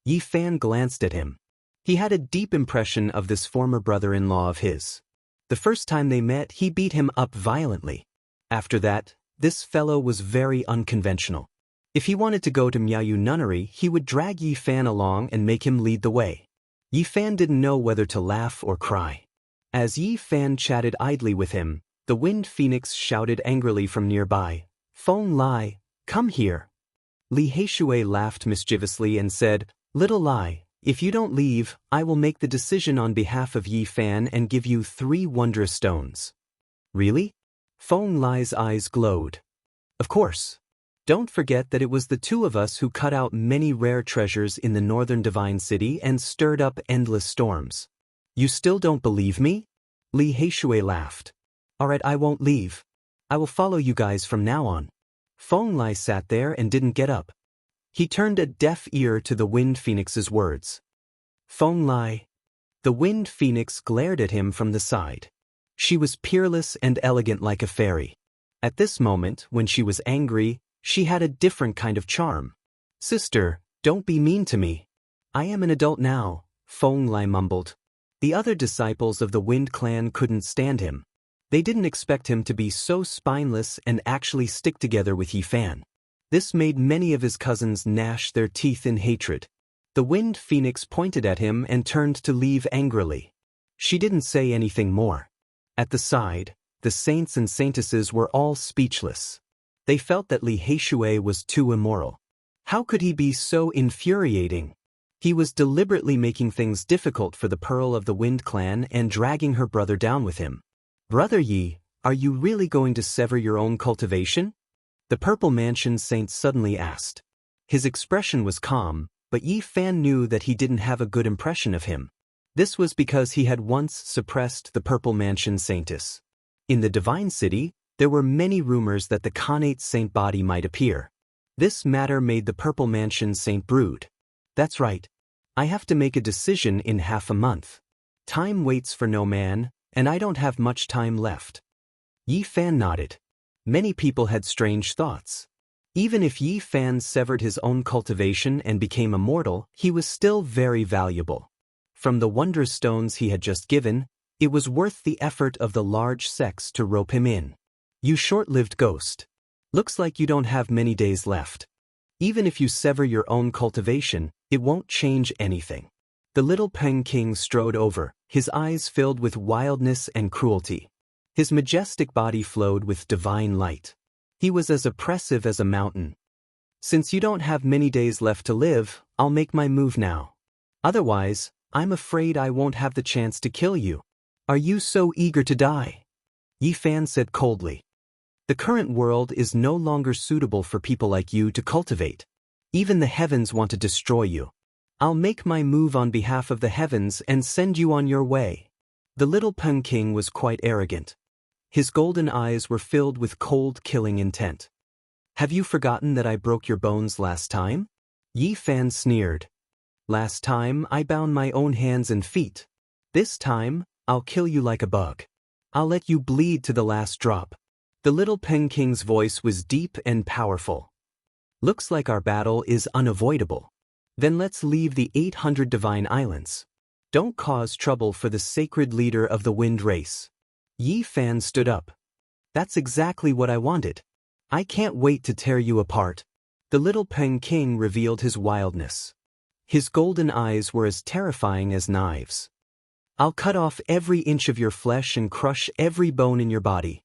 Speaker 1: Yi Fan glanced at him. He had a deep impression of this former brother-in-law of his. The first time they met, he beat him up violently. After that, this fellow was very unconventional. If he wanted to go to Miaoyu Nunnery, he would drag Yi Fan along and make him lead the way. Yi Fan didn't know whether to laugh or cry. As Yi Fan chatted idly with him, the Wind Phoenix shouted angrily from nearby, "Feng Lai, come here." Li Heishui laughed mischievously and said, "Little Lai, if you don't leave, I will make the decision on behalf of Yi Fan and give you 3 wondrous stones." "Really?" Feng Lai's eyes glowed. "Of course. Don't forget that it was the two of us who cut out many rare treasures in the northern divine city and stirred up endless storms. You still don't believe me? Li Heishui laughed. Alright, I won't leave. I will follow you guys from now on. Feng Lai sat there and didn't get up. He turned a deaf ear to the Wind Phoenix's words. Feng Lai. The Wind Phoenix glared at him from the side. She was peerless and elegant like a fairy. At this moment, when she was angry, she had a different kind of charm. Sister, don't be mean to me. I am an adult now, Feng Lai mumbled. The other disciples of the Wind Clan couldn't stand him. They didn't expect him to be so spineless and actually stick together with Yi Fan. This made many of his cousins gnash their teeth in hatred. The Wind Phoenix pointed at him and turned to leave angrily. She didn't say anything more. At the side, the saints and saintesses were all speechless. They felt that Li Heishui was too immoral. How could he be so infuriating? He was deliberately making things difficult for the Pearl of the Wind Clan and dragging her brother down with him. Brother Yi, are you really going to sever your own cultivation? The Purple Mansion Saint suddenly asked. His expression was calm, but Yi Fan knew that he didn't have a good impression of him. This was because he had once suppressed the Purple Mansion Saintess. In the Divine City, there were many rumors that the Khanate Saint body might appear. This matter made the Purple Mansion Saint brood. That's right. I have to make a decision in half a month. Time waits for no man, and I don't have much time left. Yi Fan nodded. Many people had strange thoughts. Even if Yi Fan severed his own cultivation and became immortal, he was still very valuable. From the wonder stones he had just given, it was worth the effort of the large sects to rope him in. You short-lived ghost. Looks like you don't have many days left. Even if you sever your own cultivation, it won't change anything. The little Peng King strode over, his eyes filled with wildness and cruelty. His majestic body flowed with divine light. He was as oppressive as a mountain. Since you don't have many days left to live, I'll make my move now. Otherwise, I'm afraid I won't have the chance to kill you. Are you so eager to die? Yi Fan said coldly. The current world is no longer suitable for people like you to cultivate. Even the heavens want to destroy you. I'll make my move on behalf of the heavens and send you on your way. The little Peng King was quite arrogant. His golden eyes were filled with cold, killing intent. Have you forgotten that I broke your bones last time? Yi Fan sneered. Last time I bound my own hands and feet. This time, I'll kill you like a bug. I'll let you bleed to the last drop. The little Peng King's voice was deep and powerful. Looks like our battle is unavoidable. Then let's leave the 800 divine islands. Don't cause trouble for the sacred leader of the wind race. Yi Fan stood up. That's exactly what I wanted. I can't wait to tear you apart. The little Peng King revealed his wildness. His golden eyes were as terrifying as knives. I'll cut off every inch of your flesh and crush every bone in your body.